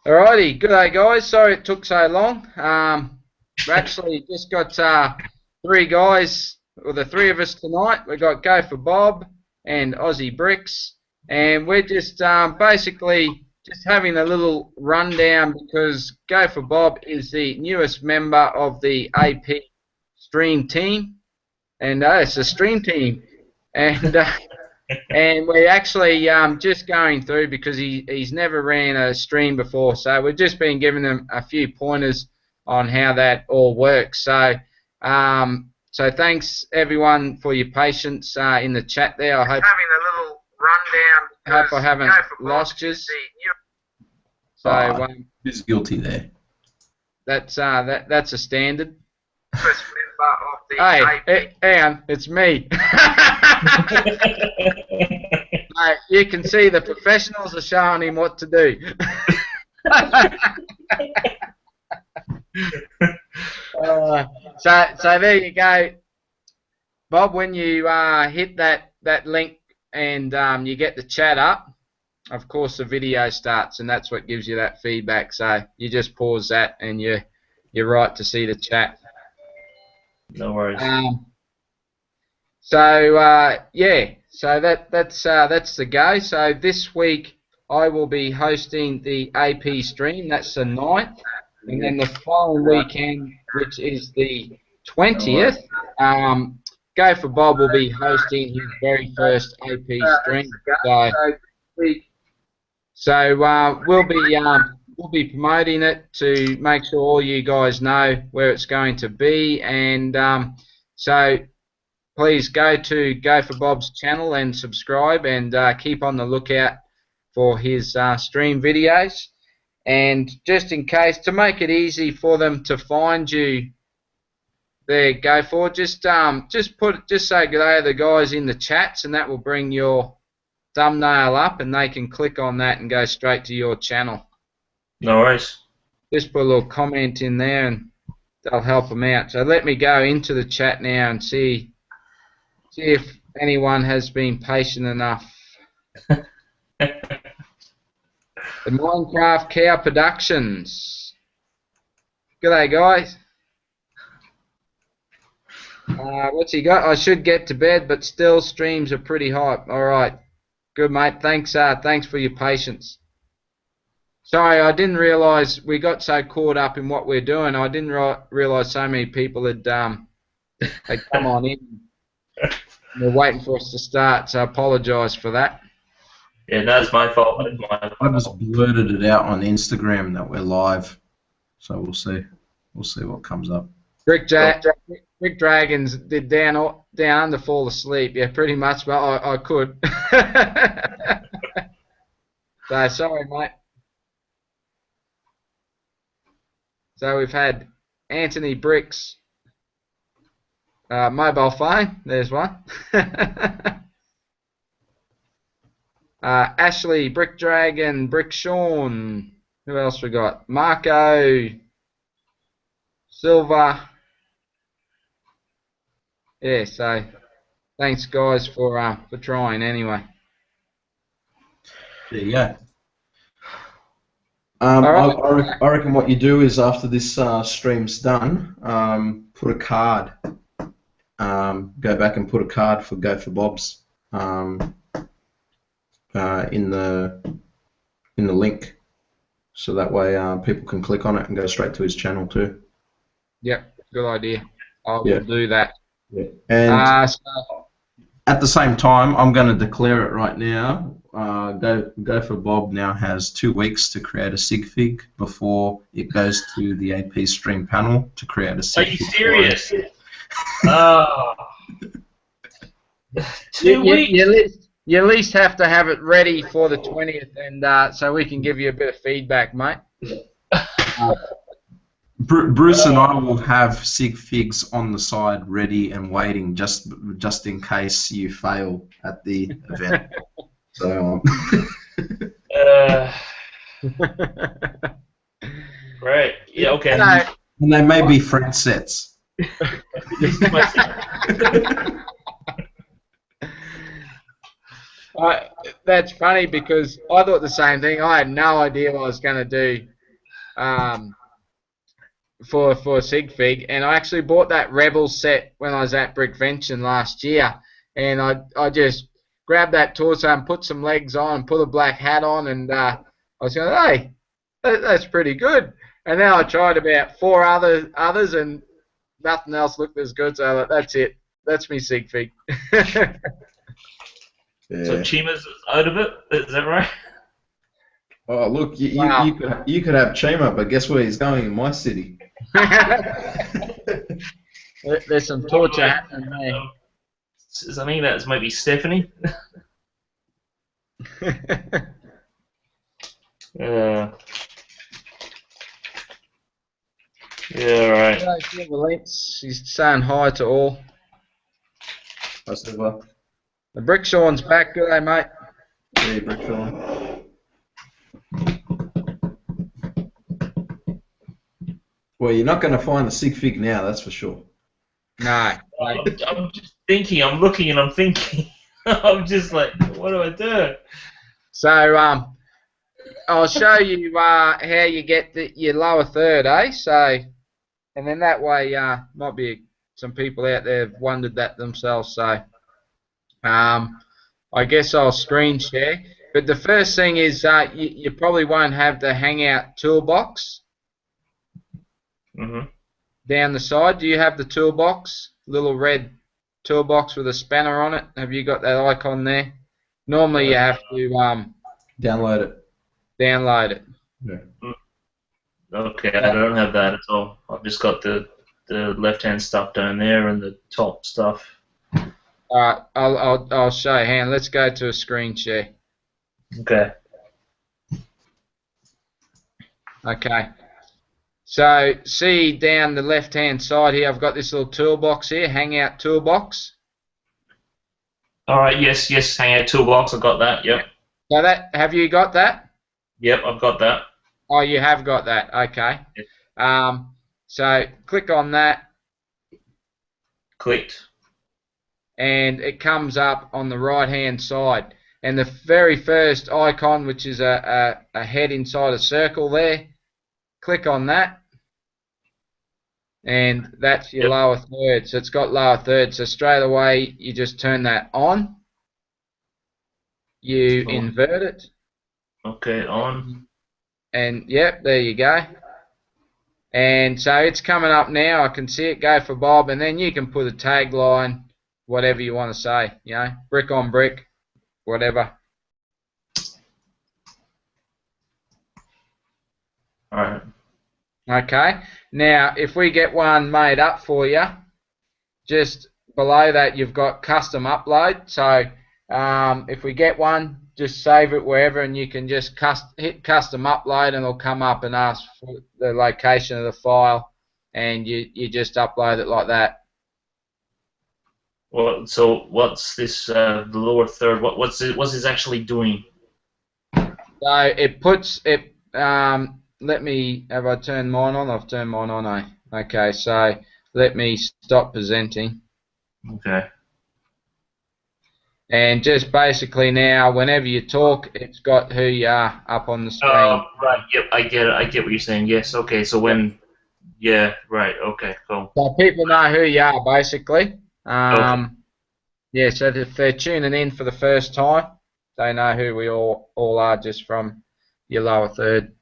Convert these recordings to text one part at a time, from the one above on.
Alrighty, good day guys. Sorry it took so long. We actually just got three guys, or the three of us tonight. We got Go for Bob and Aussie Bricks, and we're just basically just having a little rundown because Go for Bob is the newest member of the AP stream team, and it's a stream team, and and we're actually just going through because he's never ran a stream before, so we've just been giving him a few pointers on how that all works. So thanks everyone for your patience in the chat there. I hope having a little rundown. Hope I haven't lost you. So who's guilty there? That's a standard. Hey, Anne, it's me. You can see the professionals are showing him what to do. So there you go, Bob. When you hit that link and you get the chat up, of course the video starts, and that's what gives you that feedback. So you just pause that, and you're right to see the chat. No worries. Yeah, so that's the go. So this week I will be hosting the AP stream. That's the 9th, and then the following weekend, which is the 20th, Go for Bob will be hosting his very first AP stream. So we'll be promoting it to make sure all you guys know where it's going to be, and so please go to Go for Bob's channel and subscribe, and keep on the lookout for his stream videos. And just in case, to make it easy for them to find you, there, go for it. Just say good day to the guys in the chats, and that will bring your thumbnail up, and they can click on that and go straight to your channel. No worries. Just put a little comment in there, and they'll help them out. So let me go into the chat now and see if anyone has been patient enough. The Minecraft Cow Productions. G'day guys. What's he got? I should get to bed, but still streams are pretty hype. Alright. Good mate. Thanks for your patience. Sorry, I didn't realise we got so caught up in what we're doing. I didn't realise so many people had come on in. They're waiting for us to start, so I apologise for that. Yeah, no, it's my fault. I just blurted it out on Instagram that we're live, so we'll see. We'll see what comes up. Brick Dragons did down under fall asleep. Yeah, pretty much, but I could. So sorry, mate. So we've had Anthony Bricks. Mobile phone, there's one. Ashley, Brick Dragon, Brick Sean. Who else we got? Marco, Silver. Yeah, so thanks guys for trying anyway. There you go. I reckon what you do is after this stream's done, put a card. Go back and put a card for Go for Bob's in the link, so that way people can click on it and go straight to his channel too. Yep, good idea. I will do that. Yeah. And at the same time, I'm going to declare it right now. Go for Bob now has 2 weeks to create a sig fig before it goes to the AP stream panel to create a sig fig. Are you serious? Oh. 2 weeks? You at least have to have it ready for the 20th, and so we can give you a bit of feedback, mate. Bruce and I will have sig figs on the side ready and waiting just in case you fail at the event. So Great. Yeah, okay. And they may be friend sets. That's funny because I thought the same thing. I had no idea what I was going to do for Sig Fig, and I actually bought that Rebel set when I was at Brickvention last year, and I just grabbed that torso and put some legs on and put a black hat on, and I was going, hey, that's pretty good. And then I tried about 4 others, and nothing else looked as good, so I thought, that's it. That's me Sig Fig. Yeah. So Chima's out of it, is that right? Oh, look, Wow. you could have Chima, but guess where he's going in my city? There's some torture happening there. I think that might be Stephanie. Yeah, right. He's saying hi to all. I said, well, The Brickshaw's back, good day, mate. yeah, Brickshire. Well, you're not going to find the Sig Fig now, that's for sure. No. I'm just thinking, I'm looking and I'm thinking. I'm just like, what do I do? So, I'll show you how you get your lower third, eh? So, and then that way, might be some people out there have wondered that themselves. So, I guess I'll screen share. But the first thing is, you probably won't have the hangout toolbox down the side. Do you have the toolbox? Little red toolbox with a spanner on it. Have you got that icon there? Normally, you have to Download it. download it. Yeah. Okay, I don't have that at all. I've just got the left-hand stuff down there and the top stuff. Alright, I'll show you. Hang on, let's go to a screen share. Okay. Okay. So, see down the left-hand side here, I've got this little toolbox here, Hangout toolbox. All right. Yes. Hangout toolbox. I got that. Yep. So have you got that? Yep. I've got that. Oh, you have got that. Okay. Yep. So click on that, Clicked. and it comes up on the right-hand side. And the very first icon, which is a head inside a circle there, click on that. And that's your lower third. So it's got lower third. So straight away, you just turn that on. You invert it. Okay, on. And yep, there you go. And so it's coming up now. I can see it. Go for Bob. And then you can put a tagline, whatever you want to say. You know, brick on brick, whatever. All right. Okay. Now, if we get one made up for you, just below that you've got custom upload. So if we get one, just save it wherever, and you can just hit custom upload, and it'll come up and ask for the location of the file, and you just upload it like that. Well, so what's this? The lower third. What's this actually doing? So it puts it. Let me. Have I turned mine on? I've turned mine on. Okay. So let me stop presenting. Okay. And just basically now, whenever you talk, it's got who you are up on the screen. Oh, right. Yep, I get it. I get what you're saying. Yes. Okay. So when, yeah, right. Okay. Cool. So people know who you are, basically. Okay. Yeah. So if they're tuning in for the first time, they know who we all are just from your lower third.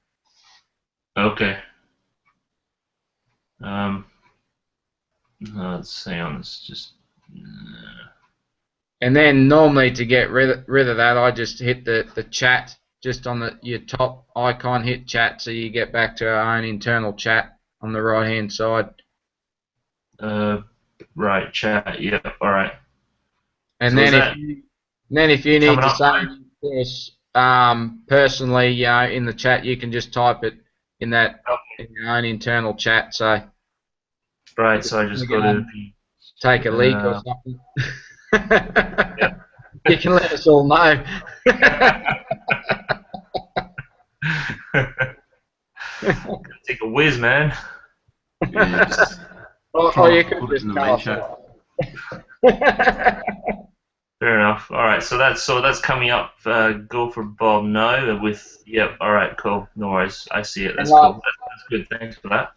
Okay. Let's see on this. Just. And then normally to get rid of that, I just hit the chat just on your top icon. Hit chat, so you get back to our own internal chat on the right hand side. Right, chat. Yeah. All right. And so then if you need to up say this personally, in the chat, you can just type it in that in your own internal chat. So. Right. So I just go to the. Take a leak or something. Yeah. You can let us all know. Take a whiz, man. Yeah, or you could put it just in the tell main us. chat. Fair enough. All right. So that's coming up. Go for Bob now with. Yep. All right. Cool. No worries. I see it. That's And cool. that's good. Thanks for that.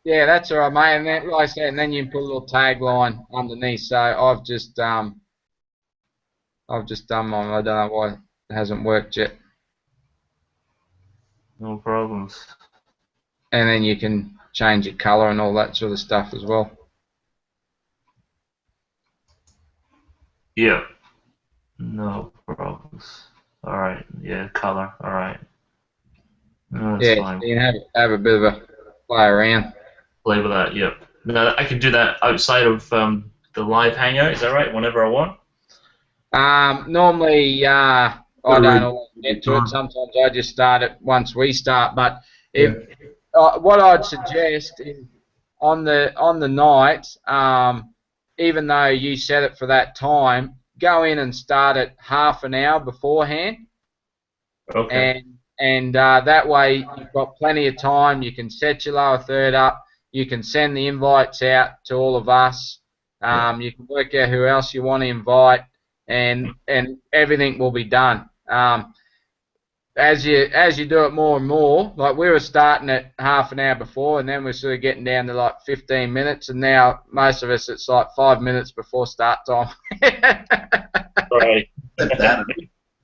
Yeah, that's all right, mate. And then, like I said, and then you can put a little tagline underneath. So I've just done mine. I don't know why it hasn't worked yet. No problems. And then you can change your colour and all that sort of stuff as well. Yeah. No problems. All right. Yeah, color. All right. No, that's Yeah, fine. so you can have a bit of a play around. Play with that. Yep. No, I can do that outside of the live hangout. Is that right? Whenever I want. Normally, I don't always get to it. Sometimes I just start it once we start. But if what I'd suggest is on the night, even though you set it for that time, go in and start it half an hour beforehand. Okay. And that way you've got plenty of time. You can set your lower third up. You can send the invites out to all of us. You can work out who else you want to invite, and everything will be done. As you do it more and more, like we were starting at half an hour before, and then we're sort of getting down to like 15 minutes, and now most of us it's like 5 minutes before start time. Right. And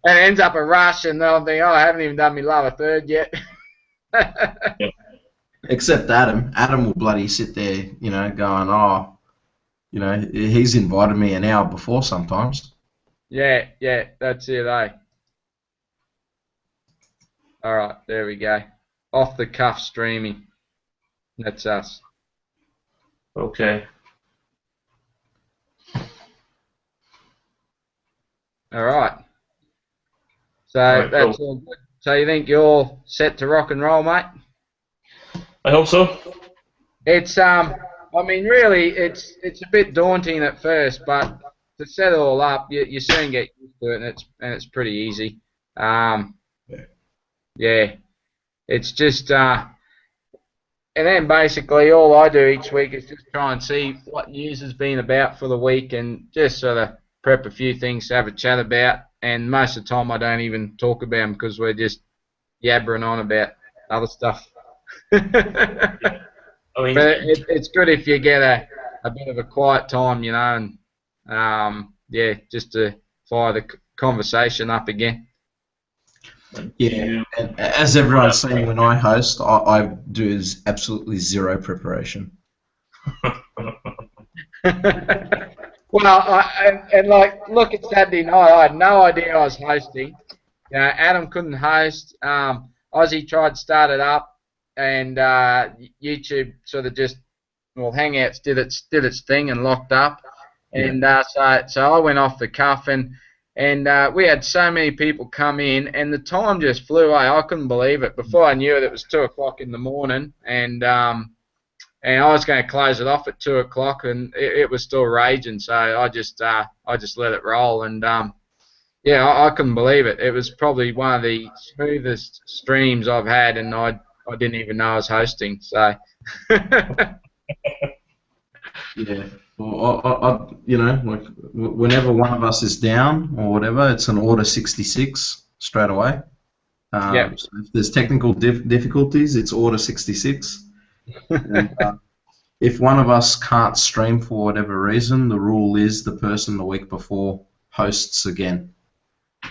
it ends up a rush, and they'll think, oh, I haven't even done my lower third yet. Yep. Except Adam. Adam will bloody sit there, going, oh, he's invited me an hour before sometimes. Yeah, that's it, eh? All right, there we go. Off the cuff streaming. That's us. Okay. All right. So Right, that's cool. all good. So you think you're set to rock and roll, mate? I hope so. It's I mean, really, it's a bit daunting at first, but to set it all up, you soon get used to it, and it's pretty easy. Yeah, it's just and then basically all I do each week is just try and see what news has been about for the week, and just sort of prep a few things to have a chat about. And most of the time I don't even talk about them because we're just yabbering on about other stuff. I mean, But it's good if you get a bit of a quiet time, and yeah, just to fire the conversation up again. Yeah, and as everyone's seen when I host, I do is absolutely zero preparation. Well, and like, look at Saturday night. I had no idea I was hosting. Adam couldn't host. Ozzy tried to start it up, and YouTube sort of just, well, Hangouts did its thing and locked up, and so I went off the cuff, and we had so many people come in, and the time just flew away. I couldn't believe it. Before I knew it was 2 o'clock in the morning, and I was going to close it off at 2 o'clock, and it was still raging. So I just let it roll, and yeah, I couldn't believe it. It was probably one of the smoothest streams I've had, and I didn't even know I was hosting. So yeah, well, like whenever one of us is down or whatever, it's an order 66 straight away. Yeah. So if there's technical difficulties, it's order 66. And, if one of us can't stream for whatever reason, the rule is the person the week before hosts again.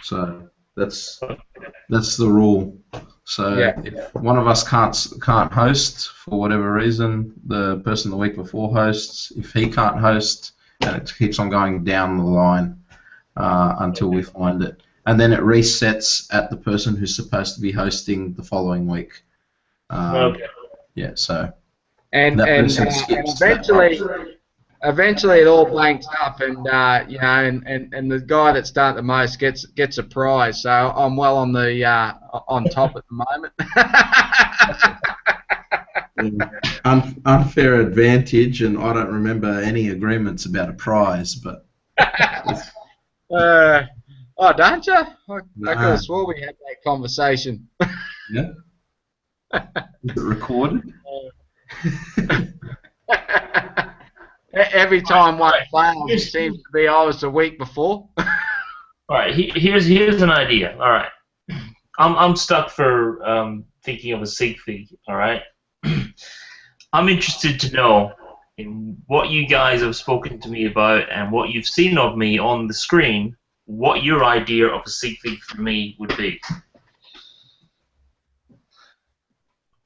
So that's the rule. So if one of us can't host for whatever reason, the person the week before hosts. If he can't host, and it keeps on going down the line until we find it, and then it resets at the person who's supposed to be hosting the following week. Okay. Yeah. So. And eventually it all blanks up, and and the guy that started the most gets a prize. So I'm well on the on top at the moment. Unfair advantage, and I don't remember any agreements about a prize, but. Oh, don't you? I Nah. could have swore we had that conversation. Yeah. Is it recorded? Every time one fails, it seems to be I was the week before. All right, here's an idea. All right, I'm stuck for thinking of a sig fig. All right, I'm interested to know in what you guys have spoken to me about and what you've seen of me on the screen, what your idea of a sig fig for me would be.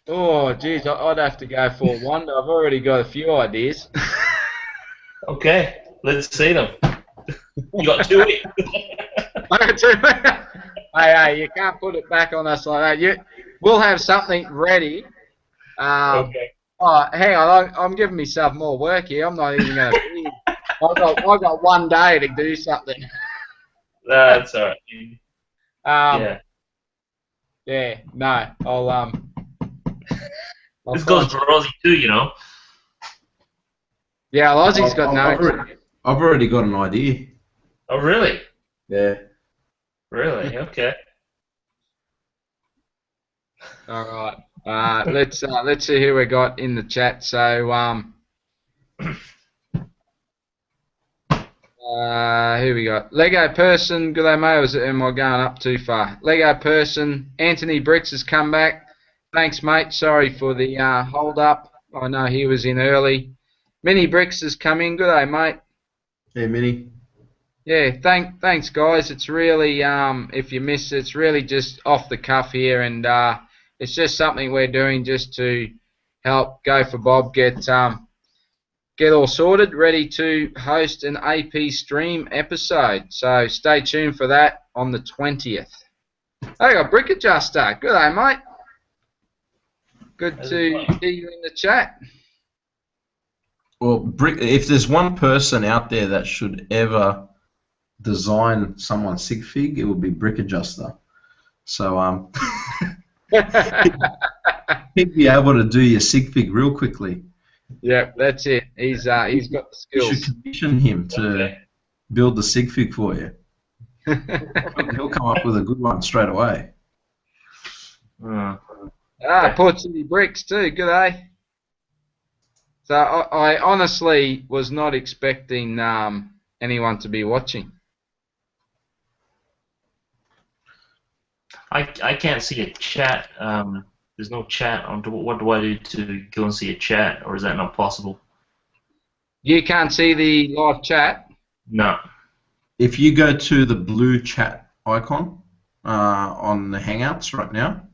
Oh, geez, I'd have to go for one. I've already got a few ideas. Okay, let's see them. You got 2 weeks. Hey, you can't put it back on us like that. We'll have something ready. Okay. Oh, hang on, I'm giving myself more work here. I'm not even going to be. I got 1 day to do something. That's all right. Um, Yeah. yeah, no, I'll This goes for Rosie too, you know. Yeah, Aussie's got no. I've already got an idea. Oh, really? Yeah. Really? Okay. All right. Let's see who we got in the chat. So who we got? Lego person. Good day, mate. Or am I going up too far? Lego person. Anthony Bricks has come back. Thanks, mate. Sorry for the hold up. I know he was in early. Mini Bricks has come in. Good day, mate. Hey, Minnie. Yeah, thanks, guys. It's really if you missed it, it's really just off the cuff here, and it's just something we're doing just to help Go for Bob get all sorted, ready to host an AP stream episode. So stay tuned for that on the 20th. I got Brick Adjuster. Good day, mate. Good to see you in the chat. Well, if there's one person out there that should ever design someone's sig fig, it would be Brick Adjuster. So he'd be able to do your sig fig real quickly. Yeah, that's it. He's got the skills. You should commission him to build the sig fig for you. He'll come up with a good one straight away. Port City Bricks too. Good day. So I honestly was not expecting anyone to be watching. I can't see a chat. There's no chat. What do I do to go and see a chat, or is that not possible? You can't see the live chat? No. If you go to the blue chat icon on the Hangouts right now.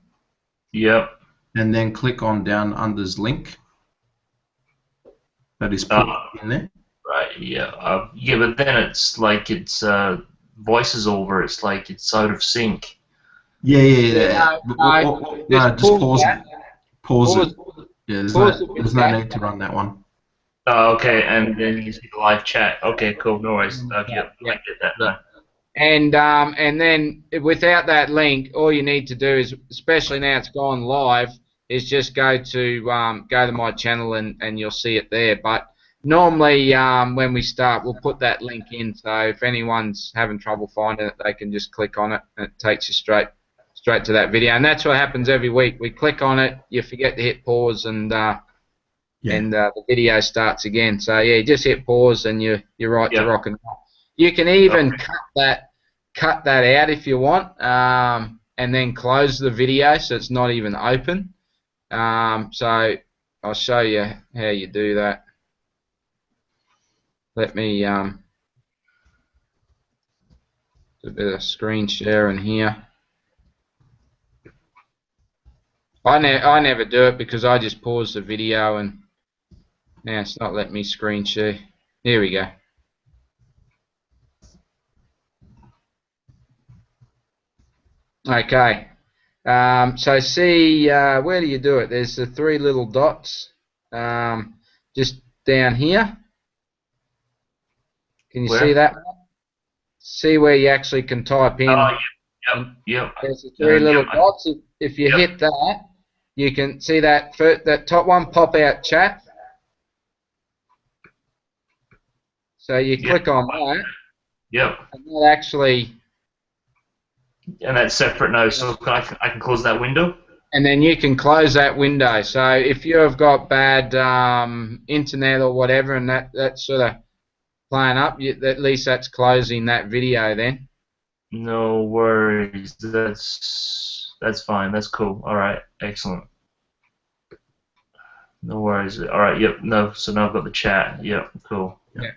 Yep. And then click on DownUnder's link that is put in there. Right, yeah. Yeah, but then it's like it's voices over. It's like it's out of sync. Yeah. No, just pause it. Pause it. Yeah, there's no need to run that one. Oh, okay, and then you see the live chat. Okay, cool. No worries. Yeah, I get that now. And then without that link, all you need to do is, especially now it's gone live, is just go to my channel and you'll see it there. But normally when we start, we'll put that link in. So if anyone's having trouble finding it, they can just click on it and it takes you straight to that video. And that's what happens every week. We click on it, you forget to hit pause, and the video starts again. So yeah, just hit pause and you're right to rock and roll. You can even cut that out if you want, and then close the video so it's not even open. So I'll show you how you do that. Let me do a bit of screen sharing here. I never do it because I just pause the video and now it's not letting me screen share. Here we go. Okay. So see, where do you do it? There's the 3 little dots just down here. Can you see that? See where you actually can type in. Oh, yep. There's the 3 little dots. If you hit that, you can see that top one, pop out chat. So you click on that. Yep. And that actually. And that's separate now, so I can close that window? And then you can close that window. So if you have got bad internet or whatever and that's sort of playing up, at least that's closing that video then. No worries. That's fine. That's cool. All right. Excellent. No worries. All right. Yep. No. So now I've got the chat. Yep. Cool. Yeah.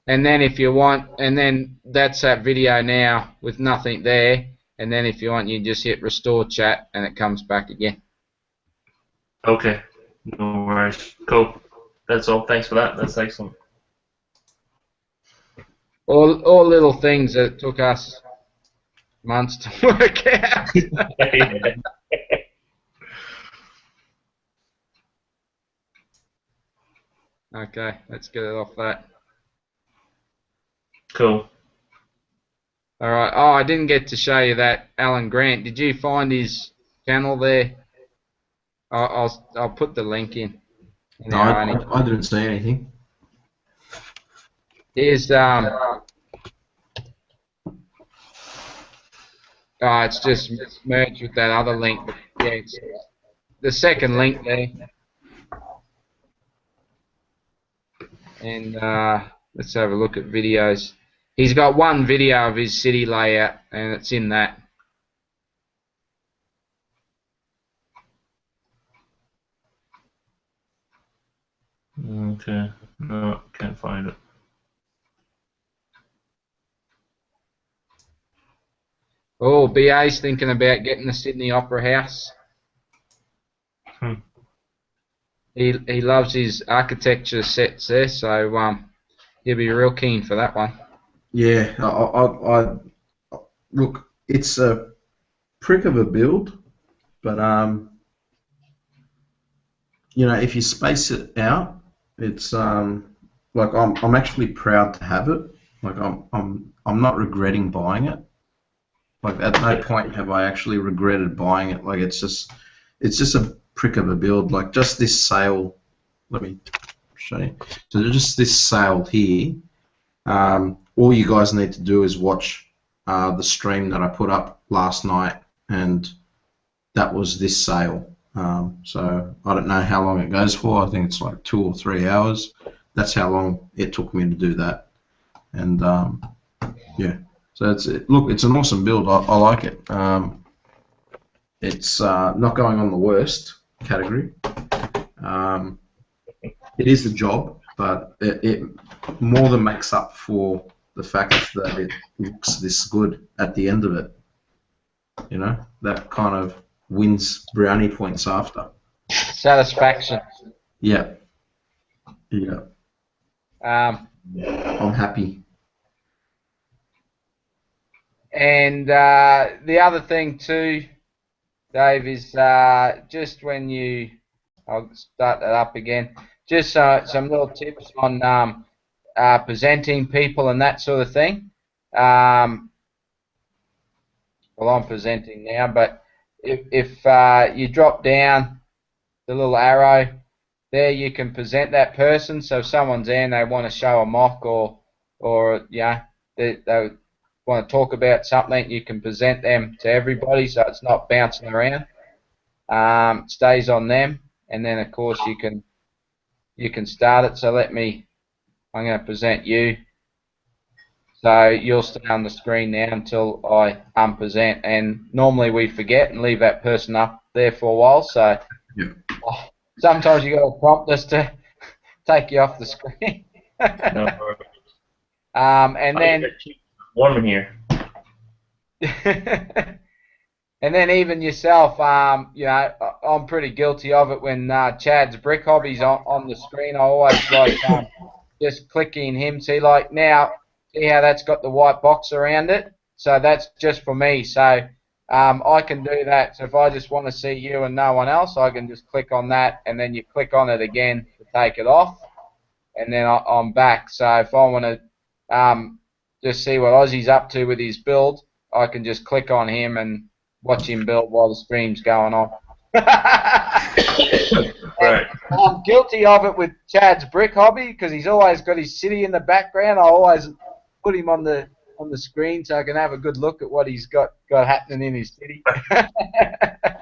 And then if you want, and then that's that video now with nothing there. And then if you want, you just hit restore chat and it comes back again. Okay. No worries. Cool. That's all. Thanks for that. That's excellent. All little things that took us months to work out. Yeah. Okay, let's get it off that. Cool. All right. Oh, I didn't get to show you that Alan Grant. Did you find his channel there? I'll put the link in. No, I didn't see anything. Here's it's just merged with that other link. But yeah, it's the second link there. And let's have a look at videos. He's got one video of his city layout, and it's in that. Okay. No, can't find it. Oh, BA's thinking about getting the Sydney Opera House. He loves his architecture sets there, so he'll be real keen for that one. Yeah, I look, it's a prick of a build, but you know, if you space it out, it's like I'm actually proud to have it. Like I'm not regretting buying it. Like at no point have I actually regretted buying it. Like it's just a prick of a build. Like just this sail. Let me show you. So just this sail here. All you guys need to do is watch the stream that I put up last night, and that was this sail. So I don't know how long it goes for. I think it's like 2 or 3 hours. That's how long it took me to do that. And yeah, so it's an awesome build. I like it. It's not going on the worst category. It is the job, but it more than makes up for the fact that it looks this good at the end of it. You know, that kind of wins brownie points after. Satisfaction. Yeah. Yeah. I'm happy. And the other thing too, Dave, is just when I'll start that up again. Just some little tips on presenting people and that sort of thing. Well, I'm presenting now, but if you drop down the little arrow there, you can present that person. So if someone's there and they want to show a mock or yeah, they want to talk about something, you can present them to everybody, so it's not bouncing around. It stays on them, and then of course you can start it. So I'm going to present you. So you'll stay on the screen now until I unpresent, and normally we forget and leave that person up there for a while. So yeah. Sometimes you got to prompt us to take you off the screen. No. And then warm in here. And then even yourself, you know, I'm pretty guilty of it when Chad's brick hobby's on the screen. I always like just clicking him. See, like now, see how that's got the white box around it? So that's just for me. So I can do that. So if I just want to see you and no one else, I can just click on that, and then you click on it again to take it off, and then I'm back. So if I want to just see what Aussie's up to with his build, I can just click on him and watch him build while the stream's going on. Right. I'm guilty of it with Chad's brick hobby because he's always got his city in the background. I always put him on the screen so I can have a good look at what he's got happening in his city.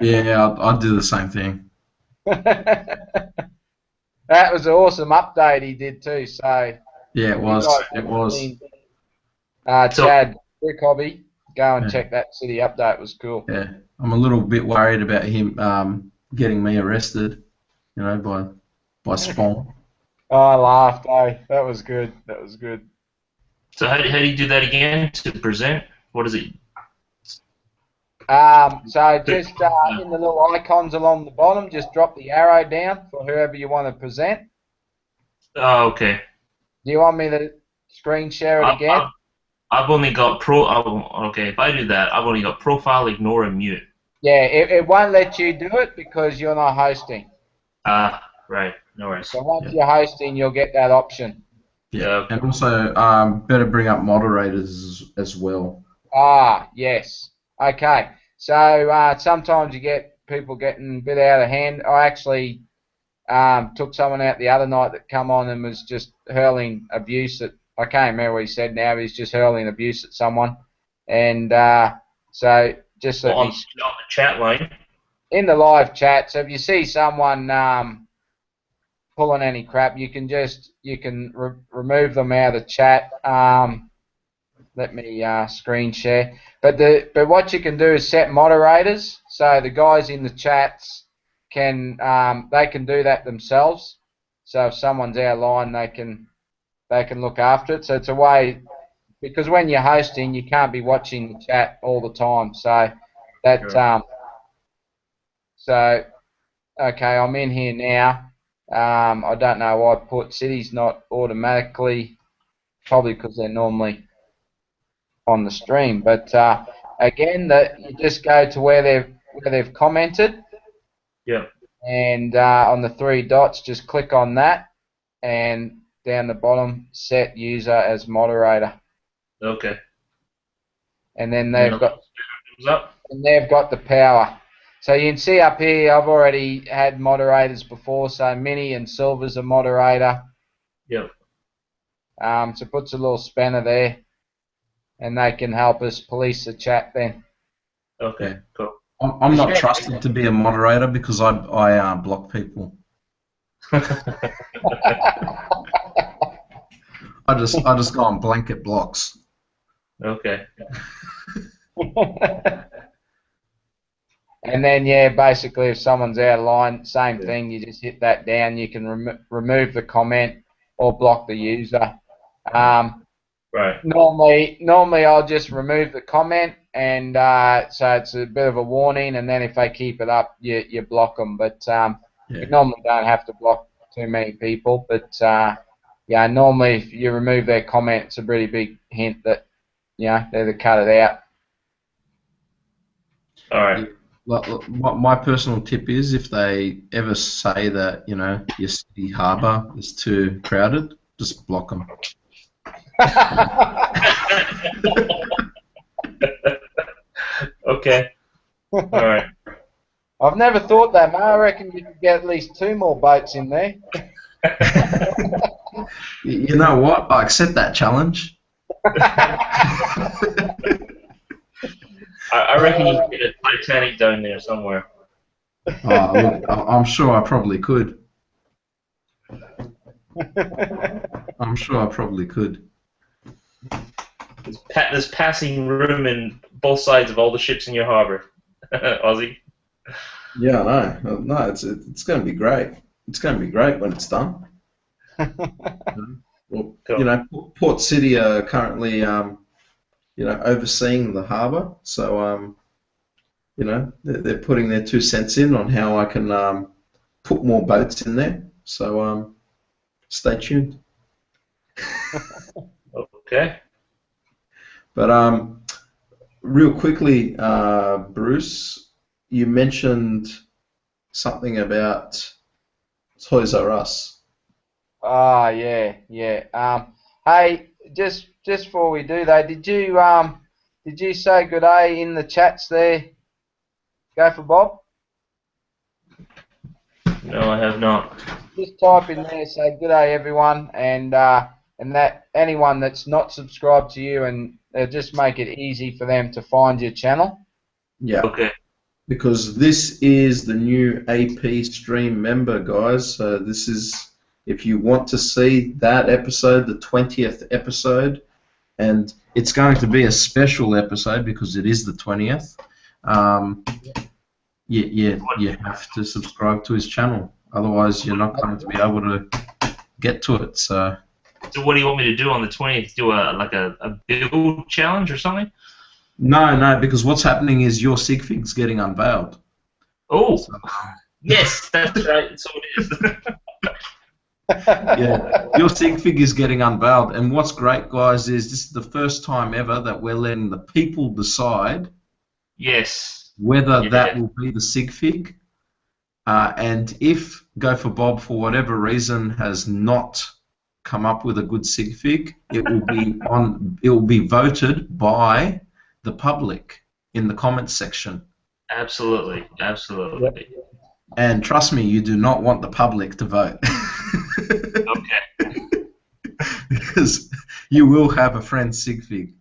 Yeah, I'd do the same thing. That was an awesome update he did too. So yeah, it was. It was. Chad brick hobby. Go and check that city update. It was cool. Yeah, I'm a little bit worried about him getting me arrested, you know, by by Spawn. Oh, I laughed. Oh, that was good. That was good. So how do you do that again to present? What is it? So just in the little icons along the bottom, just drop the arrow down for whoever you want to present. Oh, okay. Do you want me to screen share it again? I've only got okay, if I do that, I've only got profile, ignore, and mute. Yeah, it won't let you do it because you're not hosting. Right. No worries. So once you're hosting, you'll get that option. Yeah, and also better bring up moderators as well. Yes. Okay. So sometimes you get people getting a bit out of hand. I actually took someone out the other night that come on and was just hurling abuse at. I can't remember what he said now. But he's just hurling abuse at someone, and so just on the chat line. In the live chat. So if you see someone pulling any crap, you can remove them out of the chat. Let me screen share. But what you can do is set moderators. So the guys in the chats can they can do that themselves. So if someone's out of line, they can look after it. So it's a way, because when you're hosting, you can't be watching the chat all the time. So that Sure. So okay, I'm in here now. I don't know why Port City's not automatically, probably because they're normally on the stream. But again, you just go to where they've commented. Yeah. And on the three dots, just click on that, and down the bottom, set user as moderator. Okay. And then they've got the power. So you can see up here, I've already had moderators before. So Mini and Silver's a moderator. Yep. So it puts a little spanner there, and they can help us police the chat then. Okay. Cool. I'm not trusted to be a moderator because I block people. I just go on blanket blocks. Okay. And then basically if someone's out of line, same thing. You just hit that down. You can remove the comment or block the user. Right. Normally I'll just remove the comment, and so it's a bit of a warning. And then if they keep it up, you block them. But you normally don't have to block too many people. But normally if you remove their comment, it's a pretty big hint that they're to cut it out. All right. What my personal tip is, if they ever say that your city harbour is too crowded, just block them. Okay. All right. I've never thought that, mate. I reckon you could get at least 2 more boats in there. You know what? I accept that challenge. I reckon you can get a Titanic down there somewhere. Look, I'm sure I probably could. I'm sure I probably could. There's passing room in both sides of all the ships in your harbour, Aussie. Yeah, I know. No, it's going to be great. It's going to be great when it's done. Well, Cool. Port City are currently, overseeing the harbour, so they're putting their 2 cents in on how I can put more boats in there. So stay tuned. Okay. But real quickly, Bruce, you mentioned something about Toys R Us. Yeah. Hey, just before we do that, did you say good day in the chats there? Go for Bob. No, I have not. Just type in there, say good day everyone, and that anyone that's not subscribed to you, and just make it easy for them to find your channel. Yeah. Okay. Because this is the new AP stream member, guys. So this is, if you want to see that episode, the 20th episode, and it's going to be a special episode because it is the 20th. You have to subscribe to his channel. Otherwise, you're not going to be able to get to it. So what do you want me to do on the 20th? Do a build challenge or something? no, because what's happening is your sig fig's getting unveiled. Oh, So, yes, that's right. So it is. yeah, your sig fig is getting unveiled, and what's great, guys, is this is the first time ever that we're letting the people decide Yes. whether Yeah. that will be the sig fig, and if Go for Bob for whatever reason has not come up with a good sig fig, it will be voted by the public in the comments section. Absolutely. And trust me, you do not want the public to vote. Okay. Because you will have a friend sig fig.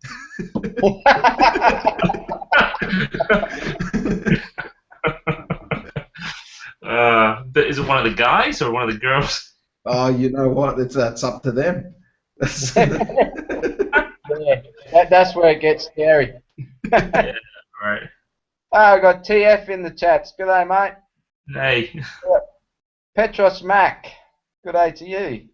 Is it one of the guys or one of the girls? Oh, you know what? That's up to them. Yeah, that's where it gets scary. Yeah, right. Oh, I got TF in the chats. Good day, mate. Hey. Petros Mac. Good day to you.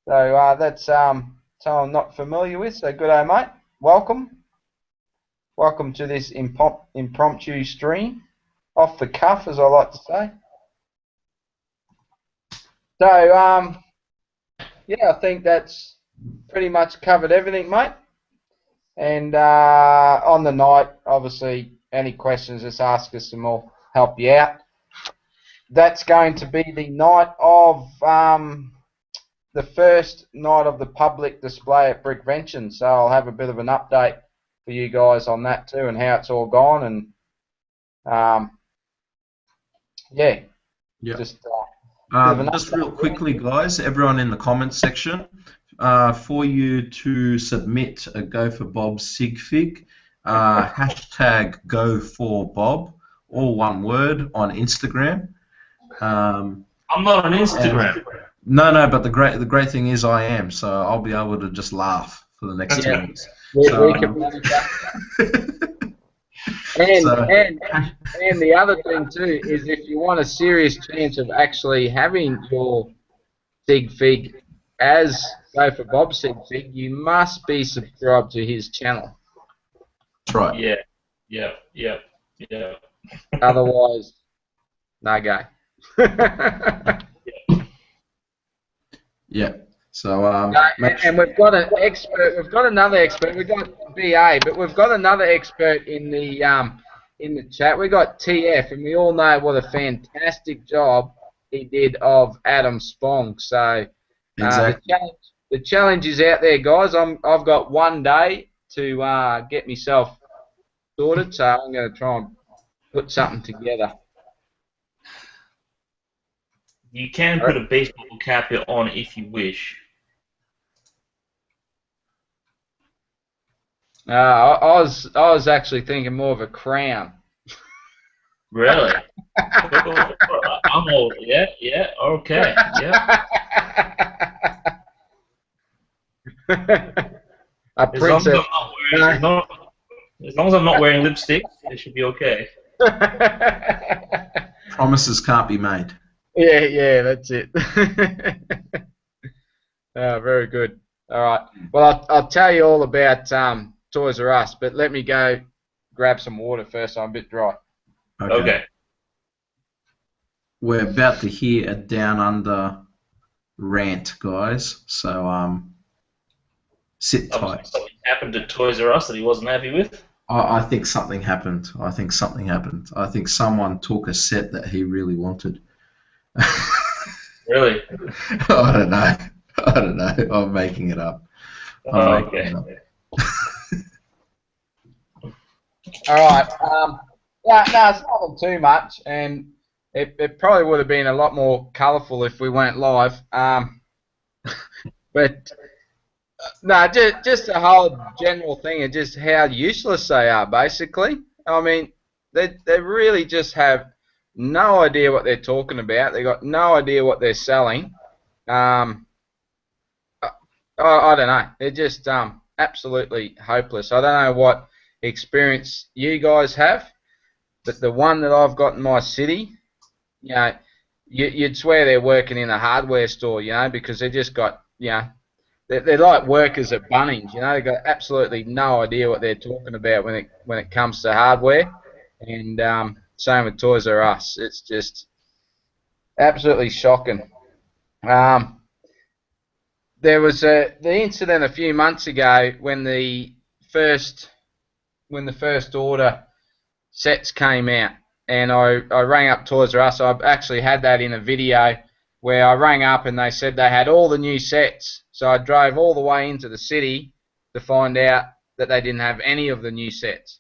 So that's someone I'm not familiar with. So good day, mate. Welcome. Welcome to this impromptu stream, off the cuff, as I like to say. So yeah, I think that's pretty much covered everything, mate. And on the night, obviously, any questions, just ask us and we'll help you out. That's going to be the night of the first night of the public display at Brickvention. So I'll have a bit of an update for you guys on that too and how it's all gone. And yeah, just real quickly, guys, everyone in the comments section, for you to submit a Go for Bob sig fig, hashtag Go for Bob, all one word, on Instagram. I'm not on Instagram. No, but the great thing is I am, so I'll be able to just laugh for the next 2 weeks. And the other thing too is if you want a serious chance of actually having your sig fig as Go for Bob sig fig, you must be subscribed to his channel. That's right. Yeah. Otherwise, no go. Yeah. So and we've got an expert. We've got another expert. We've got BA, but we've got another expert in the chat. We've got TF, and we all know what a fantastic job he did of Adam Spong. So exactly. the challenge is out there, guys. I've got 1 day to get myself sorted, so I'm going to try and put something together. You can put a baseball cap on if you wish. I was actually thinking more of a crown. Really? I'm all yeah, okay, yeah. A princess. As long as I'm not wearing lipstick, it should be okay. Promises can't be made. Yeah, that's it. Very good. All right. Well, I'll tell you all about Toys R Us, but let me go grab some water first. I'm a bit dry. Okay. We're about to hear a DownUnder rant, guys. So sit tight. Something happened to Toys R Us that he wasn't happy with? I think something happened. I think someone took a set that he really wanted. Really? I don't know. I'm making it up. Okay. All right. No, it's nothing too much, and it probably would have been a lot more colourful if we weren't live. But no, just the whole general thing of just how useless they are, basically. I mean, they really just have no idea what they're talking about. They got no idea what they're selling. I don't know. They're just absolutely hopeless. I don't know what experience you guys have, but the one that I've got in my city, you know, you'd swear they're working in a hardware store, you know, because they just got, you know, they're like workers at Bunnings, you know. They've got absolutely no idea what they're talking about when it comes to hardware. And same with Toys R Us. It's just absolutely shocking. There was the incident a few months ago when the first order sets came out, and I rang up Toys R Us. I've actually had that in a video where I rang up and they said they had all the new sets. So I drove all the way into the city to find out that they didn't have any of the new sets,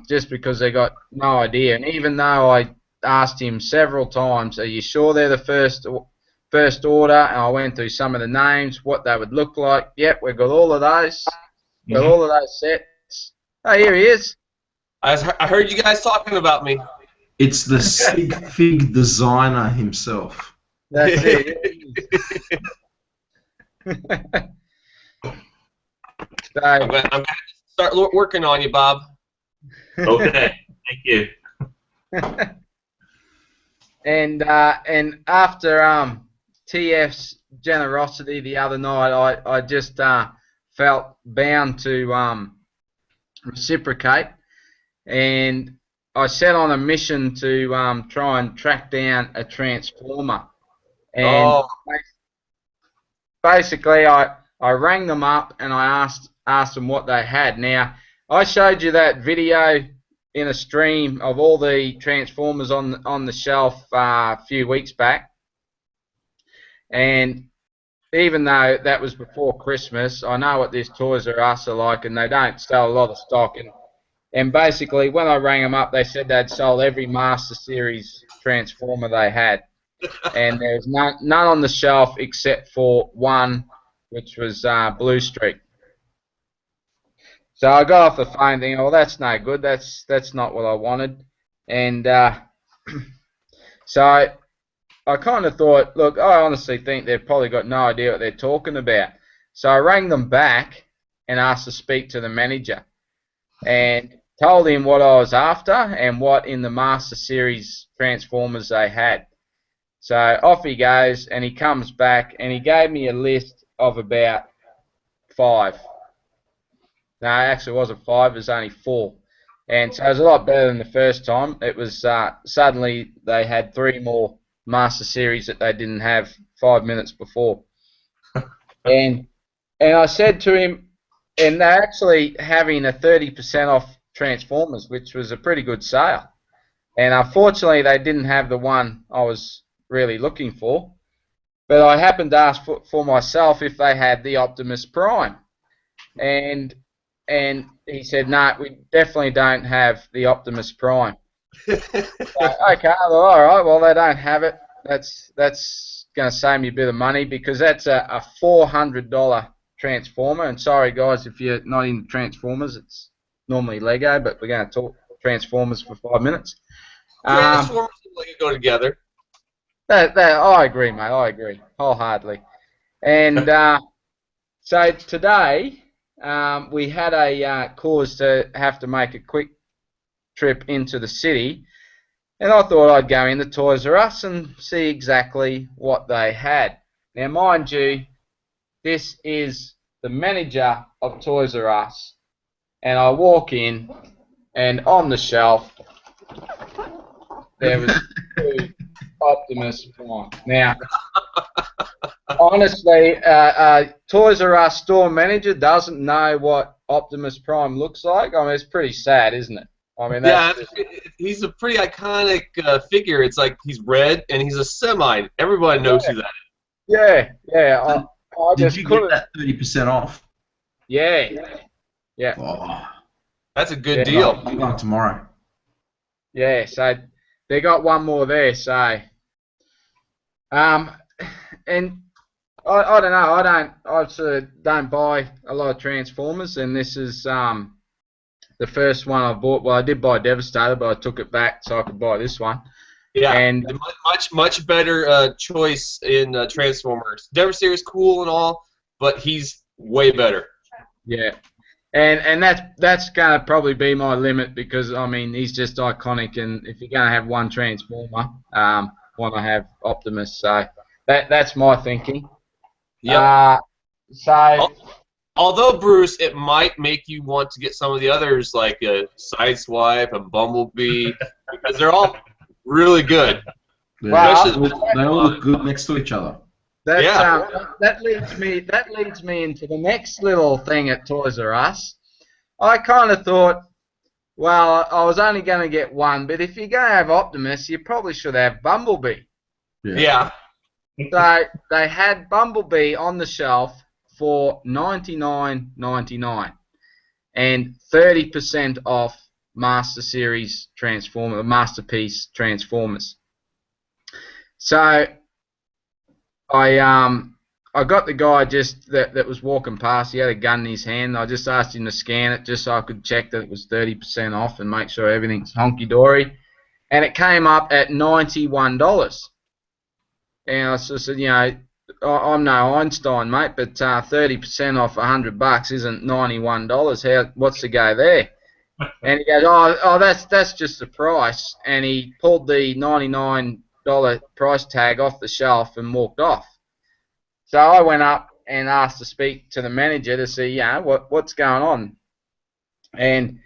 just because they got no idea. And even though I asked him several times, are you sure they're the first order? And I went through some of the names, what they would look like. Yep, we've got all of those. Got all of those sets. Oh, here he is. I heard you guys talking about me. It's the Sig Fig designer himself. That's it. So, I'm gonna start working on you, Bob. Okay, thank you. and after TF's generosity the other night, I just felt bound to reciprocate, and I set on a mission to try and track down a transformer. And basically, I rang them up and I asked them what they had. Now, I showed you that video in a stream of all the transformers on the shelf a few weeks back, and even though that was before Christmas, I know what these Toys R Us are like, and they don't sell a lot of stock. And basically, when I rang them up, they said they'd sold every Master Series Transformer they had, and there's none on the shelf except for one, which was Blue Streak. So I got off the phone thinking, well, that's no good. That's not what I wanted. And so I kind of thought, look, I honestly think they've probably got no idea what they're talking about. So I rang them back and asked to speak to the manager, and told him what I was after and what in the Master Series Transformers they had. So off he goes, and he comes back, and he gave me a list of about 5. No, actually it wasn't 5, it was only 4. And so it was a lot better than the first time. It was suddenly they had 3 more Master Series that they didn't have 5 minutes before. And I said to him, and they're actually having a 30% off Transformers, which was a pretty good sale. And unfortunately, they didn't have the one I was really looking for. But I happened to ask for myself if they had the Optimus Prime. And he said, no, we definitely don't have the Optimus Prime. So, okay, all right, well, they don't have it. That's going to save me a bit of money, because that's a $400 Transformer. And sorry, guys, if you're not into Transformers, it's normally Lego, but we're going to talk Transformers for 5 minutes. Transformers and Lego go together. I agree, mate. I agree wholeheartedly. And so today we had a cause to have to make a quick trip into the city, and I thought I'd go into Toys R Us and see exactly what they had. Now, mind you, this is the manager of Toys R Us. And I walk in, and on the shelf, there was 2 Optimus Prime. Now, honestly, Toys R Us store manager doesn't know what Optimus Prime looks like. I mean, it's pretty sad, isn't it? I mean, he's a pretty iconic figure. It's like he's red, and he's a Semite. Everybody knows who that is. Yeah. Did you get that 30% off? Yeah. Oh, that's a good deal. I'm going tomorrow. Yeah, so they got one more there, so and I don't know, I sort of don't buy a lot of Transformers, and this is the first one I bought. Well, I did buy Devastator, but I took it back so I could buy this one. Yeah, and much better choice in Transformers. Devastator is cool and all, but he's way better. Yeah. And that's going to probably be my limit, because, I mean, he's just iconic, and if you're going to have one Transformer, want to have Optimus. So that's my thinking. Yeah. So. Although, Bruce, it might make you want to get some of the others, like a Sideswipe, a Bumblebee, because they're all really good. Well, they all look good next to each other. That leads me into the next little thing at Toys R Us. I kind of thought, well, I was only going to get one, but if you're going to have Optimus, you probably should have Bumblebee. Yeah. So they had Bumblebee on the shelf for $99.99 and 30% off Master Series Transformer, Masterpiece Transformers. So I got the guy just that was walking past. He had a gun in his hand. I just asked him to scan it just so I could check that it was 30% off and make sure everything's honky dory. And it came up at $91. And I said, you know, I'm no Einstein, mate, but 30% off $100 isn't $91. What's the go there? And he goes, oh, that's just the price. And he pulled the $99 price tag off the shelf and walked off. So I went up and asked to speak to the manager to see, you know, what's going on. And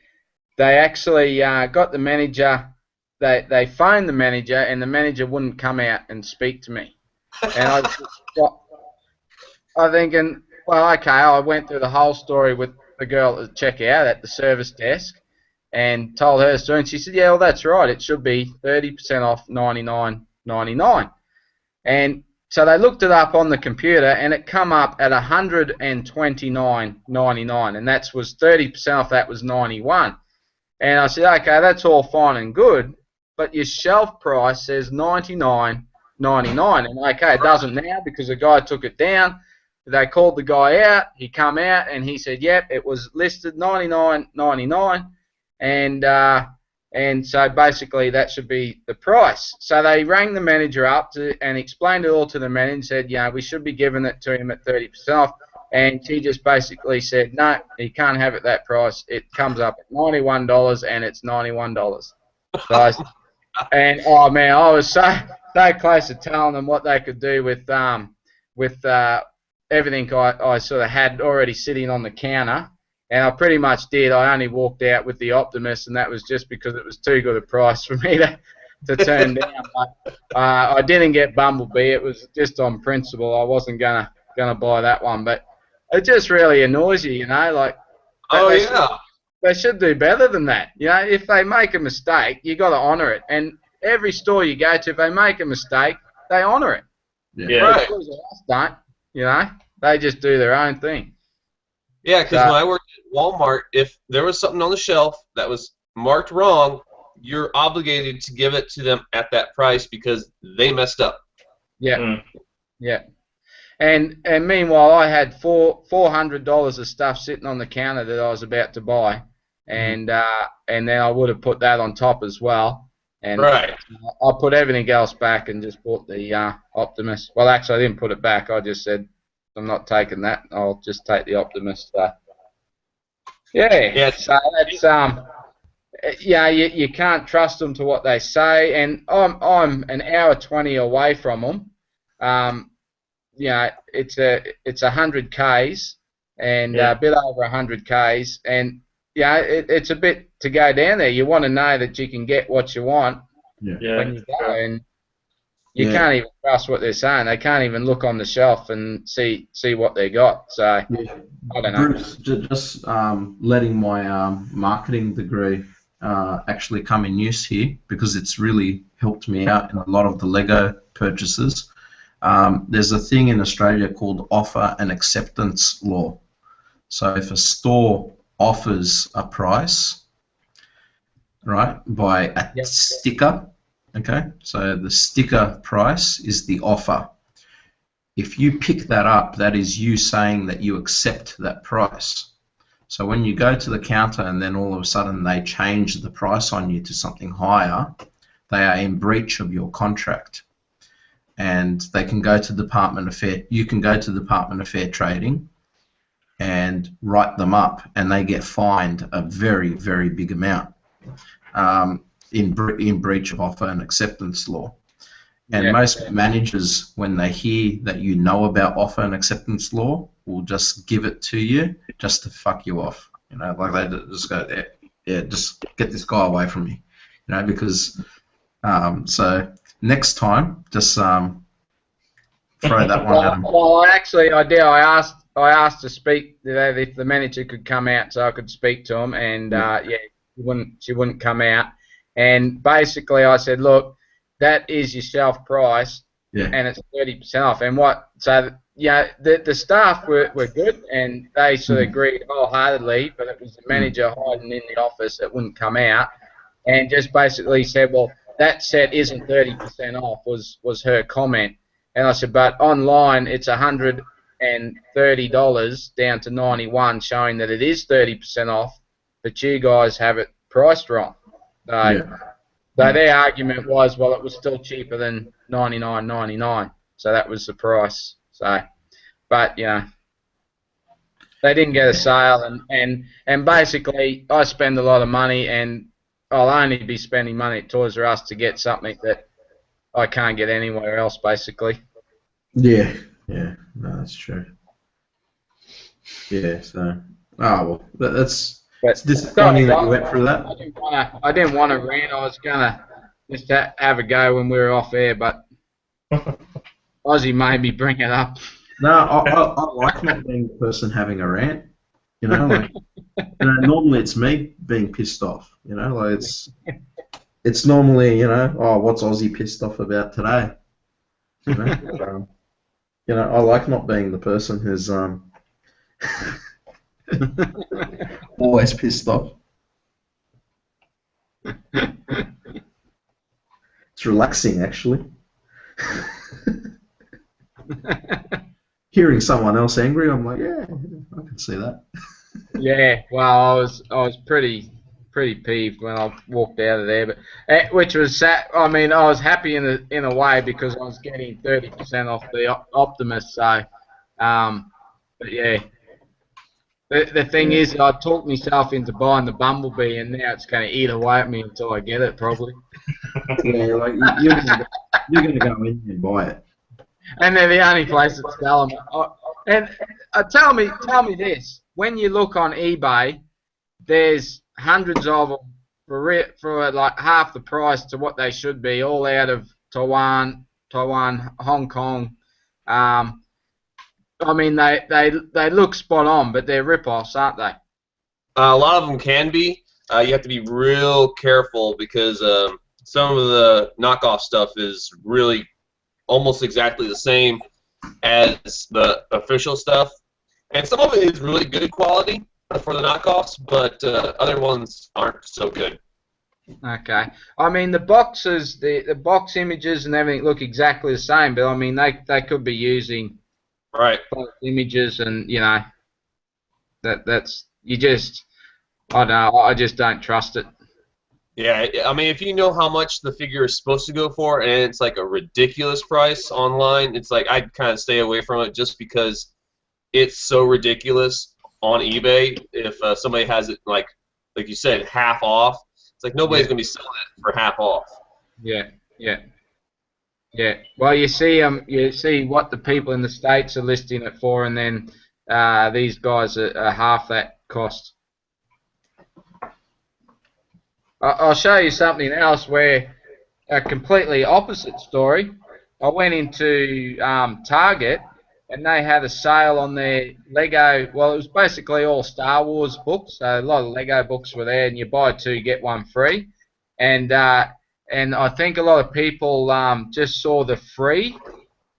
they actually got the manager. They phoned the manager, and the manager wouldn't come out and speak to me. And I'm thinking, well, okay, I went through the whole story with the girl at checkout at the service desk and told her story, and she said, yeah, well, that's right. It should be 30% off $99.99. And so they looked it up on the computer, and it come up at $129.99, and that was 30% off. That was $91. And I said, okay, that's all fine and good, but your shelf price says $99.99, and okay, it doesn't now because the guy took it down. They called the guy out. He come out and he said, yep, it was listed $99.99, and so basically that should be the price. So they rang the manager up and explained it all to the manager and said, yeah, we should be giving it to him at 30% off. And she just basically said, no, he can't have it that price. It comes up at $91 and it's $91. So, and oh man, I was so close to telling them what they could do with everything I sort of had already sitting on the counter. And I pretty much did. I only walked out with the Optimus, and that was just because it was too good a price for me to turn down. But I didn't get Bumblebee. It was just on principle. I wasn't gonna buy that one. But it just really annoys you, you know. Like, they should do better than that. You know, if they make a mistake, you got to honour it. And every store you go to, if they make a mistake, they honour it. Yeah. Right. Toys R Us don't. You know, they just do their own thing. Yeah, because when I worked at Walmart, if there was something on the shelf that was marked wrong, you're obligated to give it to them at that price because they messed up. Yeah, yeah. And meanwhile, I had $400 of stuff sitting on the counter that I was about to buy, and then I would have put that on top as well. And right. I put everything else back and just bought the Optimus. Well, actually, I didn't put it back. I just said, I'm not taking that. I'll just take the Optimus. Yeah. So that's yeah. You can't trust them to what they say, and I'm an hour 20 away from them. You know, it's 100 k's and a bit over 100 k's, and yeah, it's a bit to go down there. You want to know that you can get what you want when you go, and you can't even trust what they're saying. They can't even look on the shelf and see what they got. So I don't know. Bruce, just letting my marketing degree actually come in use here, because it's really helped me out in a lot of the Lego purchases. There's a thing in Australia called offer and acceptance law. So if a store offers a price, right, by a sticker, okay, so the sticker price is the offer. If you pick that up, that is you saying that you accept that price. So when you go to the counter and then all of a sudden they change the price on you to something higher, they are in breach of your contract. And they can go to Department of Fair. You can go to Department of Fair Trading and write them up, and they get fined a very, very big amount in breach of offer and acceptance law. And most managers, when they hear that you know about offer and acceptance law, will just give it to you just to fuck you off. You know, like they just go, yeah, just get this guy away from me. You know, because so next time, just throw that one at him. Well, actually, I did. I asked to speak if the manager could come out so I could speak to him, and she wouldn't come out. And basically, I said, look, that is your shelf price, and it's 30% off. And the staff were good, and they sort of agreed wholeheartedly, but it was the manager hiding in the office that wouldn't come out, and just basically said, well, that set isn't 30% off, was her comment. And I said, but online it's $130 down to 91, showing that it is 30% off, but you guys have it priced wrong. So their argument was, well, it was still cheaper than $99.99, so that was the price. So, but you know, they didn't get a sale, and basically I spend a lot of money, and I'll only be spending money at Toys R Us to get something that I can't get anywhere else, basically. Yeah, no, that's true. Yeah, so well, it's disappointing that you went through that. I didn't want to rant. I was gonna just have a go when we were off air, but Ozzy made me bring it up. No, I like not being the person having a rant. You know, like normally it's me being pissed off. You know, like it's normally what's Ozzy pissed off about today? You know, I like not being the person who's always pissed off. It's relaxing, actually. Hearing someone else angry, I'm like, yeah, I can see that. Yeah, well, I was pretty peeved when I walked out of there, but which was sad. I mean, I was happy in a way because I was getting 30% off the Optimus. So, but yeah, the thing is, I talked myself into buying the Bumblebee, and now it's going to eat away at me until I get it, probably. Yeah, like you're going to go in and buy it. And they're the only place that sell them. And tell me this: when you look on eBay, there's hundreds of them for like half the price to what they should be, all out of Taiwan, Hong Kong. I mean, they look spot on, but they're rip-offs, aren't they? A lot of them can be. You have to be real careful because some of the knockoff stuff is really almost exactly the same as the official stuff, and some of it is really good quality for the knockoffs, but other ones aren't so good. Okay. I mean, the boxes, the box images and everything look exactly the same, but I mean, they could be using false images, and you know, that's you just, I don't know, I just don't trust it. Yeah, I mean, if you know how much the figure is supposed to go for, and it's like a ridiculous price online, it's like I'd kind of stay away from it just because it's so ridiculous on eBay. If somebody has it like you said, half off, it's like nobody's gonna be selling it for half off. Yeah. Well, you see what the people in the States are listing it for, and then these guys are half that cost. I'll show you something else where a completely opposite story. I went into Target, and they had a sale on their Lego. Well, it was basically all Star Wars books. So a lot of Lego books were there, and you buy two get one free. And I think a lot of people just saw the free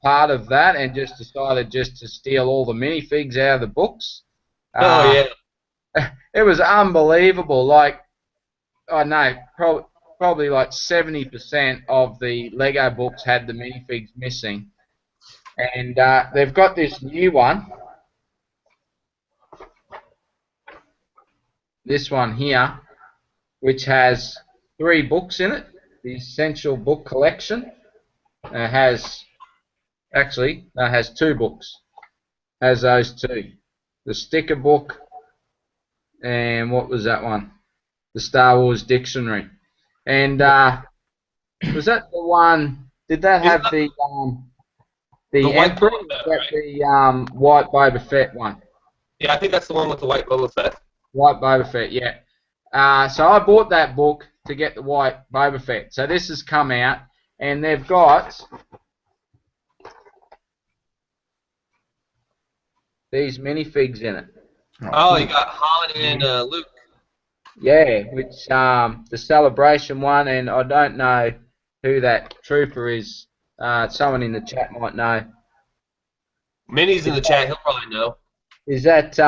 part of that and just decided just to steal all the minifigs out of the books. Oh yeah. It was unbelievable. Like, I know, probably like 70% of the Lego books had the minifigs missing. And they've got this new one. This one here, which has 3 books in it. The Essential Book Collection. It has 2 books. Has those 2. The sticker book, and what was that one? The Star Wars Dictionary. And was that the one Did that have the white Emperor? Boba Fett, That right? the white Boba Fett one? Yeah, I think that's the one with the white Boba Fett. White Boba Fett, yeah. So I bought that book to get the white Boba Fett. So this has come out, and they've got these minifigs in it. Oh, you got Han and Luke. Yeah, which the celebration one, and I don't know who that trooper is. Someone in the chat might know. Minnie's in the chat. He'll probably know. Is that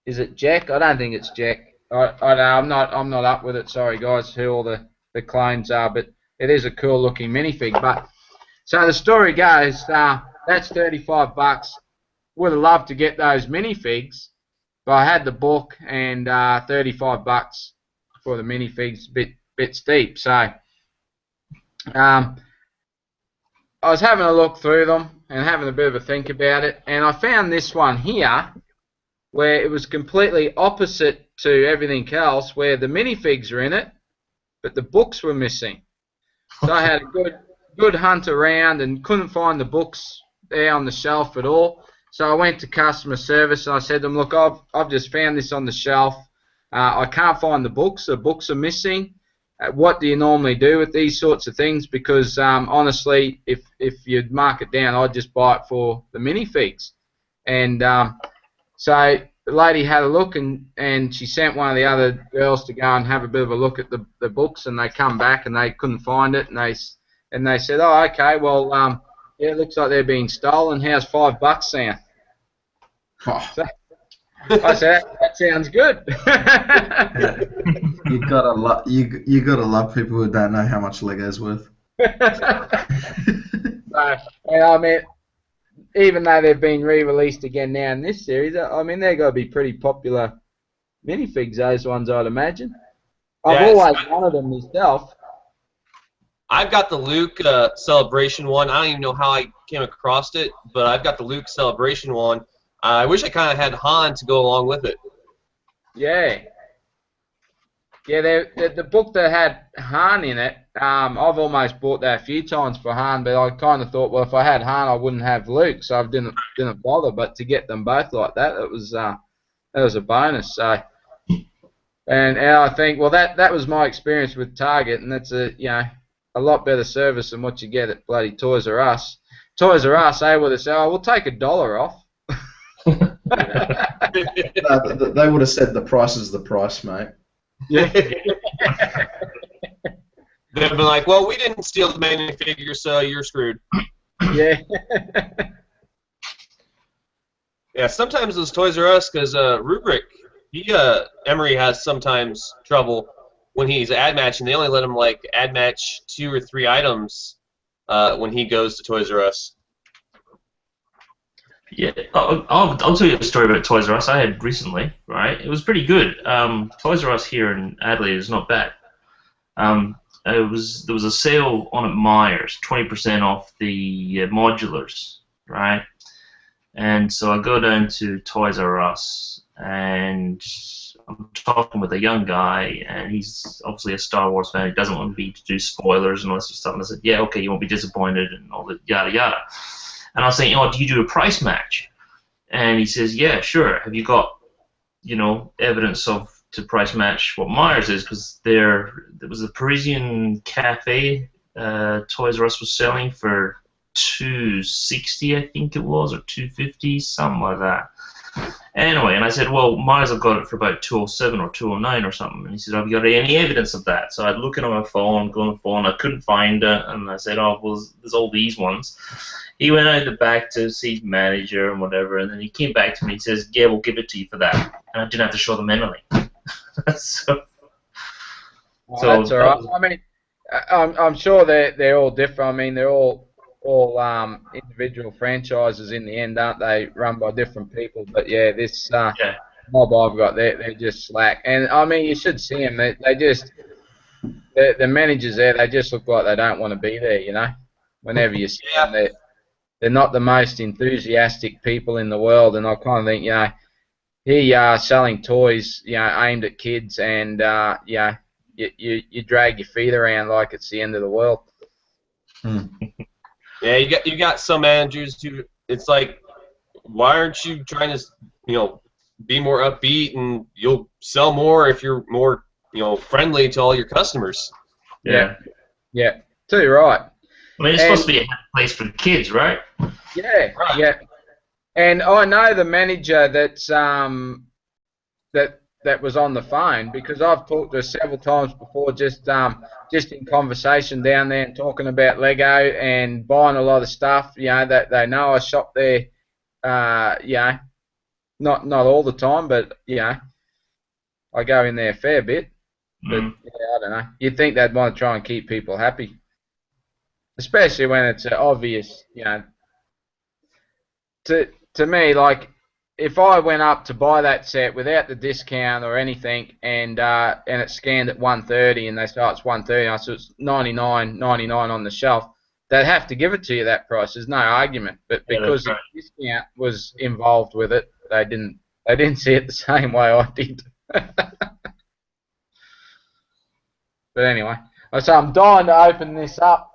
is it Jack? I don't think it's Jack. I know I'm not up with it. Sorry guys, who all the clones are, but it is a cool looking minifig. But so the story goes, that's $35. Would have loved to get those minifigs, but I had the book and $35 for the minifigs, bit steep. So I was having a look through them and having a bit of a think about it, and I found this one here where it was completely opposite to everything else, where the minifigs are in it, but the books were missing. So I had a good hunt around and couldn't find the books there on the shelf at all. So I went to customer service and I said to them, look, I've just found this on the shelf. I can't find the books are missing. What do you normally do with these sorts of things? Because honestly, if you'd mark it down, I'd just buy it for the minifigs. And so the lady had a look and she sent one of the other girls to go and have a bit of a look at the books, and they come back and they couldn't find it, and they said, oh, okay, well, yeah, it looks like they're being stolen. How's $5 sound? Oh. So I said, that sounds good. You gotta love people who don't know how much Lego's worth. So, and I mean, even though they've been re-released again now in this series, I mean, they're going to be pretty popular minifigs, those ones, I'd imagine. I've always wanted them myself. I've got the Luke Celebration one. I don't even know how I came across it, but I've got the Luke Celebration one. I wish I kind of had Han to go along with it. Yeah. Yeah, the book that had Han in it, I've almost bought that a few times for Han, but I kind of thought, well, if I had Han, I wouldn't have Luke, so I didn't bother. But to get them both like that, it was a bonus. So, and I think, well, that was my experience with Target, and that's a lot better service than what you get at bloody Toys R Us. Toys R Us able to say, oh, we'll take $1 off. No, but they would have said the price is the price, mate. Yeah. They've been like, well, we didn't steal the minifigure, so you're screwed. Yeah. Yeah, sometimes those Toys R Us, because Rubric, Emery has sometimes trouble when he's ad matching. They only let him like ad match 2 or 3 items when he goes to Toys R Us. Yeah, I'll tell you a story about Toys R Us I had recently, right? It was pretty good. Toys R Us here in Adelaide is not bad. There was a sale on at Myers, 20% off the modulars, right? And so I go down to Toys R Us, and I'm talking with a young guy, and he's obviously a Star Wars fan. He doesn't want me to do spoilers and all this stuff. And I said, yeah, okay, you won't be disappointed and all that, yada, yada. And I was saying, oh, do you do a price match? And he says, yeah, sure. Have you got, evidence to price match what Myers is? Because there was a Parisian cafe Toys R Us was selling for $260, I think it was, or $250, something like that. Anyway, and I said, well, Myers have got it for about $207 or $209 or something. And he said, have you got any evidence of that? So I'd look at my phone, go on the phone, I couldn't find it, and I said, oh, well, there's all these ones. He went out the back to see the manager and whatever, and then he came back to me and says, yeah, we'll give it to you for that. And I didn't have to show them anything. That's all right. I mean, I'm sure they're all different. I mean, they're all individual franchises in the end, aren't they? Run by different people. But yeah, this mob I've got, they're just slack. And I mean, you should see them. They just the managers there. They just look like they don't want to be there. Whenever you see them, they're not the most enthusiastic people in the world. And I kind of think, here you are selling toys, aimed at kids, and you drag your feet around like it's the end of the world. Hmm. Yeah, you got some managers who it's like, why aren't you trying to, be more upbeat and you'll sell more if you're more, friendly to all your customers. Yeah. Yeah. Too right. I mean, it's And supposed to be a happy place for the kids, right? yeah, Right. yeah. And I know the manager that's that was on the phone because I've talked to her several times before, just in conversation down there and talking about Lego and buying a lot of stuff. You know that they know I shop there. You know, not all the time, but I go in there a fair bit. But Mm. yeah, I don't know. You'd think they'd want to try and keep people happy, especially when it's obvious. To me, like if I went up to buy that set without the discount or anything, and it's scanned at 130, and they say it's 130, so it's 99.99 on the shelf, they'd have to give it to you that price. There's no argument. But Yeah, that's because the right. discount was involved with it, they didn't see it the same way I did. But anyway, so I'm dying to open this up,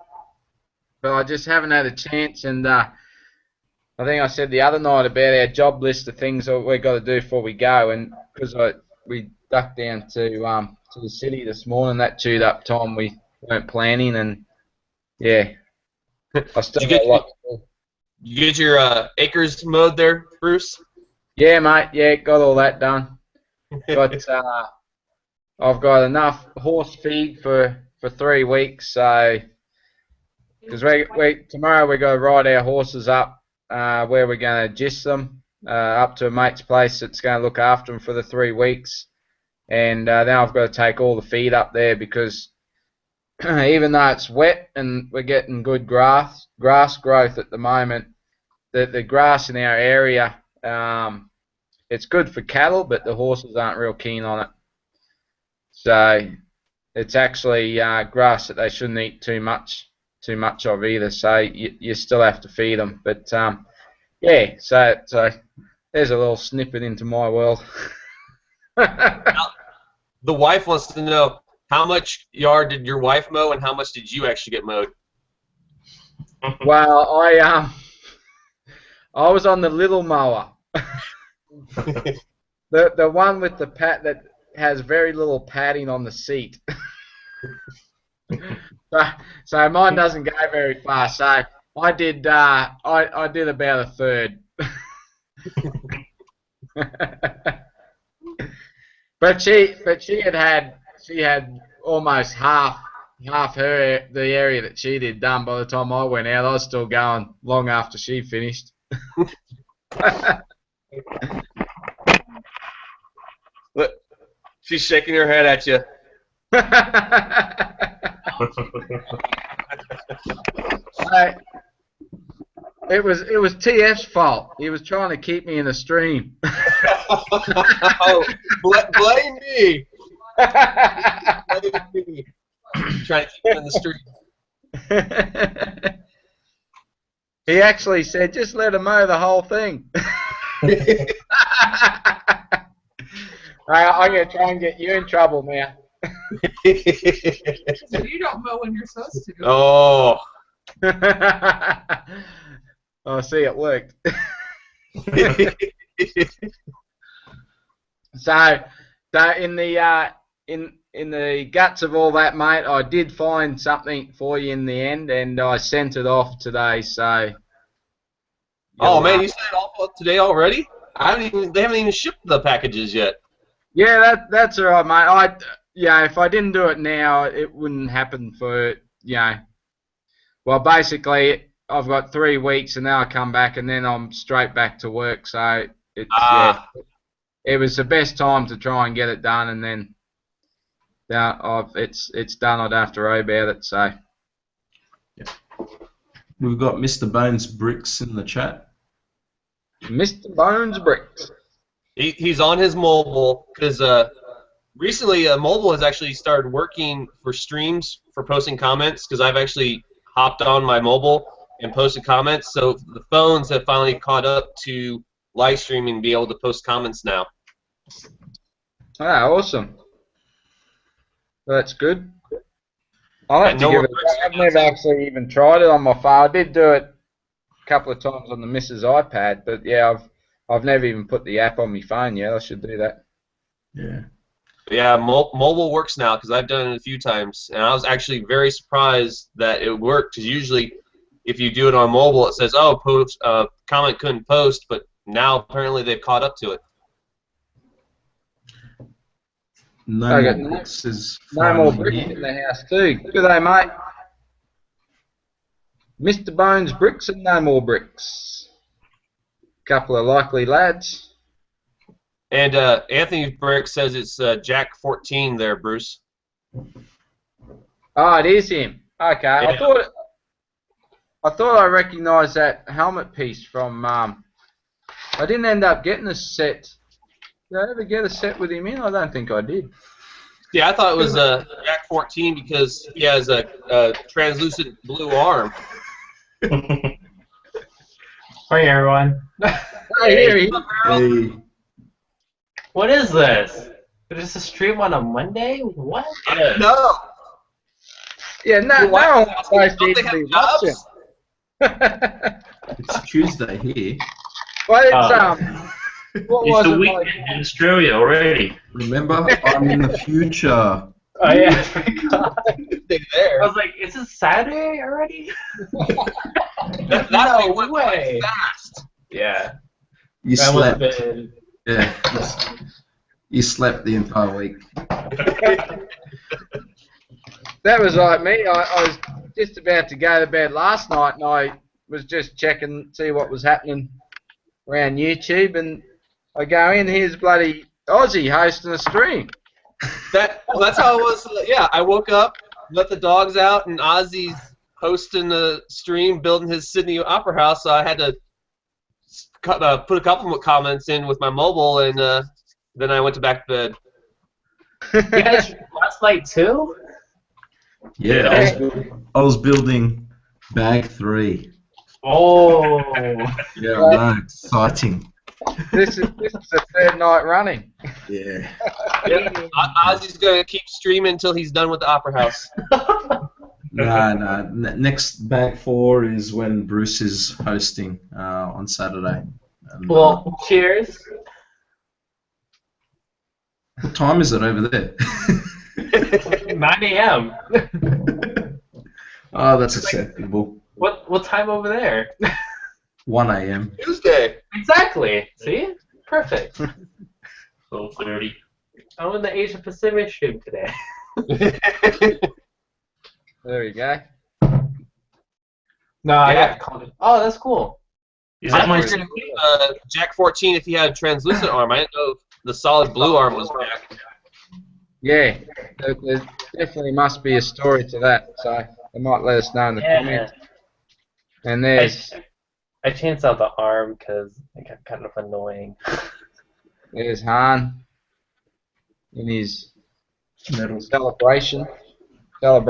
but I just haven't had a chance, and I think I said the other night about our job list of things that we've got to do before we go, and because we ducked down to the city this morning, that chewed up time we weren't planning, and yeah, I still Did got a lot to do. you get your acres mowed there, Bruce? Yeah, mate, yeah, got all that done. Got I've got enough horse feed for 3 weeks, so because we tomorrow we got to ride our horses up where we're going to gist them up to a mate's place that's going to look after them for the 3 weeks, and then I've got to take all the feed up there because even though it's wet and we're getting good grass growth at the moment, the grass in our area, it's good for cattle, but the horses aren't real keen on it. So it's actually grass that they shouldn't eat too much of either. So you still have to feed them. But yeah, so there's a little snippet into my world. The wife wants to know how much yard did your wife mow and how much did you actually get mowed? Well, I was on the little mower, the one with the pat that has very little padding on the seat. So mine doesn't go very far. So I did I did about a third. But she had almost half the area that she did done by the time I went out. I was still going long after she finished. Look, she's shaking her head at you. It was TF's fault. He was trying to keep me in the stream. Oh, blame me. Blame me. Trying to keep him in the street. He actually said, "Just let him mow the whole thing." I'm gonna try and get you in trouble now. So you don't mow when you're supposed to. Oh. Oh, see, it worked. So in the guts of all that, mate, I did find something for you in the end, and I sent it off today. So. Oh man, you sent it all up today already? They haven't even shipped the packages yet. Yeah, that's all right, mate. If I didn't do it now, it wouldn't happen for Well, basically, I've got 3 weeks, and then I come back, and then I'm straight back to work. So it was the best time to try and get it done, and then it's done. I don't have to worry about it. So We've got Mr. Bones Bricks in the chat. Mr. Bones Bricks. He's on his mobile because recently mobile has actually started working for streams for posting comments because I've actually hopped on my mobile and posted comments. So the phones have finally caught up to live streaming and be able to post comments now. Ah, awesome. That's good. I'll have And to no give it. regrets. I've never actually even tried it on my phone. I did do it a couple of times on the Mrs. iPad, but yeah, I've never even put the app on my phone yet. I should do that. Yeah. Yeah, mobile works now because I've done it a few times, and I was actually very surprised that it worked. Because usually, if you do it on mobile, it says, "Oh, comment couldn't post," but now apparently they've caught up to it. No I more got bricks is no more finally bricks here. in the house too. Good day, mate. Mr. Bones bricks and no more bricks. Couple of likely lads. And Anthony Brick says it's Jack 14 there, Bruce. Oh, it is him. Okay, Yeah. I thought I recognised that helmet piece from. I didn't end up getting a set. Did I ever get a set with him in? I don't think I did. Yeah, I thought it was Jack 14 because he has a translucent blue arm. Hi everyone. Hey, here he is. Hey. What is this? Is this a stream on a Monday? What? No. Yeah, no What? one was supposed to Don't they even have be watching. jobs? It's Tuesday here. Well, it's what It's was the it weekend like? in Australia already. Remember, I'm in the future. Oh yeah, I forgot. They're there. I was like, is it Saturday already? That No week went by way. fast. Yeah. You That must have slept. been. Yeah. You slept the entire week. That was like me. I was just about to go to bed last night, and I was just checking, see what was happening around YouTube, and I go in, here's bloody Aussie hosting a stream. That's how it was. Yeah, I woke up, let the dogs out, and Ozzy's hosting the stream, building his Sydney Opera House. So I had to put a couple of comments in with my mobile, and then I went to back to bed. You guys streamed last night too? Yeah, I was building bag 3. Oh. Yeah, I know. Exciting. This is the third night running. Yeah. Yeah, Ozzy's gonna keep streaming until he's done with the Opera House. No. Next bag 4 is when Bruce is hosting on Saturday. And, Well, cheers. what time is it over there? 9 a.m. Oh, that's acceptable. What time over there? 1 a.m. Tuesday. Exactly. See? Perfect. 12:30. I'm in the Asia Pacific stream today. There we go. No, I Yeah. got called. Oh, that's cool. Is that my Jack 14 if he had a translucent arm. I didn't know if the solid blue arm was Jack. Yeah, there definitely must be a story to that, so they might let us know in the comments. And there's I changed out the arm because it got kind of annoying. Han in his Metal. celebration mode.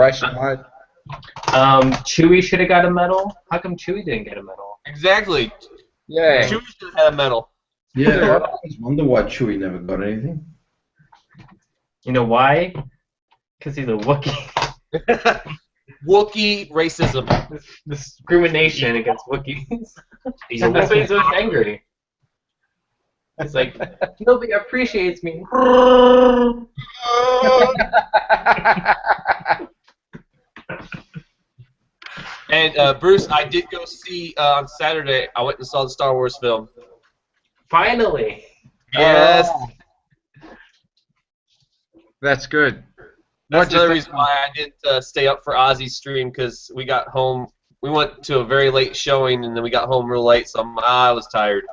Chewie should have got a medal. How come Chewie didn't get a medal? Exactly. Yeah. Chewie should have had a medal. Yeah, I always wonder why Chewie never got anything. You know why? Because he's a Wookiee. Wookiee racism. Discrimination against Wookiees. He's a That's why Wookiee. he's so angry. It's like, nobody appreciates me. And Bruce, I did go see on Saturday. I went and saw the Star Wars film. Finally. Yes, That's good. that's What'd you another think? reason why I didn't stay up for Ozzy's stream because we got home. We went to a very late showing and then we got home real late, so I was tired.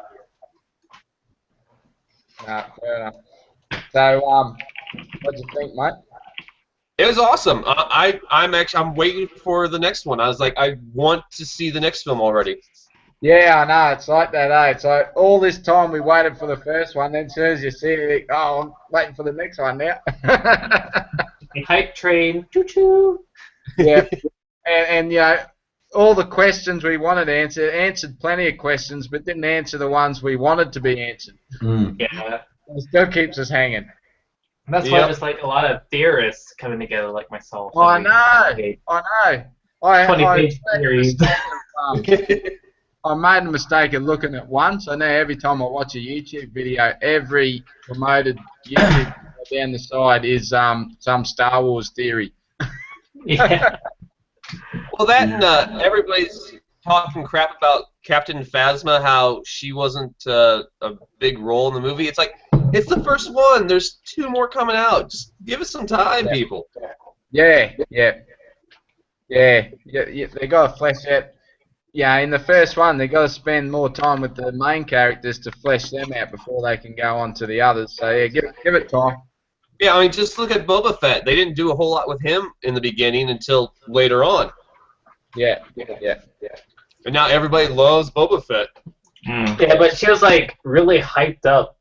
Nah, fair enough. So, what'd you think, mate? It was awesome. I'm waiting for the next one. I was like, I want to see the next film already. Yeah, I know. It's like that, eh? It's like all this time we waited for the first one, then as soon as you see it, you think, oh, I'm waiting for the next one now. Hype train. Choo choo. Yeah. And, you know, all the questions we wanted answered plenty of questions, but didn't answer the ones we wanted to be answered. Mm. Yeah. It still keeps us hanging. And that's why there's like a lot of theorists coming together, like myself. I know. 20-page theories. I made a mistake of looking at one, so now every time I watch a YouTube video, every promoted YouTube video down the side is some Star Wars theory. Yeah. Well, that and everybody's talking crap about Captain Phasma, how she wasn't a big role in the movie. It's like, it's the first one. There's 2 more coming out. Just give us some time, people. Yeah. They got to flesh out. Yeah, in the first one, they got to spend more time with the main characters to flesh them out before they can go on to the others. So yeah, give it time. Yeah, I mean, just look at Boba Fett. They didn't do a whole lot with him in the beginning until later on. Yeah. And now everybody loves Boba Fett. Yeah, but she was like really hyped up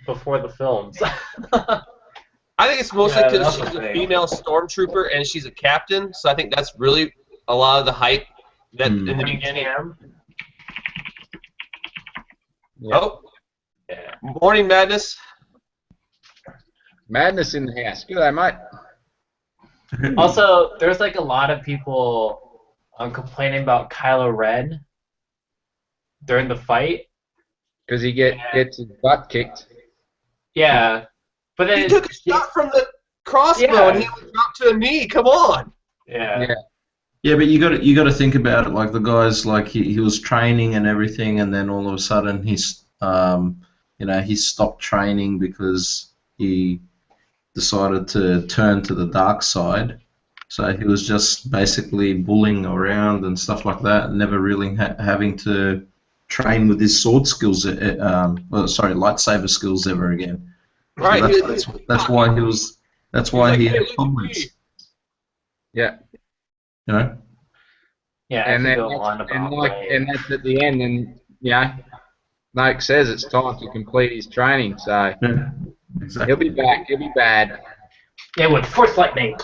before the films. I think it's mostly because she's a female stormtrooper and she's a captain, so I think that's really a lot of the hype that in the beginning. Yeah. Oh, Morning Madness. Madness in the house. Good day, mate. Also, there's like a lot of people complaining about Kylo Ren during the fight. Because he gets his butt kicked. Yeah. But then He took a shot from the crossbow and he was dropped to a knee. Come on. Yeah, but you got to think about it. Like the guy's like he was training and everything, and then all of a sudden he's he stopped training because he decided to turn to the dark side. So he was just basically bullying around and stuff like that, and never really having to train with his sword skills. Lightsaber skills ever again. Right. So that's why he was. That's why he had comments. Yeah. You know. Yeah, and that's at the end, and Noke says it's time to complete his training, so Exactly. he'll be back. He'll be bad. Yeah, with Force Lightning.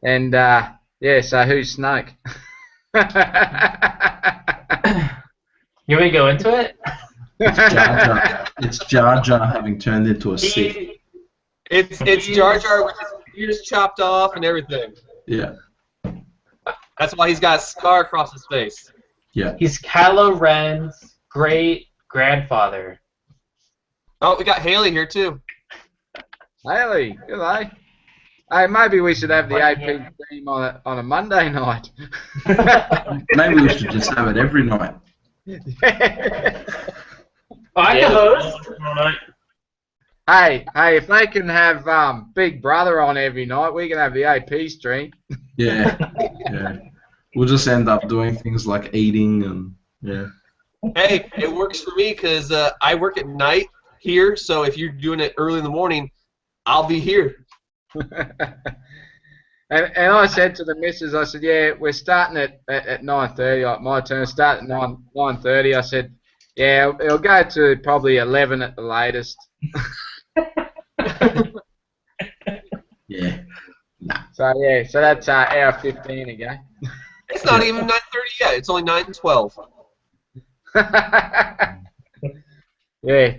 And so who's Snoke? You want me to go into it? It's Jar Jar having turned into a Sith. It's Jar Jar with his ears chopped off and everything. Yeah. That's why he's got a scar across his face. Yeah. He's Kylo Ren's great-grandfather. Oh, we got Haley here too. Haley, good day. Hey, maybe we should have the AP theme on a Monday night. Maybe we should just have it every night. I can host. Hey, if they can have Big Brother on every night, we can have the AP stream. Yeah. We'll just end up doing things like eating and Hey, it works for me because I work at night here, so if you're doing it early in the morning, I'll be here. and I said to the missus, I said, yeah, we're starting at 9:30, like my turn, start at 9:30. I said, yeah, it'll go to probably 11 at the latest. yeah. So that's hour 15 ago. It's not even 9:30 yet. It's only 9:12. Yeah.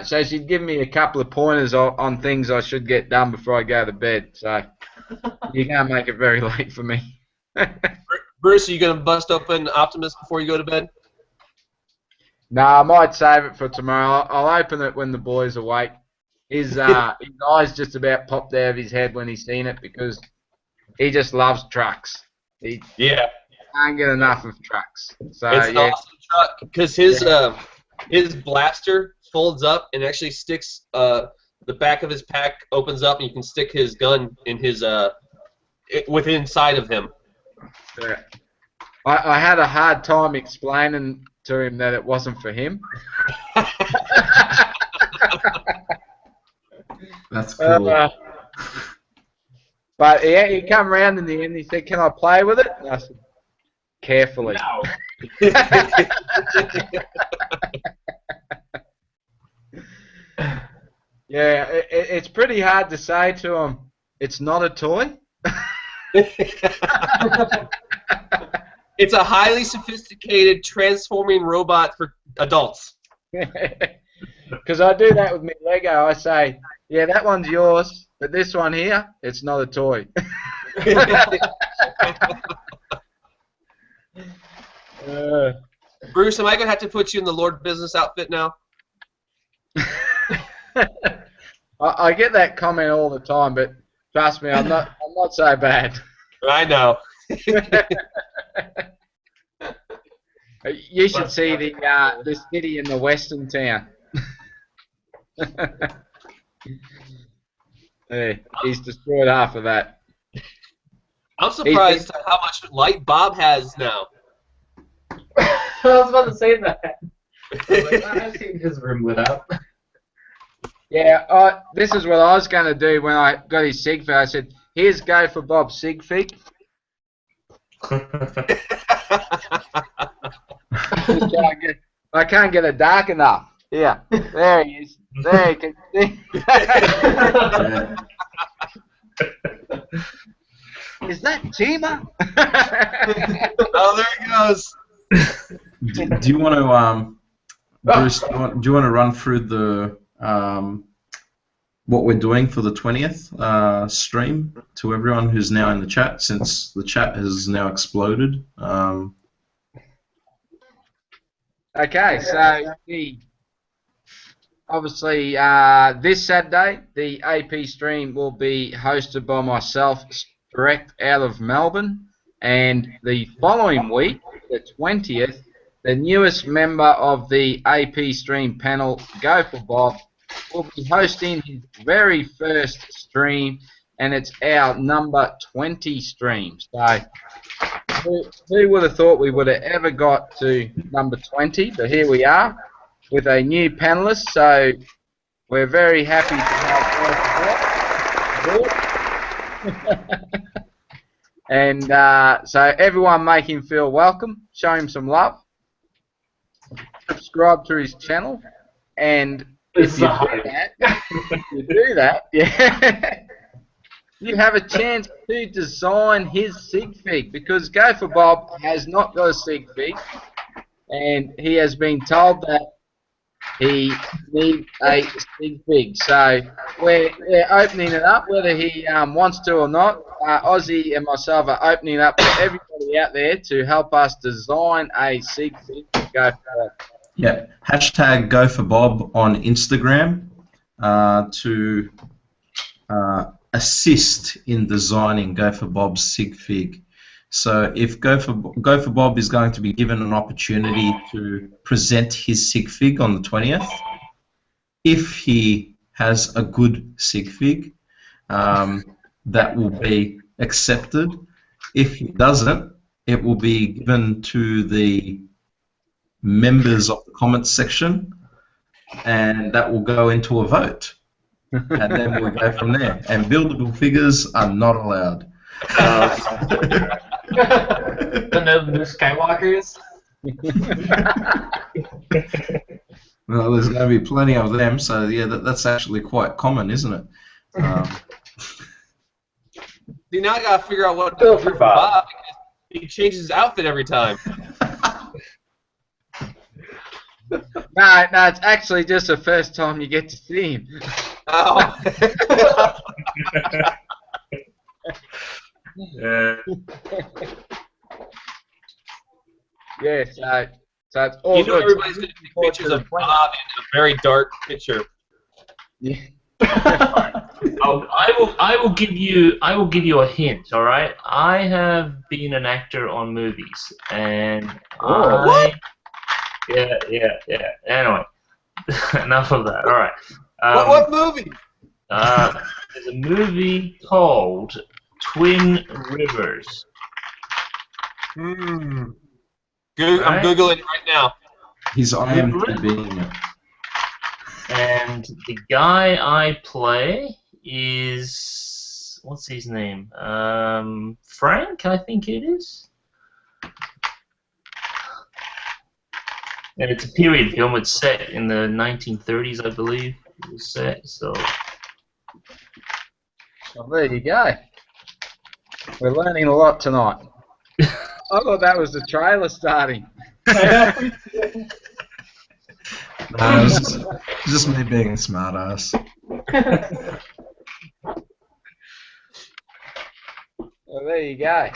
So she'd give me a couple of pointers on things I should get done before I go to bed. So you can't make it very late for me. Bruce, are you gonna bust open Optimus before you go to bed? No, I might save it for tomorrow. I'll open it when the boys are awake. His eyes just about popped out of his head when he's seen it because he just loves trucks. He can't get enough of trucks. So it's an awesome truck because his blaster folds up and actually sticks. The back of his pack opens up and you can stick his gun in his within inside of him. Yeah. I had a hard time explaining to him that it wasn't for him. That's cool. But he come round in the end. He said, "Can I play with it?" And I said, "Carefully." No. Yeah, it's pretty hard to say to him, it's not a toy. It's a highly sophisticated transforming robot for adults. Because I do that with my Lego. I say, yeah, that one's yours, but this one here, it's not a toy. Bruce, am I gonna have to put you in the Lord Business outfit now? I get that comment all the time, but trust me, I'm not so bad. I know. You should see the city in the western town. Yeah, he's destroyed half of that. I'm surprised at how much light Bob has now. I was about to say that. I was like, I've seen his room lit up. Yeah, this is what I was going to do when I got his sig fig. I said, here's go for Bob's sig fig. I can't get it dark enough. Yeah, there he is. There you can see. Is that Tima? Oh, there he goes. Do you want to, Bruce? Do you want to run through the what we're doing for the 20th stream to everyone who's now in the chat, since the chat has now exploded? Okay, so obviously this Saturday the AP stream will be hosted by myself, direct out of Melbourne, and the following week, the 20th, the newest member of the AP stream panel, Go for Bob, will be hosting his very first stream, and it's our number 20 stream. So who would have thought we would have ever got to number 20, but here we are with a new panelist, so we're very happy to have Bob. And so everyone make him feel welcome, show him some love, subscribe to his channel, and if you do that, yeah, you have a chance to design his sig fig, because Go for Bob has not got a sig fig, and he has been told that he needs a sig fig. So we're opening it up, whether he wants to or not. Ozzy and myself are opening it up for everybody out there to help us design a sig fig for Go for Bob. Yeah, hashtag Go for Bob on Instagram to assist in designing Go for Bob's sig fig. So if Go for Bob is going to be given an opportunity to present his sig fig on the 20th, if he has a good sig fig, that will be accepted. If he doesn't, it will be given to the members of the comments section, and that will go into a vote, and then we'll go from there. And buildable figures are not allowed. The new Skywalkers. Well, there's going to be plenty of them, so yeah, that's actually quite common, isn't it? See, now I gotta figure out what to do for Bob, because he changes his outfit every time. No, it's actually just the first time you get to see him. Oh. Yeah, so it's all You know good. everybody's gonna take pictures of Bob in a very dark picture. Yeah. I will give you a hint. All right, I have been an actor on movies, and What? Yeah. Anyway, enough of that. All right. What movie? There's a movie called Twin Rivers. I'm Right. Googling it right now. He's IMDb-ing it. And the guy I play is, what's his name? Frank, I think it is. And it's a period film. It's set in the 1930s, I believe. It was set, so. Well, there you go. We're learning a lot tonight. I thought that was the trailer starting. No, it's just me being a smartass. Well, there you go.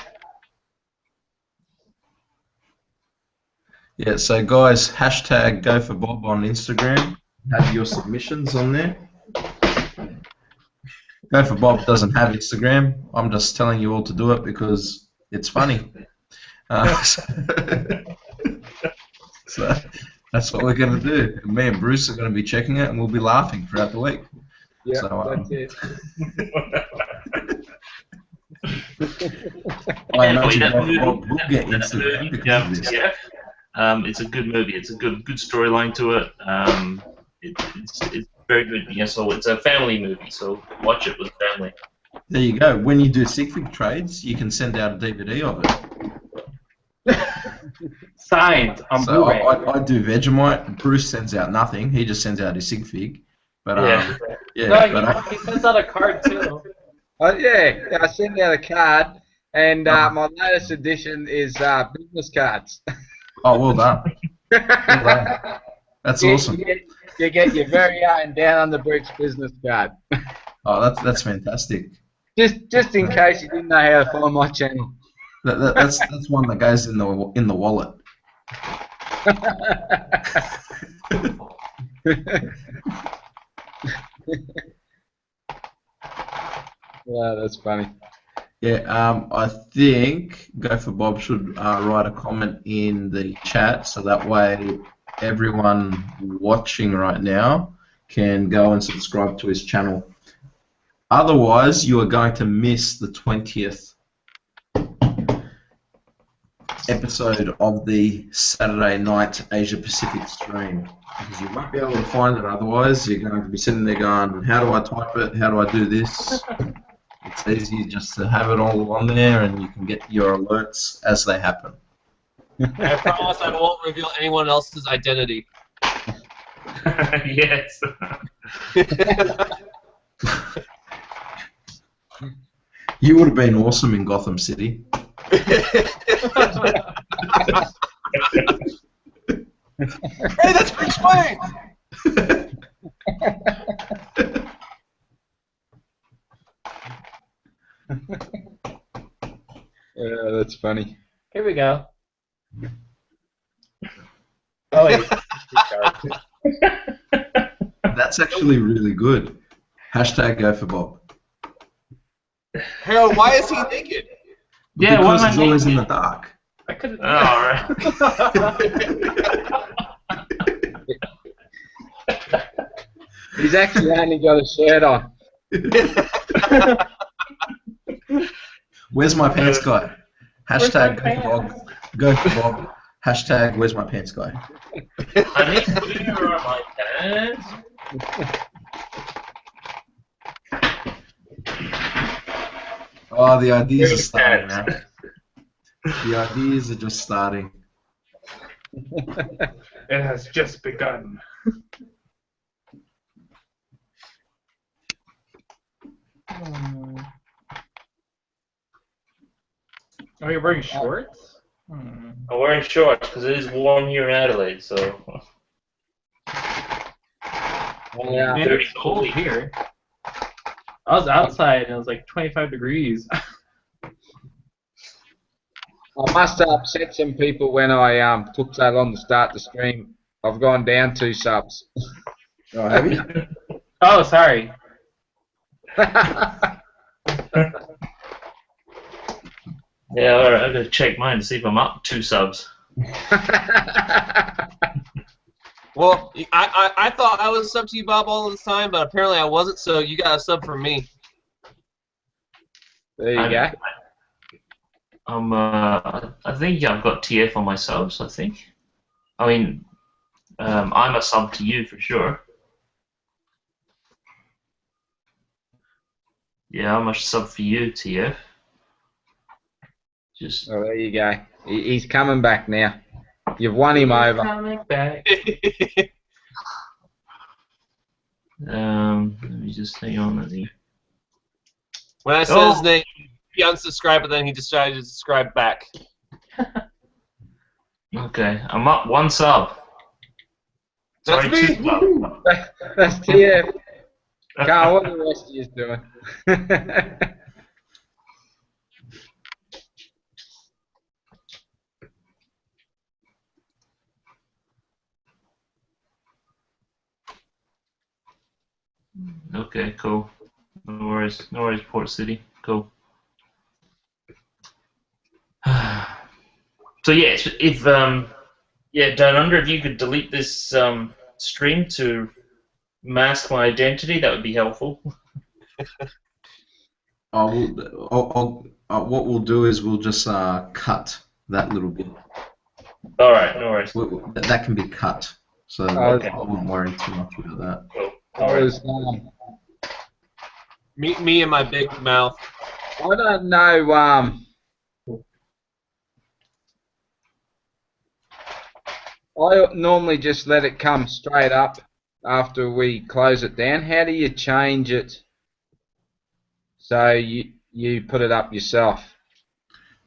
Yeah, so guys, hashtag go for Bob on Instagram. Have your submissions on there. Go for Bob doesn't have Instagram. I'm just telling you all to do it because it's funny. So that's what we're going to do. Me and Bruce are going to be checking it, and we'll be laughing throughout the week. Yeah, So, that's it. I Anyway, imagine that Bob movie, will get that Instagram movie, because of this. yeah, it's a good movie. It's a good storyline to it. It's very good. Yeah, so it's a family movie. So watch it with family. There you go. When you do Sigfig trades, you can send out a DVD of it. Signed on So Blu-ray. I do Vegemite. Bruce sends out nothing. He just sends out his Sigfig. But Yeah. yeah. No, But he sends out a card too. Yeah, I sent out a card, and my latest edition is business cards. oh, well done. Well done. That's awesome. You get your very own Down Under Bricks business card. Oh, that's fantastic. Just in case you didn't know how to find my channel. That's one that goes in the wallet. Yeah, that's funny. Yeah, I think Go for Bob should write a comment in the chat so that way everyone watching right now can go and subscribe to his channel. Otherwise, you are going to miss the 20th episode of the Saturday night Asia Pacific stream. Because you won't be able to find it otherwise. You're going to be sitting there going, how do I type it? How do I do this? It's easy just to have it all on there and you can get your alerts as they happen. I promise I won't reveal anyone else's identity. Yes. You would have been awesome in Gotham City. Hey, that's Bruce Wayne! Yeah, that's funny. Here we go. Oh wait. That's actually really good. Hashtag Go for Bob. Harold, why is he naked? Yeah, why Because am I he's always in naked? the dark. I couldn't. Oh, all right. He's actually only got a shirt on. Where's my pants guy? Hashtag Where's my Go for Bob. Go for Bob. Hashtag Where's my pants guy? Honey, where are my pants? Oh, the ideas are starting now. The ideas are just starting. It has just begun. Oh, you're wearing shorts? Hmm. I'm wearing shorts because it is warm here in Adelaide, so. Yeah. Man, it's cold here. I was outside and it was like 25 degrees. I must have upset some people when I took so long to start the stream. I've gone down 2 subs. Oh, have you? Oh, sorry. Yeah, alright, I'm gonna check mine to see if I'm up 2 subs. Well, I thought I was a sub to you, Bob, all this time, but apparently I wasn't, so you got a sub from me. There you go. I think I've got TF on my subs, I think. I mean, I'm a sub to you for sure. Yeah, I'm a sub for you, TF. Just Oh, there you go. He's coming back now. You've won him over. Coming back. let me just hang on. Let me. When I said his name, he unsubscribed, but then he decided to subscribe back. Okay, I'm up 1 sub. Sorry, That's me. Tupac. That's TF. Carl, what are the rest of you doing? Okay, cool. No worries, Port City. Cool. So yeah, if DownUnder, if you could delete this stream to mask my identity, that would be helpful. What we'll do is we'll just cut that little bit. All right, no worries. That can be cut, so Okay. I wouldn't worry too much about that. Cool. I All right. was, Me and my big mouth. I don't know. I normally just let it come straight up after we close it down. How do you change it so you put it up yourself?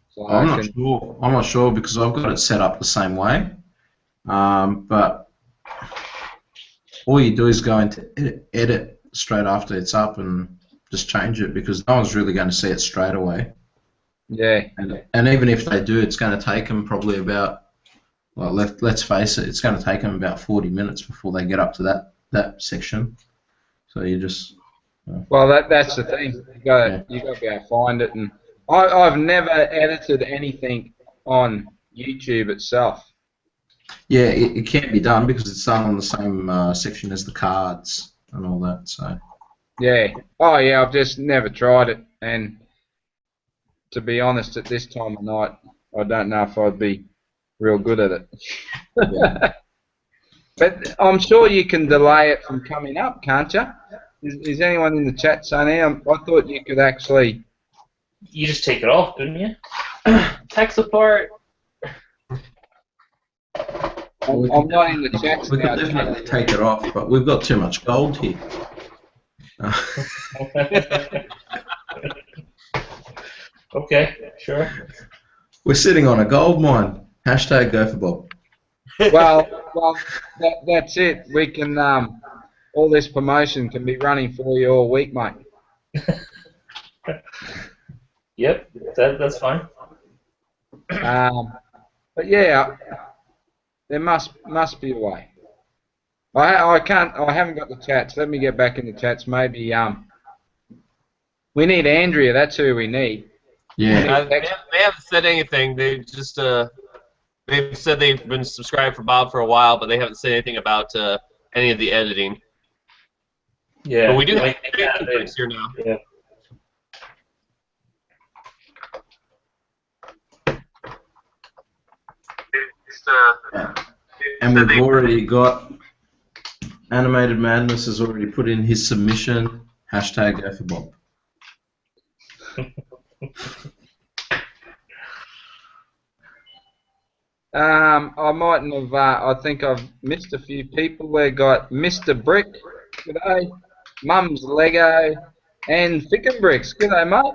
So I'm not sure. I'm not sure because I've got it set up the same way. But all you do is go into edit straight after it's up and just change it because no one's really going to see it straight away. Yeah. And even if they do, it's going to take them probably about, well, let's face it, it's going to take them about 40 minutes before they get up to that section. So you just... Well, that's the thing. You got to be able to find it. And I've never edited anything on YouTube itself. Yeah, it can't be done because it's done on the same section as the cards and all that. So. Yeah. Oh, yeah. I've just never tried it, and to be honest, at this time of night, I don't know if I'd be real good at it. Yeah. But I'm sure you can delay it from coming up, can't you? Is anyone in the chat saying I thought you could actually... You just take it off, couldn't you? Tech support. I'm not in the chat. We can definitely take it off, but we've got too much gold here. Okay, sure. We're sitting on a gold mine. Hashtag go for Bob. Well, that's it. We can all this promotion can be running for you all week, mate. Yep, that's fine. But yeah, there must be a way. I haven't got the chats. Let me get back in the chats. Maybe we need Andrea. That's who we need. Yeah. They haven't said anything. They just they've said they've been subscribed for Bob for a while, but they haven't said anything about any of the editing. Yeah. But we do have like, Minifigures here now. Yeah. And we've already got Animated Madness has already put in his submission. Hashtag go for Bob. I mightn't have. I think I've missed a few people. We've got Mr. Brick. G'day. Mum's Lego and Fick and Bricks. G'day, mate.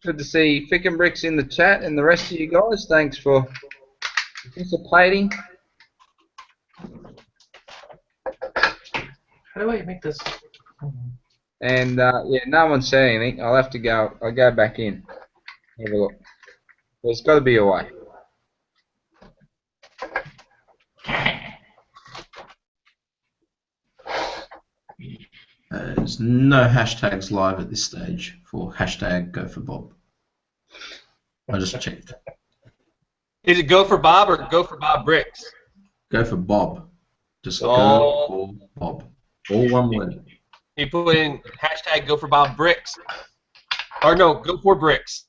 Good to see Fick and Bricks in the chat and the rest of you guys. Thanks for participating. How do I make this? And yeah, no one said anything. I'll have to go. I'll go back in. Have a look. There's got to be a way. There's no hashtags live at this stage for hashtag go for Bob. I just checked. Is it go for Bob or go for Bob Bricks? Go for Bob. Just go for Bob. All one word. He put in hashtag go for Bob Bricks. Or no, go for Bricks.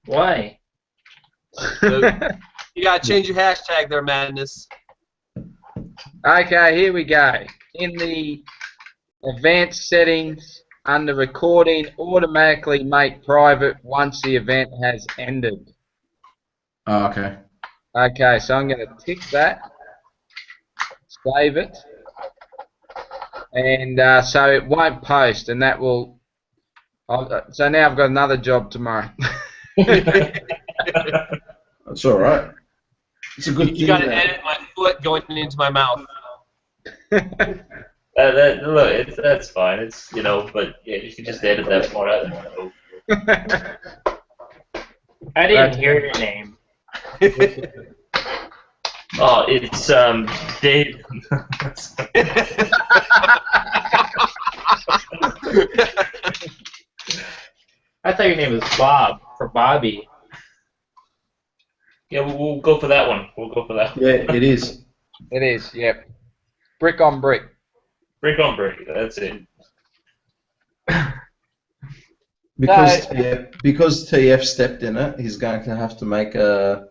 Why? So, you gotta change your hashtag there, Madness. Okay, here we go. In the advanced settings, under recording, automatically make private once the event has ended. Oh, okay. Okay, so I'm going to tick that, save it, and so it won't post, and that will. So now I've got another job tomorrow. That's all right. It's a good You thing gotta edit my foot going into my mouth. Look, that's fine. It's but yeah, you can just edit that part out. I didn't hear your name. Oh, it's Dave. I thought your name was Bob for Bobby. Yeah, we'll go for that one. We'll go for that. Yeah, it is. It is, yep. Brick on brick. Brick on brick. That's it. Because TF stepped in it, he's going to have to make a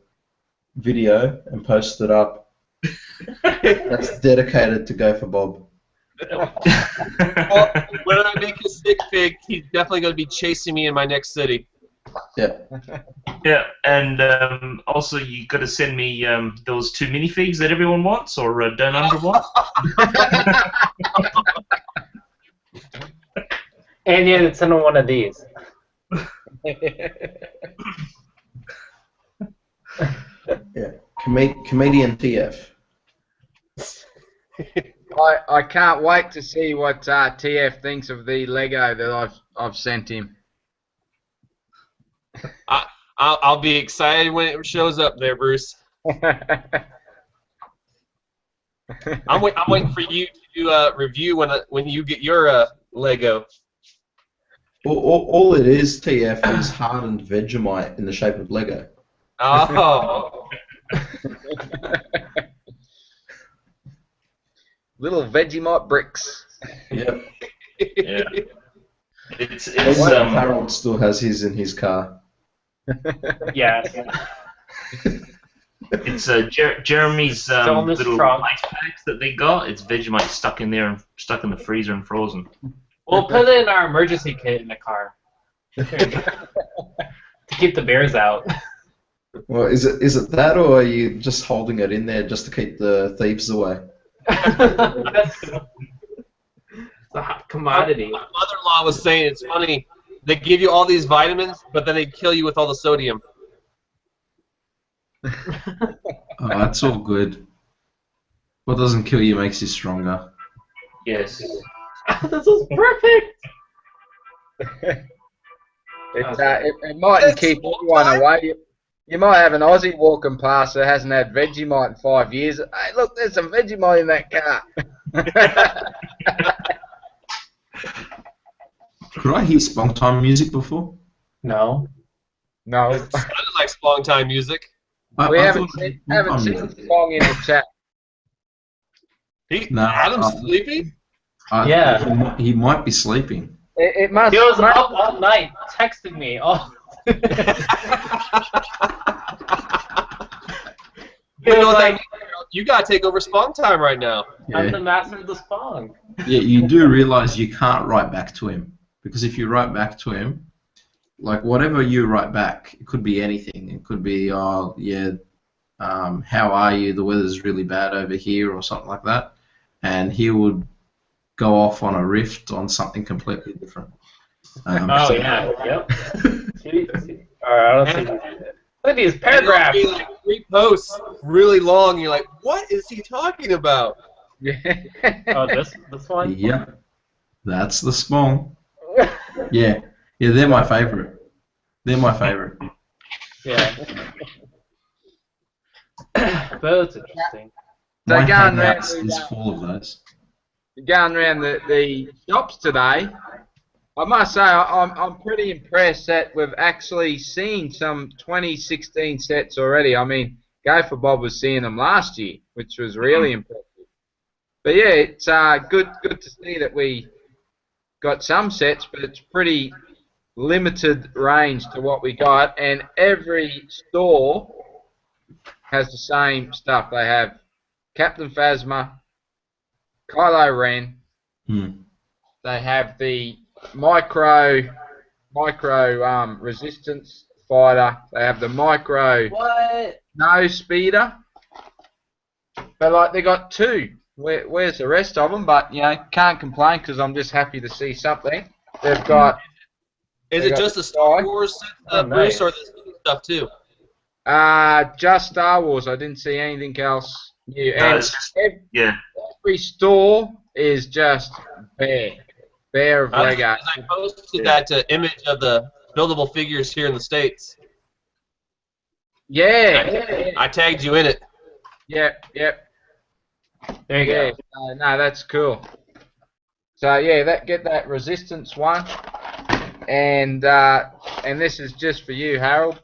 video and post it up. That's dedicated to Go for Bob. Well, when I make a stick fig, he's definitely going to be chasing me in my next city. Yeah. Yeah, and also you got to send me those 2 minifigs that everyone wants, or DownUnder wants. And you had to send him one of these. Yeah. Comedian TF. I can't wait to see what TF thinks of the Lego that I've sent him. I'll be excited when it shows up there, Bruce. I'm waiting for you to review when you get your Lego. All it is, TF, is hardened Vegemite in the shape of Lego. Oh. Little Vegemite bricks. Yep. Yeah. It's Harold still has his in his car. Yeah. It's Jeremy's Still in this little trunk. ice packs that they got. It's Vegemite stuck in there and stuck in the freezer and frozen. We'll put it in our emergency kit in the car. To keep the bears out. Well, is it that, or are you just holding it in there just to keep the thieves away? That's a hot commodity. My mother-in-law was saying it's funny. They give you all these vitamins, but then they kill you with all the sodium. Oh, that's all good. What doesn't kill you makes you stronger. Yes. This is perfect. It mightn't keep everyone away. You might have an Aussie walking past that hasn't had Vegemite in 5 years. Hey, look, there's some Vegemite in that car. Could I hear Spunk Time music before? No. No, It sounded like long time music. we I haven't thought seen it was the music. song in the chat. Adam's sleeping? Yeah. He might be sleeping. It must. He was up all night texting me. Oh. You know what you gotta take over Spawn Time right now. I'm Yeah. the master of the spawn. Yeah, you do realize you can't write back to him, because if you write back to him, like whatever you write back, it could be anything. It could be, oh yeah, how are you? The weather's really bad over here, or something like that, and he would go off on a rift on something completely different. Oh so- yeah. Yep. Jeez. Alright, I don't think. Look at these And paragraphs. it'll be like 3 posts, really long. And you're like, what is he talking about? Oh, this one. Yeah, that's the spawn. Yeah, they're my favorite. They're my favorite. Yeah. That's interesting. So My going round Hangouts is full of those. going around the shops today, I must say I'm pretty impressed that we've actually seen some 2016 sets already. I mean, Go for Bob was seeing them last year, which was really impressive. But yeah, it's good to see that we got some sets, but it's pretty limited range to what we got, and every store has the same stuff. They have Captain Phasma, Kylo Ren. They have the micro resistance fighter. They have the micro no speeder. But like they got 2. Where's the rest of them? But you know, can't complain because I'm just happy to see something. They've got. Is They it got just the Star Sky. Wars set, Oh, Bruce, nice. or there's other stuff too? Just Star Wars. I didn't see anything else new. No, And it's just yeah. every store is just bare of Lego. I posted that image of the buildable figures here in the States. Yeah. I tagged you in it. Yep. There you go. No, that's cool. So yeah, get that resistance one, and this is just for you, Harold.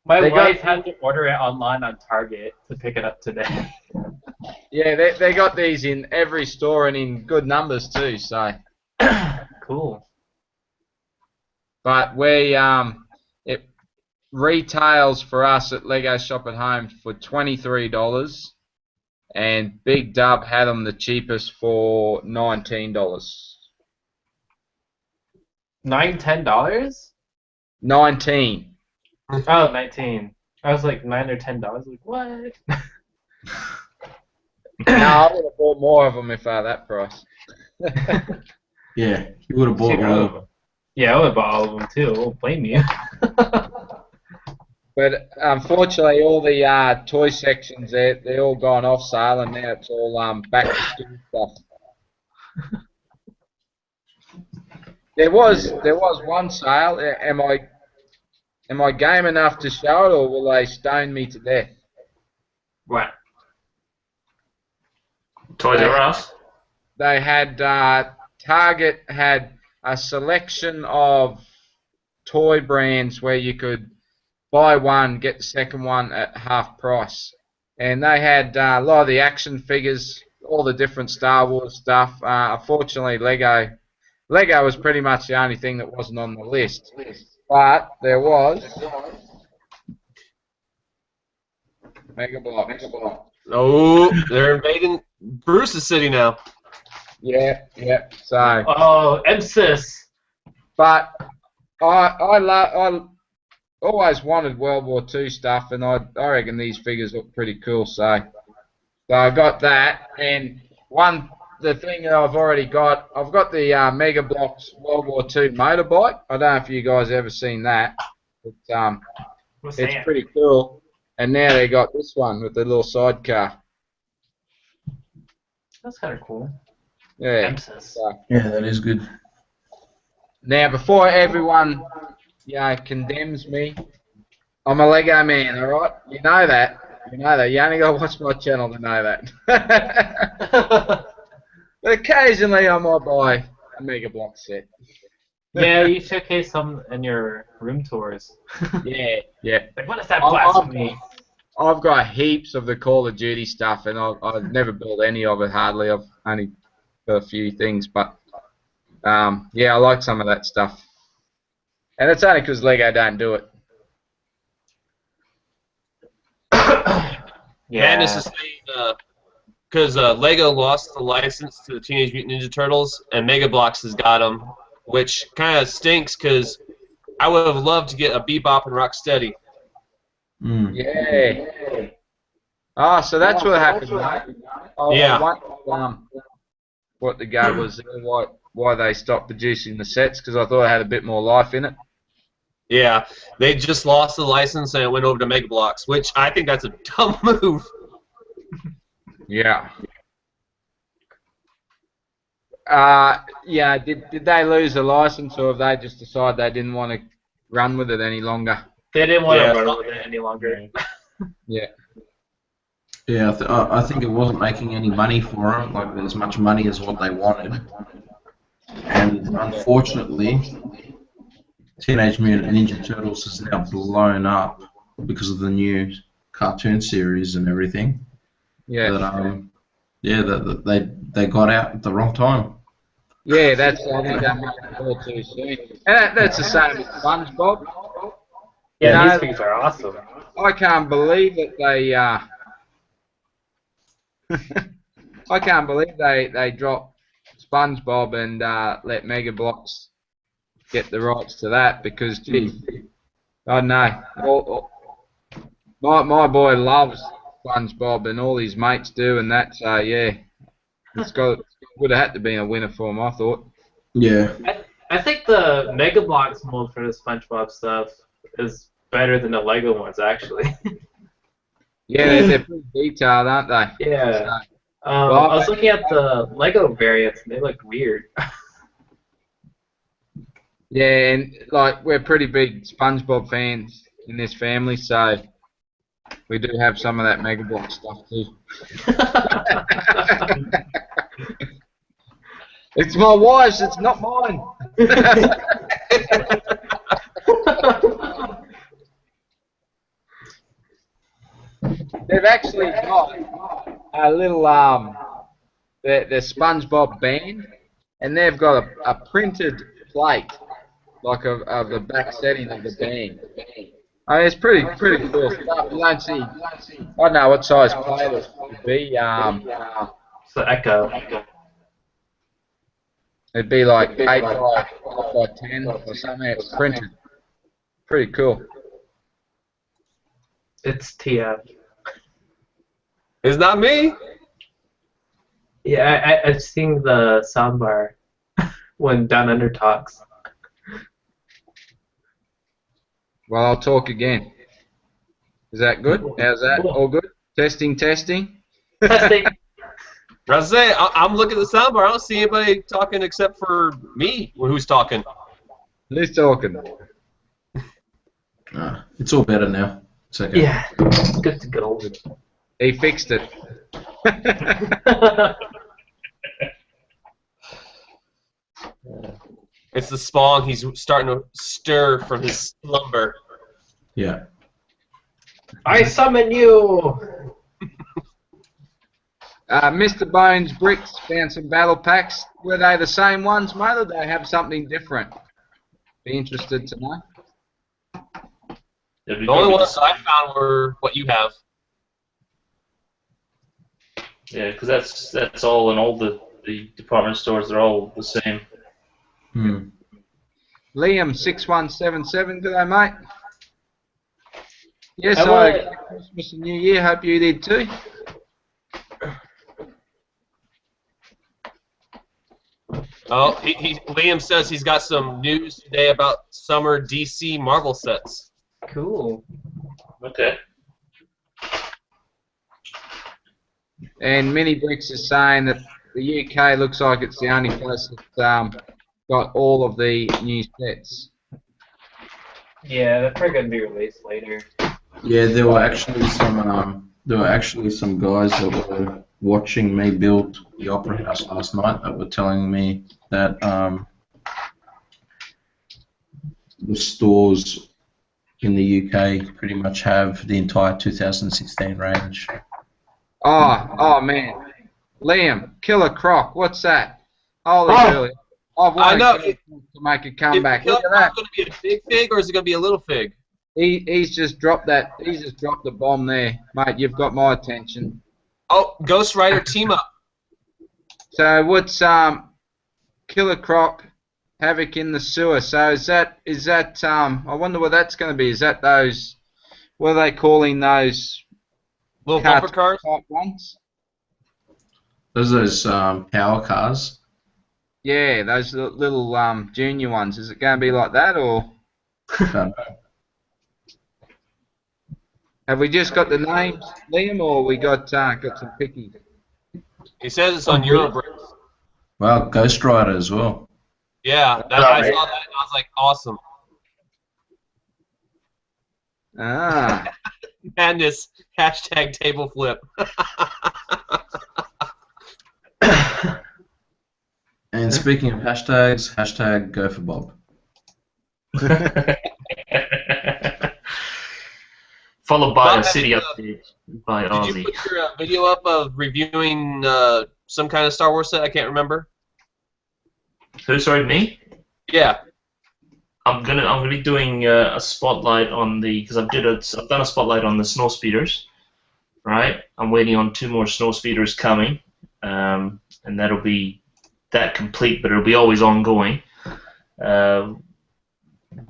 My wife had to order it online on Target to pick it up today. Yeah, they got these in every store and in good numbers too. So Cool. but it retails for us at Lego Shop at Home for $23, and Big Dub had them the cheapest for $19. $10? 19. Oh, 19. I was like $9 or $10. Like what? No, I would have bought more of them if I had that price. Yeah, you would have bought one of them. Yeah, I would have bought all of them too. I won't blame you. But unfortunately, all the toy sections they're all gone off sale, and now it's all back to school stuff. There was one sale. Am I game enough to show it, or will they stone me to death? What? Toys R Us? They had Target had a selection of toy brands where you could buy one, get the second one at half price, and they had a lot of the action figures, all the different Star Wars stuff. Unfortunately, Lego was pretty much the only thing that wasn't on the list, but there was Mega Block. Oh, they're invading Bruce's city now. Yeah. So, Oh, emphasis. but I always wanted World War II stuff, and I reckon these figures look pretty cool. So I got that, and the thing that I've already got, I've got the Mega Bloks World War II motorbike. I don't know if you guys ever seen that. It's pretty cool. And now they got this one with the little sidecar. That's kind of cool. Yeah. Emphasis. Yeah, that is good. Now, before everyone, condemns me, I'm a Lego man, all right? You know that. You only got to watch my channel to know that. But occasionally I might buy a Mega Block set. Yeah, you showcase some in your room tours. Yeah. Like, what is that blasphemy? I've got heaps of the Call of Duty stuff, and I've never built any of it, hardly. I've only built a few things, but I like some of that stuff. And it's only because Lego don't do it. Madness is saying, because Lego lost the license to the Teenage Mutant Ninja Turtles, and Mega Bloks has got them, which kind of stinks because I would have loved to get a Bebop and Rocksteady. Mm. Yeah. Oh, so that's what happened, mate. Yeah. I wondered, what the go was there, why they stopped producing the sets, because I thought it had a bit more life in it. Yeah, they just lost the license and it went over to Mega Bloks, which I think that's a dumb move. Yeah. Did they lose the license, or have they just decided they didn't want to run with it any longer? They didn't want to run with it any longer. Yeah. Yeah, I think it wasn't making any money for them, like as much money as what they wanted. And unfortunately, Teenage Mutant Ninja Turtles is now blown up because of the new cartoon series and everything. Yeah. That they got out at the wrong time. Yeah, I think that made it all too soon. And that's the same with SpongeBob. Yeah, these things are awesome. I can't believe that they I can't believe they dropped SpongeBob and let Mega Bloks get the rights to that, because gee, I don't know. My boy loves SpongeBob and all his mates do, and that's would have had to be a winner for him, I thought. Yeah. I think the Mega Bloks mold for the SpongeBob stuff is better than the Lego ones, actually. Yeah, they're pretty detailed, aren't they? Yeah. So, I was looking at the Lego variants, and they look weird. yeah, and like we're pretty big SpongeBob fans in this family, so we do have some of that Mega Block stuff too. It's my wife's, it's not mine. They've actually got a little the SpongeBob band, and they've got a printed plate like of the back setting of the band. I mean, it's pretty cool stuff. You don't see, I don't know what size plate it would be. It's the Echo. It'd be like 8 by 10 or something. It's printed. Pretty cool. It's TF. It's not me. Yeah, I've seen the soundbar when DownUnder talks. Well, I'll talk again. Is that good? How's that? All good? Testing. Testing. I was saying, I'm looking at the soundbar. I don't see anybody talking except for me. Who's talking? Who's talking? It's all better now. It's okay. Yeah, good to go. He fixed it. It's the spawn. He's starting to stir from his slumber. Yeah. I summon you! Mr. Bones Bricks found some battle packs. Were they the same ones, mate, or did they have something different? Be interested to know. The only ones I found were what you have. Yeah, because that's all in all the department stores. They're all the same. Liam 6177, good day, mate. Yes, Hello. I Christmas and New Year. Hope you did too. Oh, Liam says he's got some news today about summer DC Marvel sets. Cool. Okay. And Mini Bricks is saying that the UK looks like it's the only place that's got all of the new sets. Yeah, they're probably gonna be released later. Yeah, there were actually some guys that were watching me build the Opera House last night that were telling me that the stores in the UK pretty much have the entire 2016 range. Oh man, Liam, Killer Croc, what's that? Holy moly! I've I know. wanted to make a comeback. Is Look at that. going to be a big fig or is it going to be a little fig? He's just dropped that. He's just dropped the bomb there, mate. You've got my attention. Oh, Ghost Rider team up. So what's Killer Croc, Havoc in the Sewer? So is that I wonder what that's going to be. Is that those? What are they calling those? Little bumper cars? Type ones? Those power cars. Yeah, those little junior ones. Is it going to be like that, or have we just got the names, Liam, or we got some pickies? He says it's on Eurobricks. Well, Ghost Rider as well. Yeah, I saw that and I was like, awesome. Ah. Madness. Hashtag table flip. And speaking of hashtags, hashtag go for Bob. Followed by Bob, a city update by Did Aussie. you put your video up of reviewing some kind of Star Wars set? I can't remember. Who? Sorry, me? Yeah. I'm gonna be doing a spotlight on because I've done a spotlight on the snow speeders, right? I'm waiting on 2 more snow speeders coming, and that'll be that complete, but it'll be always ongoing. But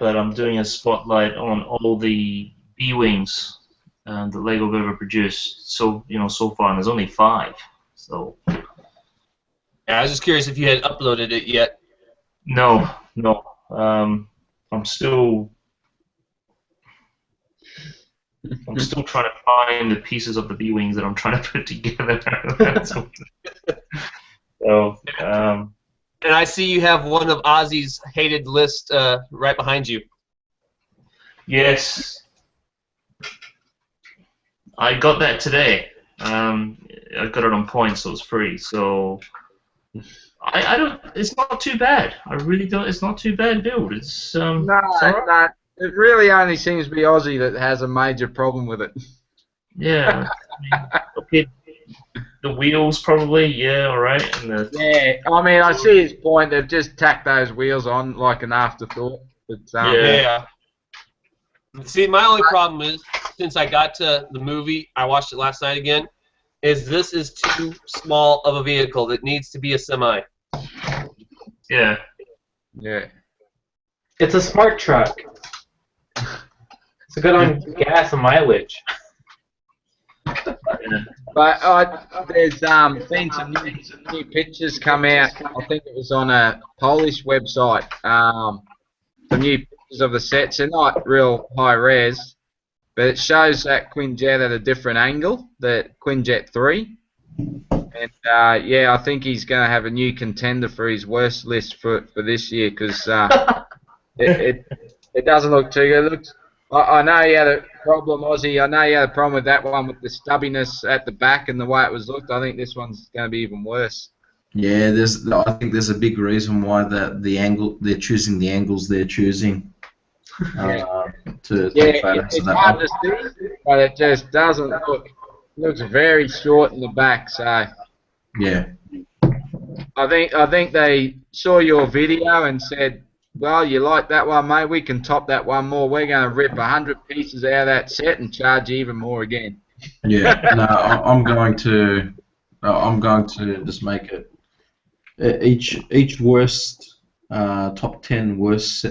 I'm doing a spotlight on all the B-wings that Lego have ever produced. So so far, and there's only 5. So Yeah, I was just curious if you had uploaded it yet. no, No. I'm still trying to find the pieces of the B-wings that I'm trying to put together. So, And I see you have one of Ozzy's hated list right behind you. yes, I got that today. I got it on points, so it's free. So I don't. It's not too bad. I really don't. It's not too bad build. It's No, it's all right. no. It really only seems to be Aussie that has a major problem with it. Yeah. Okay. The wheels probably. Yeah. All right. And the Yeah, I mean, I see his point. They've just tacked those wheels on like an afterthought. But, Yeah. See, my only problem is, since I got to the movie, I watched it last night again, is this is too small of a vehicle that needs to be a semi. Yeah. yeah. It's a smart truck. It's good on gas and mileage. But there's been some new pictures come out. I think it was on a Polish website. Some new pictures of the sets. They're not real high res, but it shows that Quinjet at a different angle, the Quinjet 3. And yeah, I think he's going to have a new contender for his worst list for this year because it doesn't look too good. It looks, I know you had a problem, Aussie. I know you had a problem with that one with the stubbiness at the back and the way it was looked. I think this one's going to be even worse. Yeah, I think there's a big reason why the angle they're choosing the angles they're choosing to Yeah, photos it's of that hard one. to see, but it just doesn't look. It looks very short in the back. So Yeah, I think they saw your video and said, "Well, you like that one, mate? We can top that one more. We're going to rip 100 pieces out of that set and charge you even more again." yeah. No, I'm going to just make it each worst top 10 worst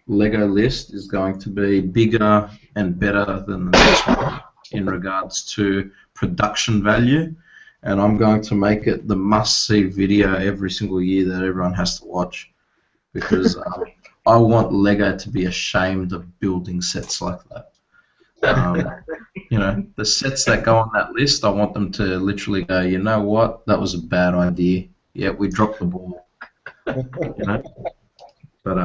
Lego list is going to be bigger and better than the next one in regards to production value, and I'm going to make it the must-see video every single year that everyone has to watch because I want Lego to be ashamed of building sets like that. You know, the sets that go on that list, I want them to literally go, you know what, that was a bad idea. Yeah, we dropped the ball. You know, but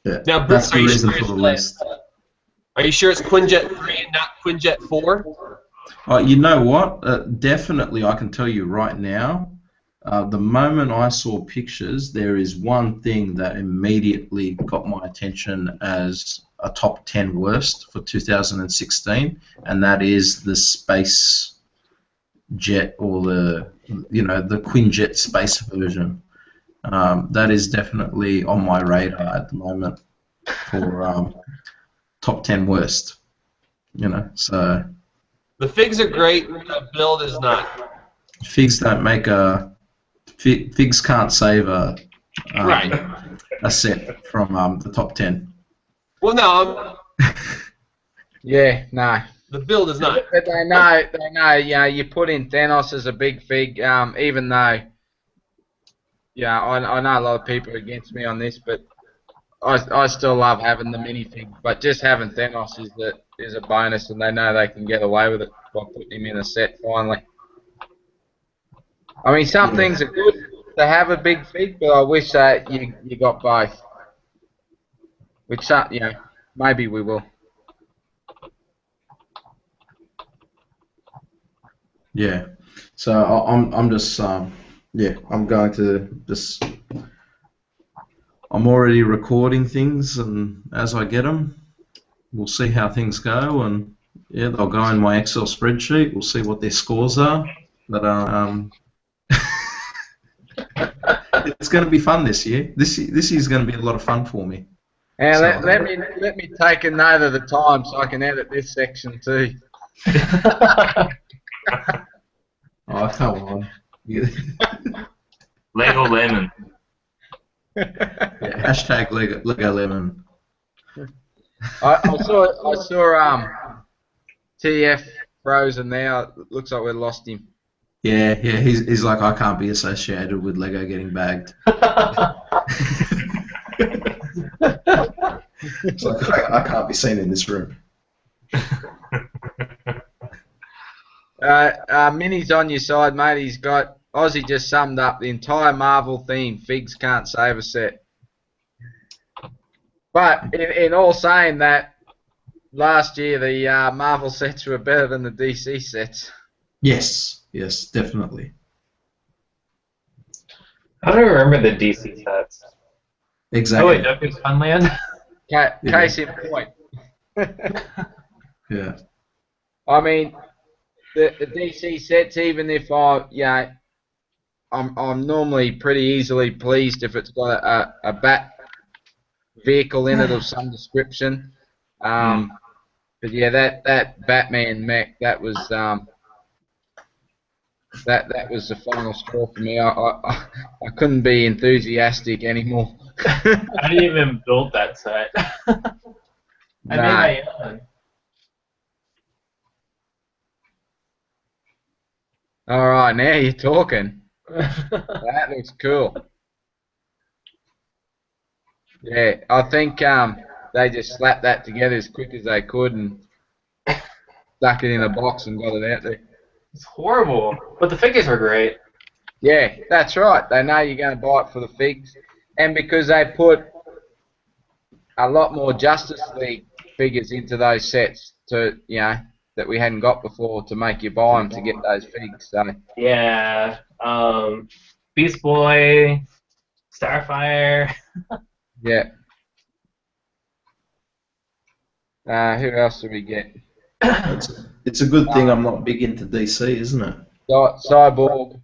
yeah, Now, that's the are you reason sure for the list. Are you sure it's Quinjet 3 and not Quinjet 4? Oh, you know what? Definitely, I can tell you right now. The moment I saw pictures, there is one thing that immediately got my attention as a top 10 worst for 2016, and that is the space jet or the Quinjet space version. That is definitely on my radar at the moment for top 10 worst. You know, so The figs are great, the build is not. figs don't make figs can't save a set from the top 10. Well, no, Yeah, no. the build is not. But they know. Yeah, you put in Thanos as a big fig, even though, yeah, I know a lot of people are against me on this, but I still love having the minifig. But just having Thanos is a bonus, and they know they can get away with it by putting him in a set finally. I mean, some things are good to have a big fig, but I wish that you got both. Which, maybe we will. Yeah. So I'm just I'm going to just I'm already recording things, and as I get them, we'll see how things go, and yeah, they'll go in my Excel spreadsheet. We'll see what their scores are. But it's going to be fun this year. This year's going to be a lot of fun for me. And So- let me take a note of the time so I can edit this section too. Oh, come on. Yeah, Lego Lemon. hashtag Lego Lemon. I saw TF frozen now. Looks like we lost him. Yeah, he's like, I can't be associated with Lego getting bagged. It's like I can't be seen in this room. Minnie's on your side, mate. He's got Ozzy just summed up the entire Marvel theme. Figs can't save a set. But in all saying that, last year the Marvel sets were better than the DC sets. Yes, definitely. I don't remember the DC sets. Exactly. Oh wait, Ducky's Funland. Case in point. Yeah. I mean, the DC sets, even if I'm normally pretty easily pleased if it's got a bat vehicle in it of some description. But yeah, that Batman mech, that was that was the final straw for me. I couldn't be enthusiastic anymore. I didn't even build that set. I made my own. All right, now you're talking. That looks cool. Yeah, I think they just slapped that together as quick as they could and stuck it in a box and got it out there. It's horrible, but the figures are great. Yeah, that's right. They know you're going to buy it for the figs, and because they put a lot more Justice League figures into those sets to that we hadn't got before to make you buy them to get those figs. So Yeah, Beast Boy, Starfire. yeah. Who else do we get? It's a good thing I'm not big into DC, isn't it? Cyborg.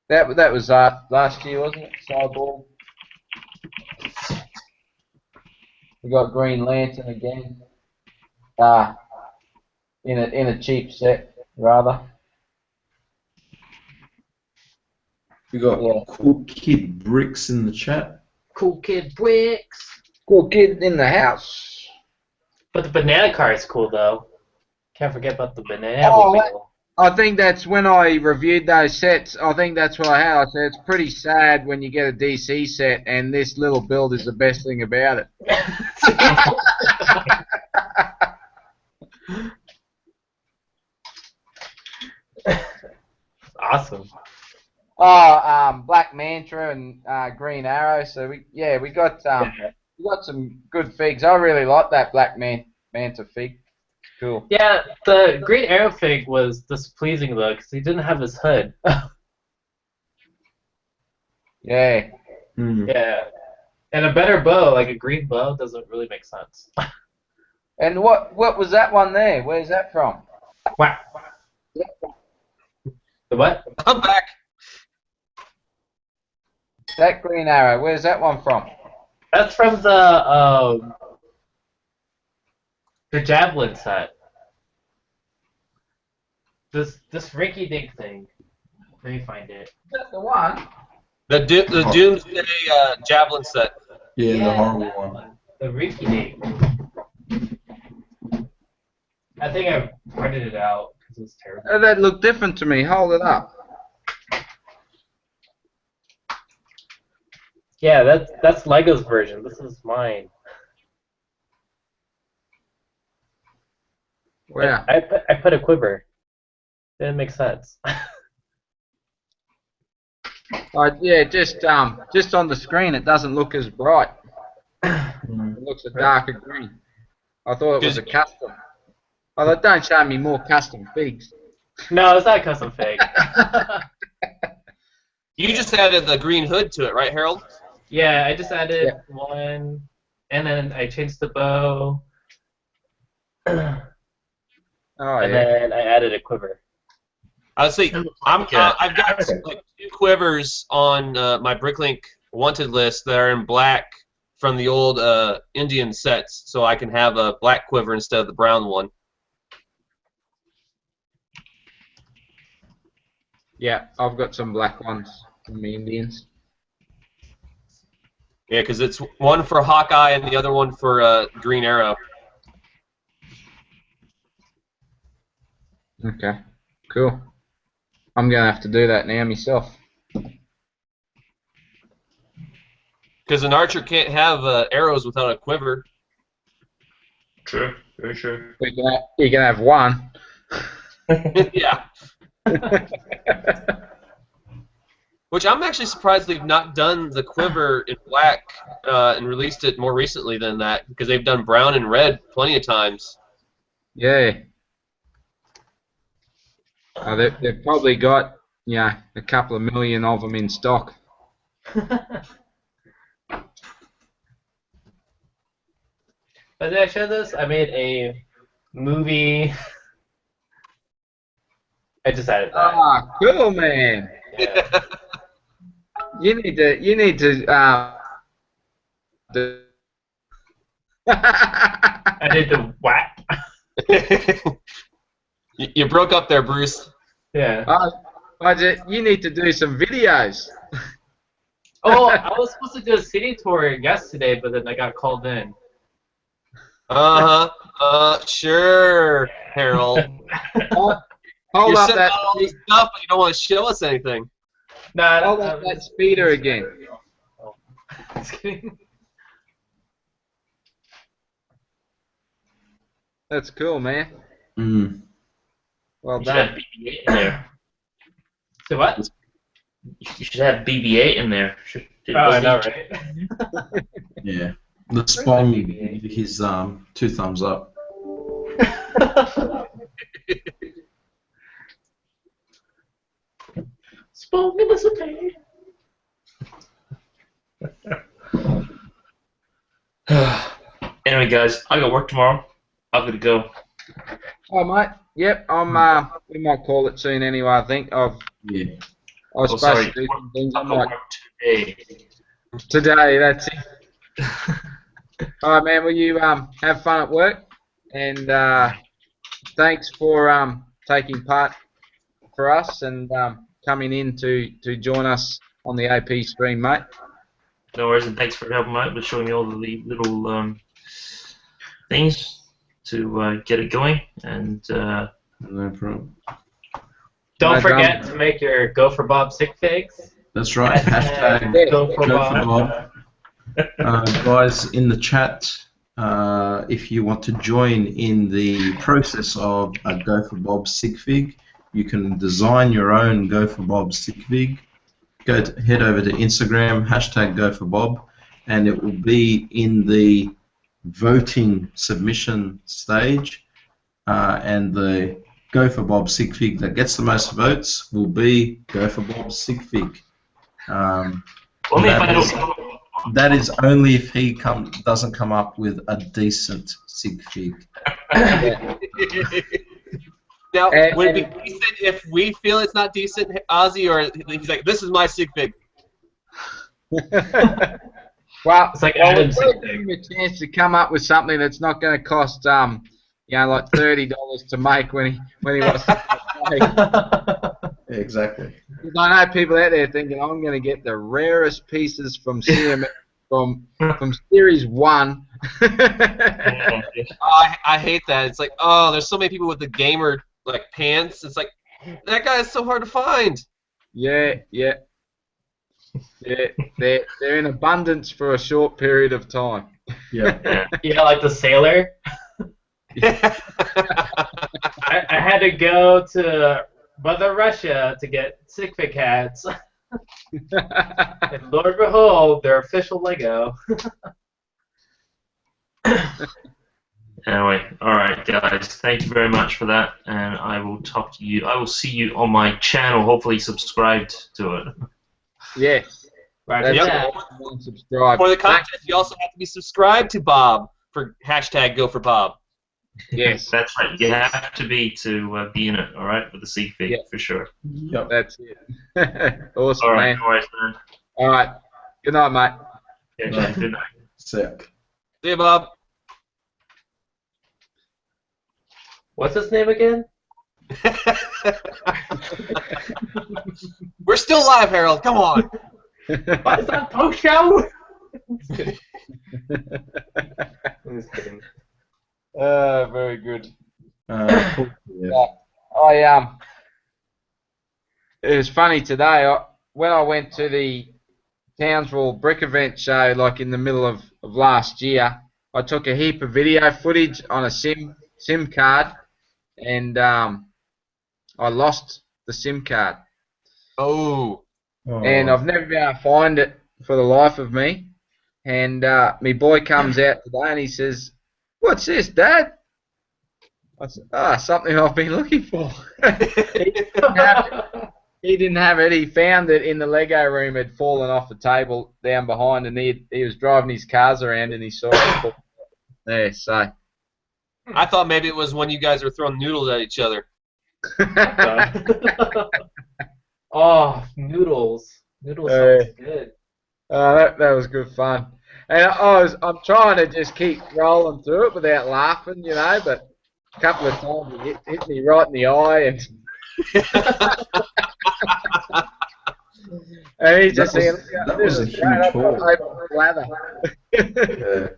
That was last year, wasn't it? Cyborg. We got Green Lantern again. In a cheap set, rather. We got Cool Kid Bricks in the chat. Cool Kid Bricks. Cool kid in the house. But the banana car is cool though. Can't forget about the banana. Oh, I think that's when I reviewed those sets. I think that's what I had. I said it's pretty sad when you get a DC set and this little build is the best thing about it. Awesome. Oh, Black Manta and Green Arrow. So we got some good figs. I really like that Black Manta fig. Cool. Yeah, the Green Arrow fig was displeasing though because he didn't have his hood. Yeah. Yeah, and a better bow, like a green bow, doesn't really make sense. And what was that one there? Where's that from? Wow. The what? I'm back. That Green Arrow. Where's that one from? That's from the Javelin set. This rinky-dink thing. Let me find it. That's the one. The Doomsday Javelin set. Yeah, the horrible one. The rinky-dink. I think I printed it out because it was terrible. That looked different to me. Hold it up. Yeah, that's Lego's version. This is mine. Wow. I put a quiver. Didn't make sense. Yeah, just on the screen it doesn't look as bright. It looks a darker green. I thought it was a custom. I thought, don't show me more custom figs. No, it's not a custom fig. You just added the green hood to it, right, Harold? Yeah, I just added one, and then I changed the bow, Oh and then I added a quiver. I would say I've got like 2 quivers on my Bricklink wanted list that are in black from the old Indian sets, so I can have a black quiver instead of the brown one. Yeah, I've got some black ones from the Indians. Yeah, because it's one for Hawkeye and the other one for Green Arrow. Okay, cool. I'm gonna have to do that now myself. Because an archer can't have arrows without a quiver. True. Very true. You can have one. Yeah. Which I'm actually surprised they've not done the quiver in black and released it more recently than that, because they've done brown and red plenty of times. Yeah. They've probably got a couple of million of them in stock. But did I show this? I made a movie. I decided that. Ah, cool, man. Yeah. You need to. I did the whack. You broke up there, Bruce. Yeah. You need to do some videos. Oh, I was supposed to do a city tour yesterday, but then I got called in. Sure, Harold. Hold You're up sending that. out all this stuff, but you don't want to show us anything. Nah, Hold up that speeder again. Just kidding. That's cool, man. Mm. Well You should have done. BB-8 in there. So what? You should have BB-8 in there. Oh, I know, right? Yeah. The Spawn gave his 2 thumbs up. Spawn Felicity. Anyway, guys, I got work tomorrow. I've got to go. Oh, mate. Yep. We might call it soon anyway. I think I Yeah. was Oh, supposed sorry. to do some things. I've got work today. Today. That's it. All right, man. Will you have fun at work? And thanks for taking part for us and coming in to join us on the AP stream, mate. No worries, and thanks for helping out with showing me all the little things to get it going. And No problem. Don't No forget drama. to make your Go for Bob sick figs. That's right. Hashtag Go for Go for Bob. Bob. Guys, in the chat, if you want to join in the process of a Go for Bob sig fig, you can design your own Go for Bob sig fig. Head over to Instagram, hashtag Go for Bob, and it will be in the voting submission stage, and the Go for Bob sig fig that gets the most votes will be Go for Bob sig fig. only if I don't. That is only if he doesn't come up with a decent sig fig. Now, And- would it be decent if we feel it's not decent, Ozzy, or he's like, this is my sig fig? Well, It's like well, Adam's we'll sick give fig. him a chance to come up with something that's not going to cost like $30 to make when he wants to play. Exactly. I know people out there thinking I'm going to get the rarest pieces from CM from Series 1. I hate that. It's like, oh, there's so many people with the gamer like pants. It's like, that guy is so hard to find. Yeah. They're in abundance for a short period of time. Yeah. Yeah, like the sailor. I had to go to Mother Russia to get sick fig hats. And Lord and behold, they're official Lego. Anyway, all right, guys. Thank you very much for that, and I will talk to you. I will see you on my channel. Hopefully, subscribed to it. Yes. Right, That's yeah. it. Subscribe. For the content, you also have to be subscribed to Bob for hashtag Go for Bob. Yes. That's right. You have to be in it. All right, with the sig fig Yeah. for sure. Yep. That's it. Awesome, All right, man. no worries, man. All right. Good night, mate. Yeah, Right. good night. Sick. See you, Bob. What's his name again? We're still live, Harold. Come on. What is that post show? I'm just kidding. Very good. Cool. Yeah. It was funny today. When I went to the Townsville Brick Event show, like in the middle of last year. I took a heap of video footage on a SIM card, and I lost the SIM card. Oh. And I've never been able to find it for the life of me. And my boy comes out today and he says, "What's this, Dad?" I said, something I've been looking for. He didn't have it. He found it in the Lego room. It had fallen off the table down behind, and he was driving his cars around and he saw it. There, so. I thought maybe it was when you guys were throwing noodles at each other. Oh, noodles. Noodles sounds good. That was good fun. And I'm trying to just keep rolling through it without laughing, but a couple of times it hit me right in the eye, and and he just said, that was a huge haul. Yeah.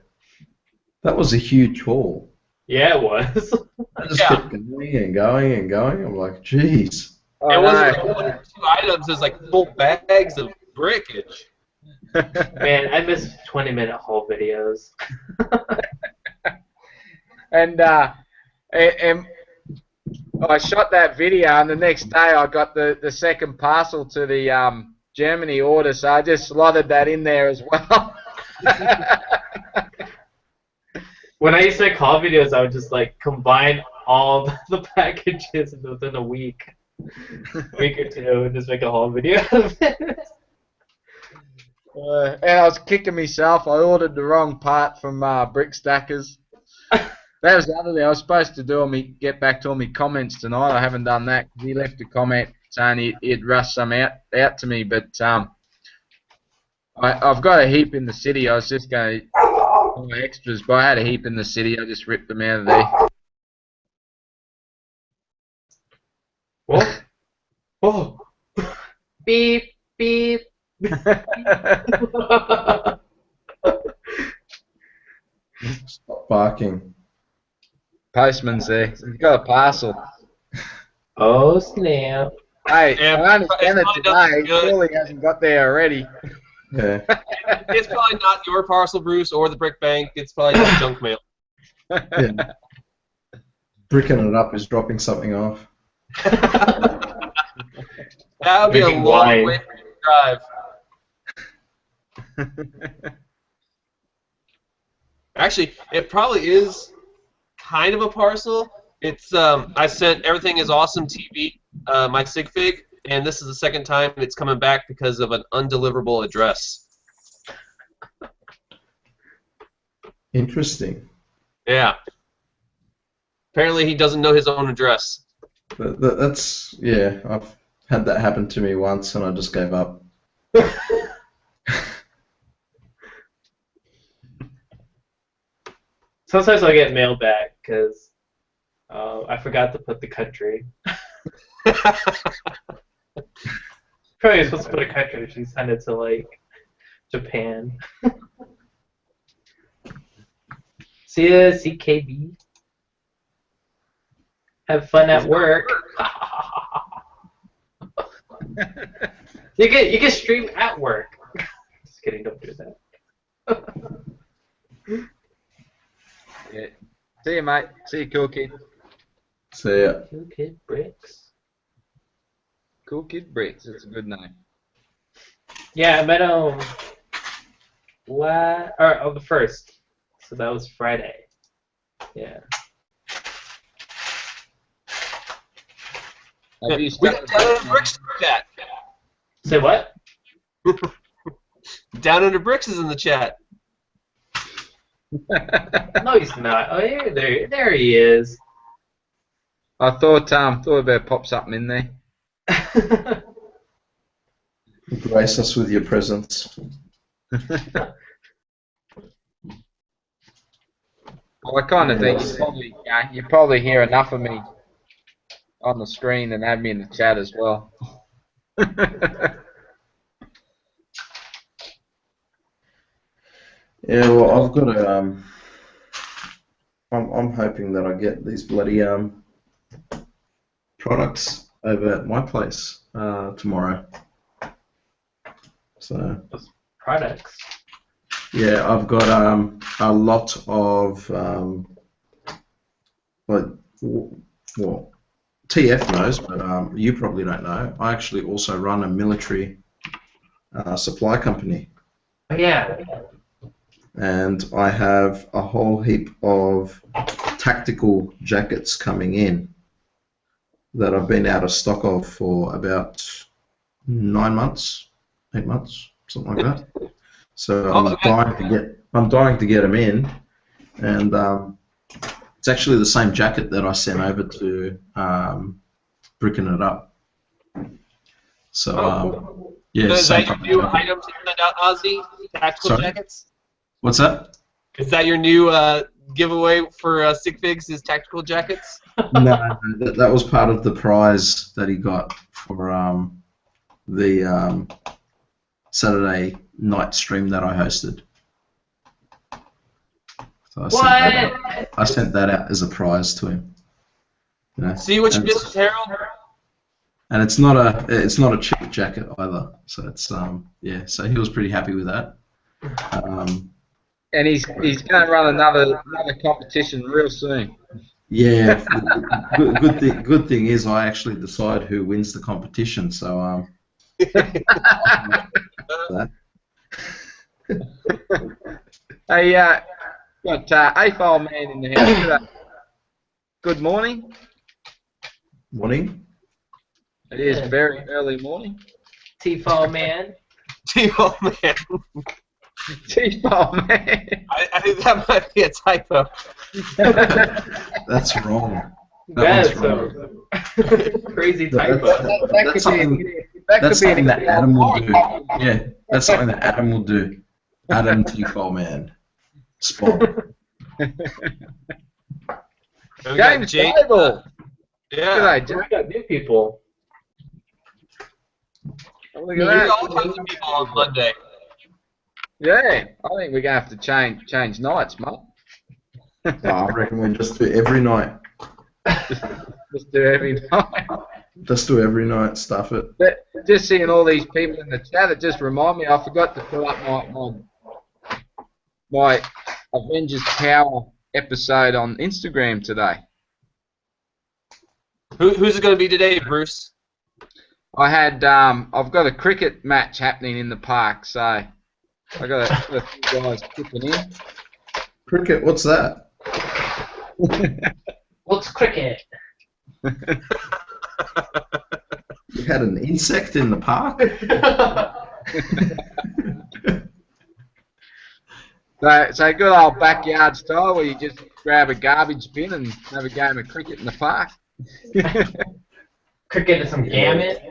That was a huge haul. Yeah, it was. I just kept going and going and going. I'm like, jeez. It wasn't like 1 or 2 items. It was like full bags of brickage. Man, I miss 20-minute haul videos. and I shot that video, and the next day I got the second parcel to the Germany order, so I just slotted that in there as well. When I used to make haul videos, I would just like combine all the packages within a week or two, and just make a haul video of it. And I was kicking myself. I ordered the wrong part from Brick Stackers. That was the other thing I was supposed to do. Get back to all my comments tonight. I haven't done that because he left a comment saying he'd rush some out to me. But I've got a heap in the city. I was just going to buy extras, but I had a heap in the city. I just ripped them out of there. What? Oh. Beep, beep. Stop barking. Postman's there. He's got a parcel. Oh, snap. Hey, Yeah, I understand it probably today. doesn't good. Surely hasn't got there already. Yeah. It's probably not your parcel, Bruce, or the brick bank. It's probably just junk mail. Yeah. Bricking it up is dropping something off. That would be a Drinking long wine. way for you to drive. Actually, it probably is kind of a parcel. It's I sent Everything Is Awesome TV, my sig fig, and this is the second time it's coming back because of an undeliverable address. Interesting. Yeah. Apparently he doesn't know his own address. That's, yeah, I've had that happen to me once and I just gave up. Sometimes I get mail back because I forgot to put the country. Probably supposed to put a country. She sent it to like Japan. See ya, CKB. Have fun at work. You can stream at work. Just kidding, don't do that. Yeah. See you, mate. See you, Cool Kid. So yeah. Cool Kid Bricks. Cool Kid Bricks. That's a good name. Yeah, I met him the first. So that was Friday. Yeah. Have you We started got Down Under Bricks in the chat. Say what? Down Under Bricks is in the chat. No, he's not. Oh, yeah, there he is. I thought I better pop something in there. Grace us with your presence. Well, I kind of think you probably hear enough of me on the screen and have me in the chat as well. Yeah, well, I've got a. I'm hoping that I get these bloody products over at my place tomorrow. So products. Yeah, I've got a lot of well, TF knows, but you probably don't know. I actually also run a military supply company, Oh, yeah. and I have a whole heap of tactical jackets coming in that I've been out of stock of for about 9 months, 8 months, something like that. So I'm dying to get them in, and it's actually the same jacket that I sent over to Bricking It Up. So yeah. So is same that your new item to send out, Ozzy? Tactical Sorry? jackets? What's that? Is that your new giveaway for Stick Figs? Is tactical jackets? No, that was part of the prize that he got for the Saturday night stream that I hosted. So I sent that out as a prize to him. You know? See what you did, Harold? And it's not a cheap jacket either. So it's yeah. So he was pretty happy with that. And he's going to run another competition real soon. Yeah. Good thing is I actually decide who wins the competition. So that. Hey, got A-File Man in the house. Good morning. Morning. It is very early morning. T-File Man. Oh man, T-File Man. I think that might be a typo. That's wrong. That's one's wrong. a crazy typo. That's something that Adam will do. Yeah, that's something that Adam will do. Adam T-File Man. Spot. James Bible. Yeah. G'day, We James. got new people. Look There's at all that. kinds of people on Monday. Yeah, I think we're going to have to change nights, mate. I reckon we just do every night. Just do every night. Just do every night. Stuff it. But just seeing all these people in the chat, it just reminded me, I forgot to put up my Avengers Power episode on Instagram today. Who's it going to be today, Bruce? I had, I've got a cricket match happening in the park, so I got a few guys chipping in. Cricket. What's that? What's cricket? You had an insect in the park? So good old backyard style where you just grab a garbage bin and have a game of cricket in the park. Cricket is some gamut.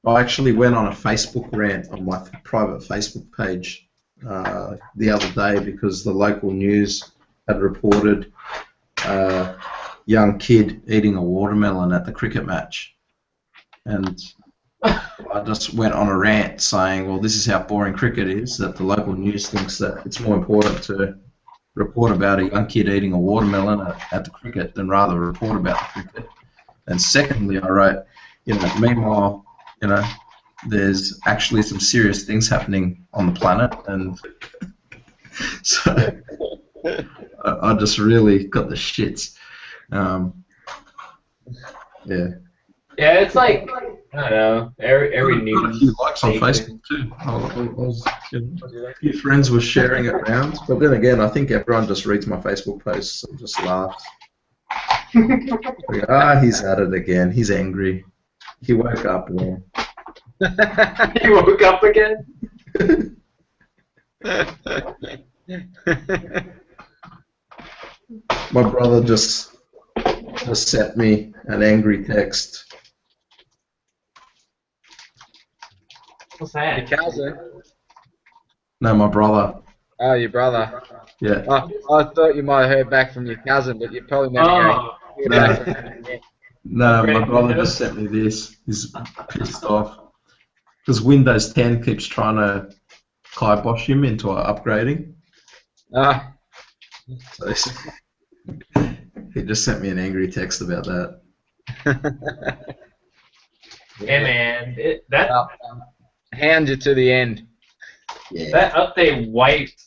I actually went on a Facebook rant on my private Facebook page the other day because the local news had reported a young kid eating a watermelon at the cricket match. And I just went on a rant saying, well, this is how boring cricket is, that the local news thinks that it's more important to report about a young kid eating a watermelon at the cricket than rather report about the cricket. And secondly, I wrote, meanwhile, there's actually some serious things happening on the planet, and so I just really got the shits. Yeah. Yeah, it's like, I don't know, every Got a news. few likes on station. Facebook too. A few friends were sharing it around, but then again, I think everyone just reads my Facebook posts and just laughs. He's at it again. He's angry. He woke up again. He woke up again? My brother just sent me an angry text. What's Your that? cousin? No, my brother. Oh, your brother. Yeah. I thought you might have heard back from your cousin, but you probably never hear back from him yet. No, my brother just sent me this. He's pissed off because Windows 10 keeps trying to kibosh him into upgrading. So he just sent me an angry text about that. Yeah, man. hound you to the end. Yeah. That update wiped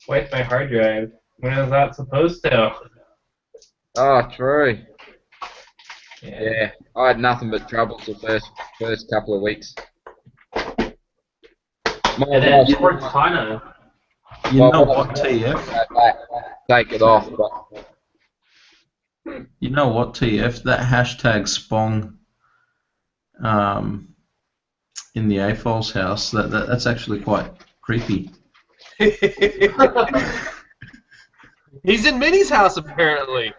wiped my hard drive when I was not supposed to. Oh, true. Yeah. Yeah, I had nothing but troubles the first couple of weeks. My And then wife Cortana. You My know wife what, TF? take it off, but You know what, TF? That hashtag Spong in the AFOL's house, that's actually quite creepy. He's in Minnie's house apparently.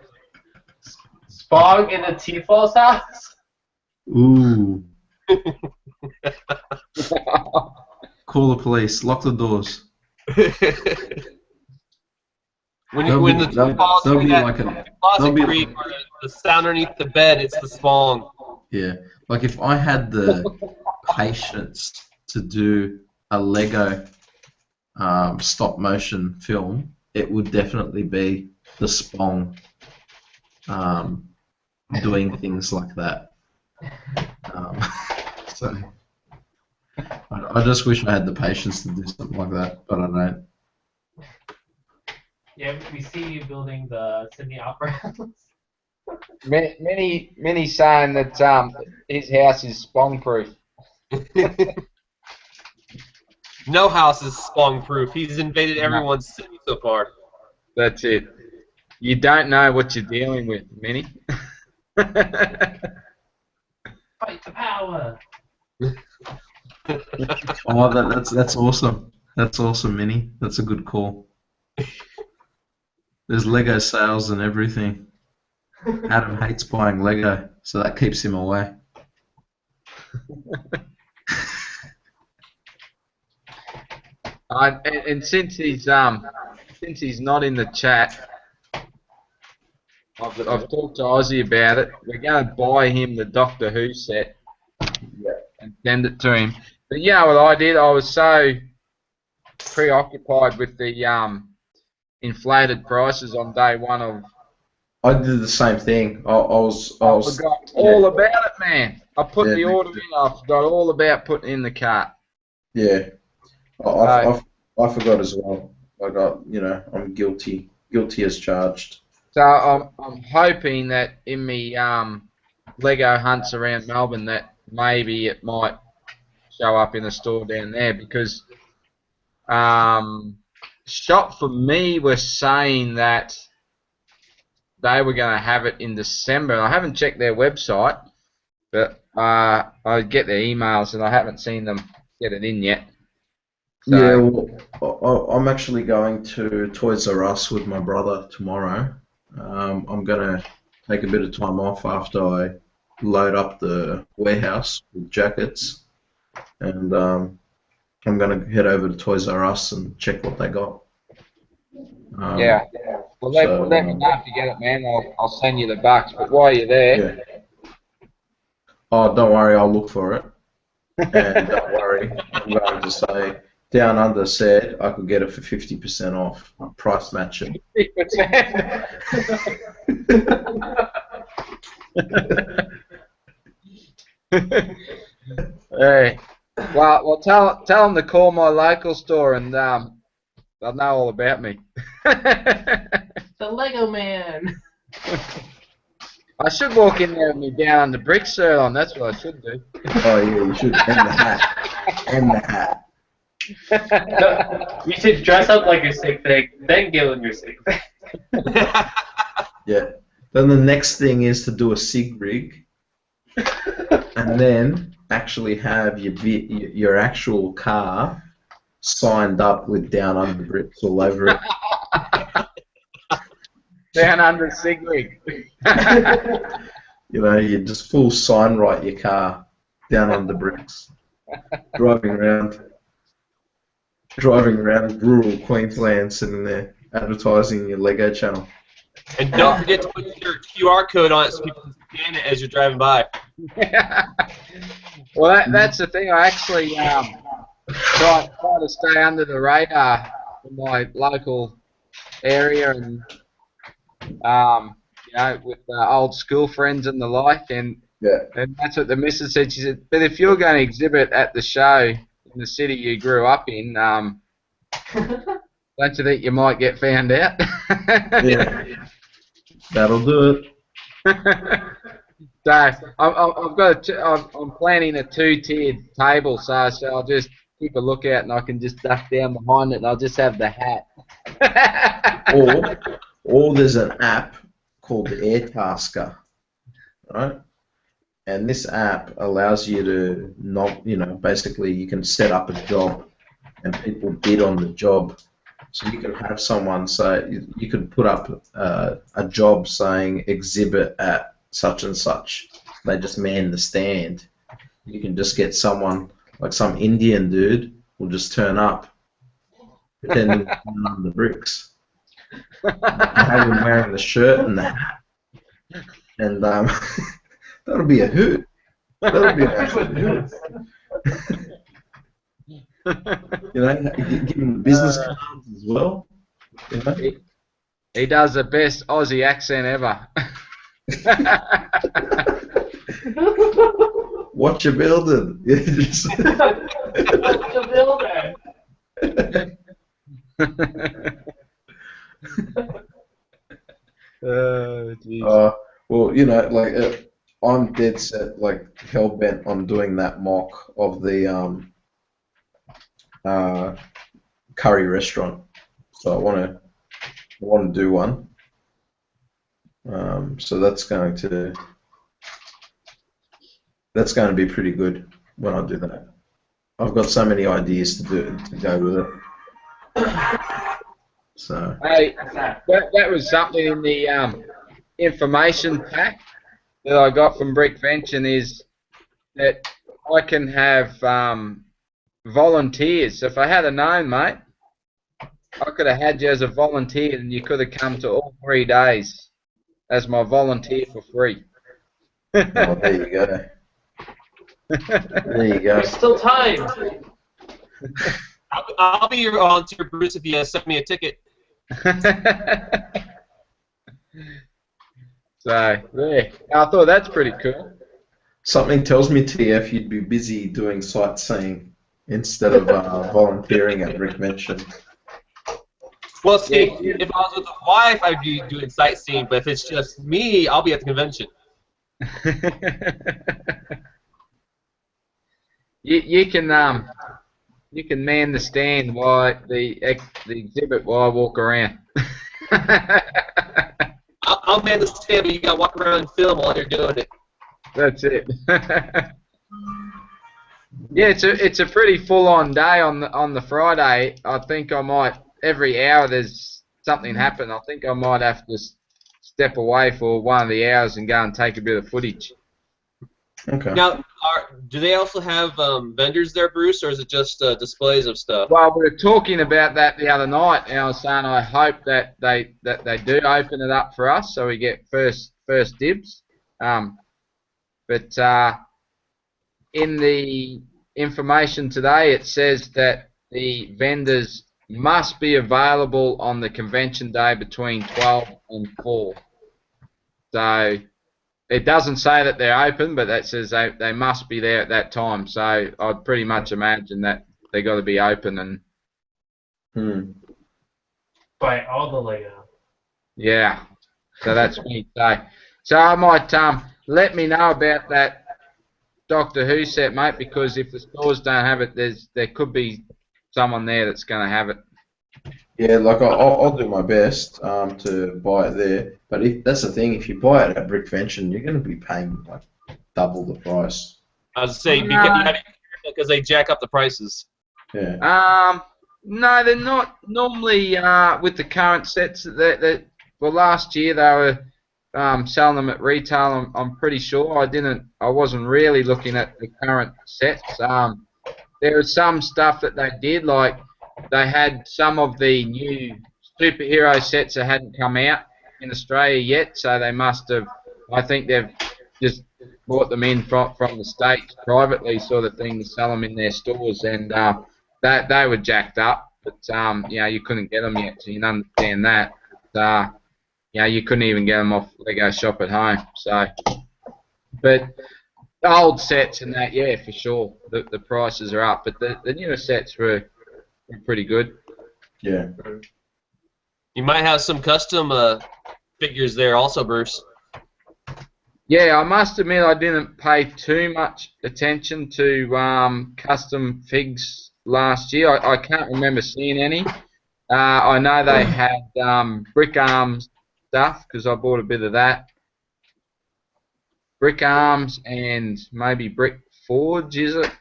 Spog in the T-Falls house? Ooh. Call the police. Lock the doors. when the two falls there'll through be that like a closet there'll be creep or the sound underneath the bed, it's the Spong. yeah. Like if I had the patience to do a Lego stop motion film, it would definitely be the Spong doing things like that. So I just wish I had the patience to do something like that, but I don't. Yeah, we see you building the Sydney Opera House. many saying that his house is Spong proof. No house is Spong proof. He's invaded everyone's city so far. That's it. You don't know what you're dealing with, Minnie. Fight the power. Oh, that's awesome. That's awesome, Minnie. That's a good call. There's Lego sales and everything. Adam hates buying Lego, so that keeps him away. And since he's not in the chat, I've talked to Ozzy about it. We're going to buy him the Doctor Who set and send it to him. But you know what I did? I was so preoccupied with the inflated prices on day one of. I did the same thing. I forgot all about it, man. I put the order in. I forgot all about putting in the cart. Yeah, I forgot as well. I got, I'm guilty as charged. So I'm hoping that in me Lego hunts around Melbourne that maybe it might show up in the store down there, because Shop for Me was saying that they were going to have it in December. I haven't checked their website, but I get their emails and I haven't seen them get it in yet. So, Yeah, well, I'm actually going to Toys R Us with my brother tomorrow. I'm going to take a bit of time off after I load up the warehouse with jackets, and I'm going to head over to Toys R Us and check what they got. yeah. Well, let me know if you get it, man. I'll send you the bucks. But while you're there, Yeah. Oh, don't worry, I'll look for it. And don't worry, I'm going to say DownUnder said I could get it for 50% off. Price match it. 50%. Hey. Well, tell them to call my local store and they'll know all about me. The Lego Man. I should walk in there with me Down Under brick shirt on. That's what I should do. Oh yeah, you should. And the hat. And the hat. No, you should dress up like your sick thing, then get on your sick thing. Yeah. Then the next thing is to do a SIG rig, and then actually have your actual car signed up with Down Under bricks all over it. Down Under sig rig. You just full sign write your car Down Under bricks, driving around rural Queensland, sitting there advertising your Lego channel. And don't forget to put your QR code on it so people can scan it as you're driving by. Well, that's the thing. I actually try to stay under the radar in my local area, and with old school friends and the like. And Yeah. And that's what the missus said. She said, but if you're going to exhibit at the show in the city you grew up in, don't you think you might get found out? Yeah. That'll do it. So I'm planning a two-tiered table, so I'll just keep a lookout and I can just duck down behind it and I'll just have the hat. Or there's an app called Airtasker, right? And this app allows you to not, basically you can set up a job and people bid on the job. So you can have someone say, you could put up a job saying exhibit at such and such. They just man the stand. You can just get someone, like some Indian dude, will just turn up, pretending to be on the bricks. Have him wearing the shirt and the hat. And that'll be a hoot. That'll be a hoot. Give him business cards as well. He does the best Aussie accent ever. What you building? What you building? Well, I'm dead set, hell bent on doing that mock of the curry restaurant. So I want to do one. So that's going to be pretty good when I do that. I've got so many ideas to go with it. So. Hey, that was something in the information pack that I got from Brickvention, is that I can have volunteers. So if I had known, mate, I could have had you as a volunteer and you could have come to all 3 days as my volunteer for free. Oh, there you go. There you go. There's still time. I'll be your volunteer, Bruce, if you send me a ticket. So, yeah, I thought that's pretty cool. Something tells me, TF, you'd be busy doing sightseeing instead of volunteering at Brickvention. Well, see, if I was with the wife, I'd be doing sightseeing, but if it's just me, I'll be at the convention. You can man the stand while the exhibit while I walk around. I'll man the stand, but you gotta walk around and film while you're doing it. That's it. Yeah, it's a pretty full-on day on the Friday. I think I might, every hour there's something happen. I think I might have to step away for one of the hours and go and take a bit of footage. Okay. Now, do they also have vendors there, Bruce, or is it just displays of stuff? Well, we were talking about that the other night, and I was saying I hope that they do open it up for us, so we get first dibs. But in the information today, it says that the vendors must be available on the convention day between 12 and 4. So it doesn't say that they're open, but that says they must be there at that time. So I'd pretty much imagine that they got to be open and. Buy all the Lego. Yeah. So that's me. So I might let me know about that Doctor Who set, mate, because if the stores don't have it, there could be someone there that's going to have it. Yeah, I'll do my best to buy it there. But that's the thing, if you buy it at Brickvention, you're going to be paying like double the price. I was saying, you gotta be careful because they jack up the prices. Yeah. No, they're not normally with the current sets. Well, last year they were selling them at retail. I'm pretty sure. I wasn't really looking at the current sets. There was some stuff that they did, like they had some of the new superhero sets that hadn't come out in Australia yet, so they must have. I think they've just bought them in from the States privately, sort of thing, to sell them in their stores, and they were jacked up. But you couldn't get them yet, so you can understand that. You couldn't even get them off Lego Shop at Home. So But the old sets and that, yeah, for sure, the prices are up. But the newer sets were pretty good. Yeah. You might have some custom figures there also, Bruce. Yeah, I must admit I didn't pay too much attention to custom figs last year. I can't remember seeing any. I know they had brick arms stuff because I bought a bit of that. Brick arms and maybe brick forge, is it?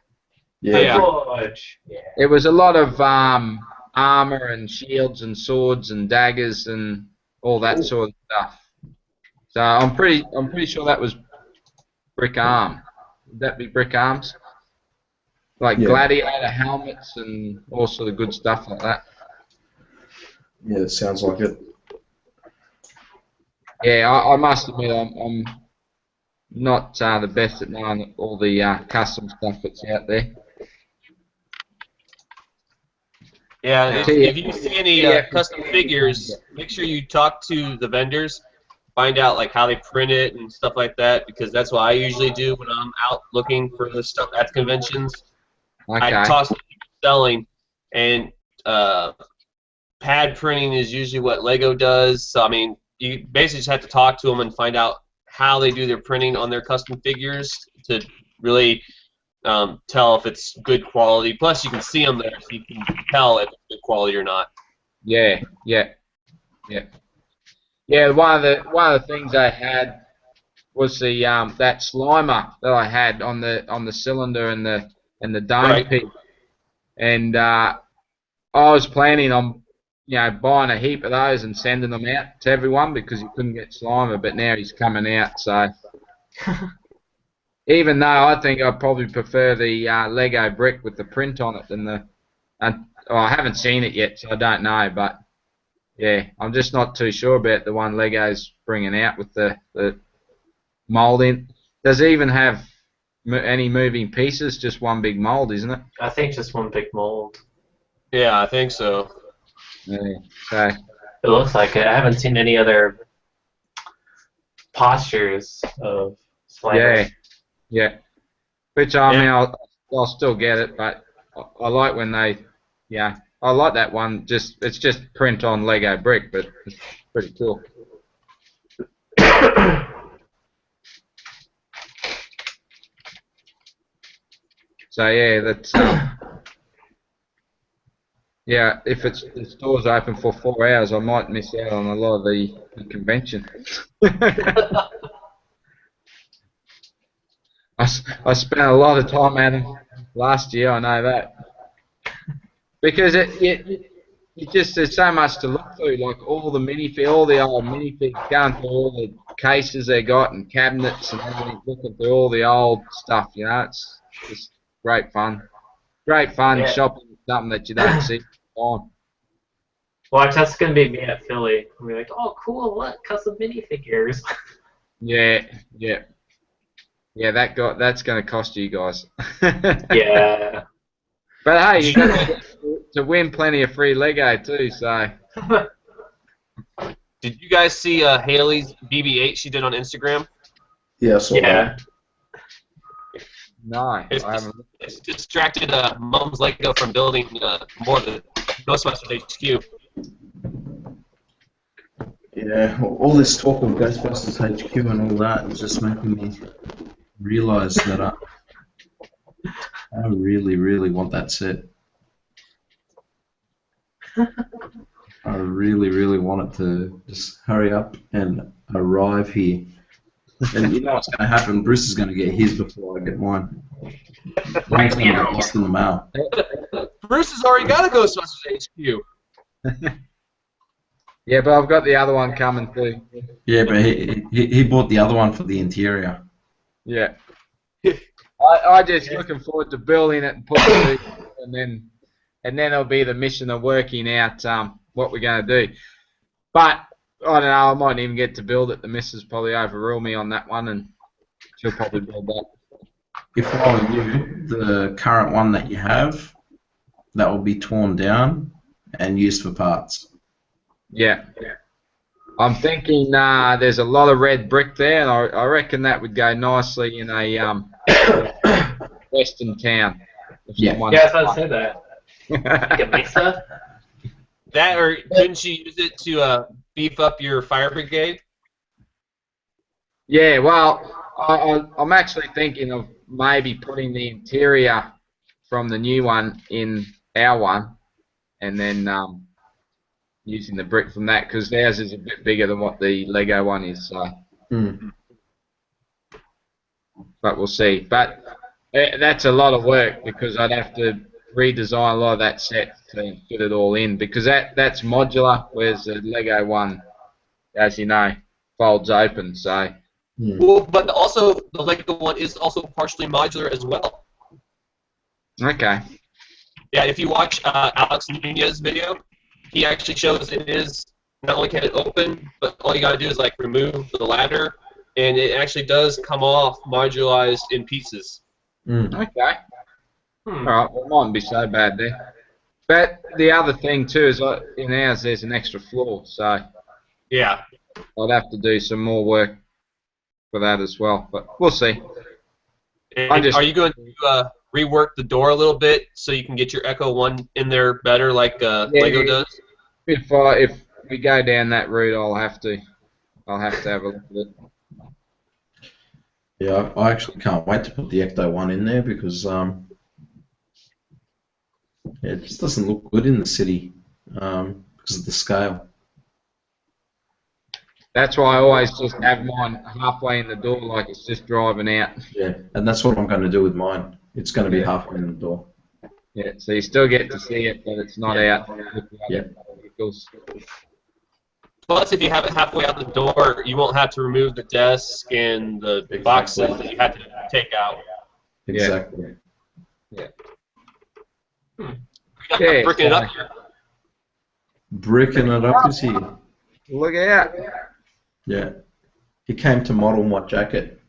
Yeah. Forge. Yeah. It was a lot of armor and shields and swords and daggers and all that sort of stuff. So I'm pretty sure that was brick arm. Would that be brick arms? Like Yeah. gladiator helmets and all sort of good stuff like that. Yeah, it sounds like it. Yeah, I must admit I'm not the best at knowing all the custom stuff that's out there. Yeah, Yeah. if you see any Yeah. custom figures, make sure you talk to the vendors, find out like how they print it and stuff like that, because that's what I usually do when I'm out looking for this stuff at conventions. Okay. I toss the people selling, and pad printing is usually what Lego does. So I mean, you basically just have to talk to them and find out how they do their printing on their custom figures to really tell if it's good quality. Plus, you can see them there, so you can tell if it's good quality or not. Yeah. Yeah, one of the things I had was the that Slimer that I had on the cylinder and the dome Right. pig, and I was planning on buying a heap of those and sending them out to everyone because you couldn't get Slimer, but now he's coming out, so even though I think I'd probably prefer the Lego brick with the print on it than the I haven't seen it yet, so I don't know, but. Yeah, I'm just not too sure about the one Lego's bringing out with the mold in. Does it even have any moving pieces? Just one big mold, isn't it? I think just one big mold. Yeah, I think so. Yeah. So It looks like it. I haven't seen any other postures of Slimer. yeah. Which I mean, I'll still get it, but I like when they, I like that one. It's just print on Lego brick, but it's pretty cool. So yeah, that's yeah. If the store's open for 4 hours, I might miss out on a lot of the convention. I spent a lot of time at them last year. I know that because it just there's so much to look through. Like all the old minifigs, going through all the cases they got and cabinets and everything, looking through all the old stuff. It's just great fun. Great fun shopping with something that you don't see all the time. Watch, that's gonna be me at Philly. We'll be like, oh, cool, look, custom minifigures. Yeah. That's going to cost you guys. Yeah. But hey, you got to win plenty of free Lego too. So. Did you guys see Haley's BB-8 she did on Instagram? Yeah, I saw that. No, I haven't. It's distracted Mom's Lego from building more of the Ghostbusters HQ. Yeah, all this talk of Ghostbusters HQ and all that is just making me realise that I really, really want that set. I really, really want it to just hurry up and arrive here. And you know what's going to happen? Bruce is going to get his before I get mine. Mine's going to get lost in the mail. Bruce has already got a Ghostbusters HQ. Yeah, but I've got the other one coming too. Yeah, but he bought the other one for the interior. Yeah. I just looking forward to building it and putting it in, and then it'll be the mission of working out what we're going to do. But I don't know, I might even get to build it. The missus probably overrule me on that one, and she'll probably build that. If I were you, the current one that you have, that will be torn down and used for parts. Yeah. I'm thinking there's a lot of red brick there, and I reckon that would go nicely in a western town. If Yeah. someone- Yeah, I was about to say that. Like a mesa? That, or couldn't you use it to beef up your fire brigade? Yeah, well, I'm actually thinking of maybe putting the interior from the new one in our one, and then using the brick from that, because theirs is a bit bigger than what the Lego one is. So, Mm. but we'll see. But that's a lot of work because I'd have to redesign a lot of that set to fit it all in, because that's modular, whereas the Lego one, as you know, folds open. So. Mm. Well, but also the Lego one is also partially modular as well. Okay. Yeah, if you watch Alex Nunez's video, he actually shows it is not only can it open, but all you gotta do is like remove the ladder, and it actually does come off modularized in pieces. Mm. Okay. Alright, well, it mightn't be so bad there. But the other thing too is in ours there's an extra floor, so Yeah. I'd have to do some more work for that as well. But we'll see. And just- are you going to rework the door a little bit so you can get your Echo 1 in there better like Lego does? If we go down that route, I'll have to have a look at it. Yeah, I actually can't wait to put the Ecto one in there because it just doesn't look good in the city because of the scale. That's why I always just have mine halfway in the door, like it's just driving out. Yeah, and that's what I'm going to do with mine. It's going to be halfway in the door. Yeah, so you still get to see it, but it's not out. Yeah. Vehicles. Plus, if you have it halfway out the door, you won't have to remove the desk and the boxes that you had to take out. Exactly. Yeah. Yeah, bricking it up here. Bricking it up is here. Look out. Yeah. He came to model my jacket.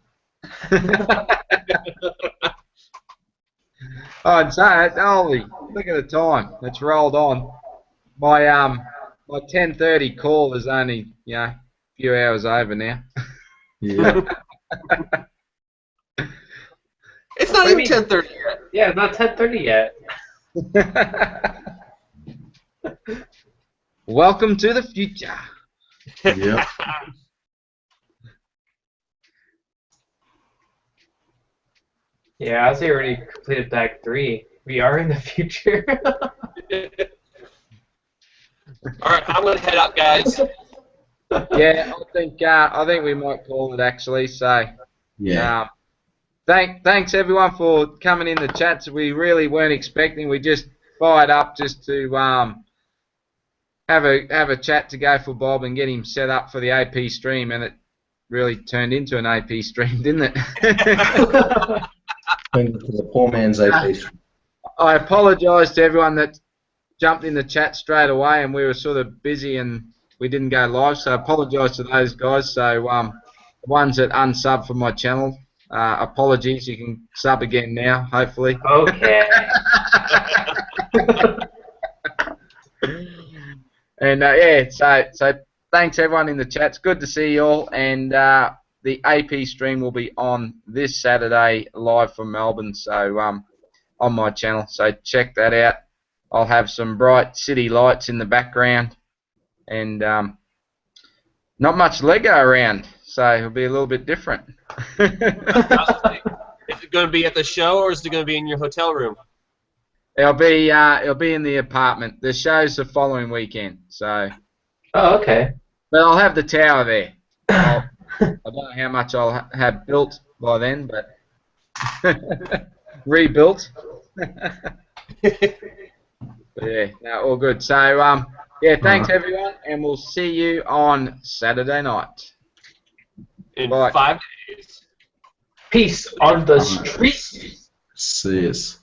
Oh, and so holy, look at the time. It's rolled on. My 10:30 call is only a few hours over now. Yeah. It's not even 10:30 yet. Yeah, it's not 10:30 yet. Welcome to the future. Yeah. Yeah, I was already completed Bag 3. We are in the future. All right, I'm gonna head out, guys. Yeah, I think we might call it actually. So, Yeah. thanks everyone for coming in the chats. We really weren't expecting. We just fired up just to have a chat to go for Bob and get him set up for the AP stream, and it really turned into an AP stream, didn't it? To the poor man's AP. I apologise to everyone that jumped in the chat straight away, and we were sort of busy and we didn't go live. So I apologise to those guys. So the ones that unsub from my channel, apologies. You can sub again now, hopefully. Okay. And yeah, so thanks everyone in the chat. It's good to see you all. And the AP stream will be on this Saturday live from Melbourne. So on my channel. So check that out. I'll have some bright city lights in the background, and not much Lego around, so it'll be a little bit different. Is it going to be at the show or is it going to be in your hotel room? It'll be in the apartment. The show's the following weekend, so. Oh, okay. But I'll have the tower there. I don't know how much I'll have built by then, but rebuilt. Yeah, no, all good. So yeah, thanks everyone, and we'll see you on Saturday night. In Bye. 5 days. Peace on the streets. See us.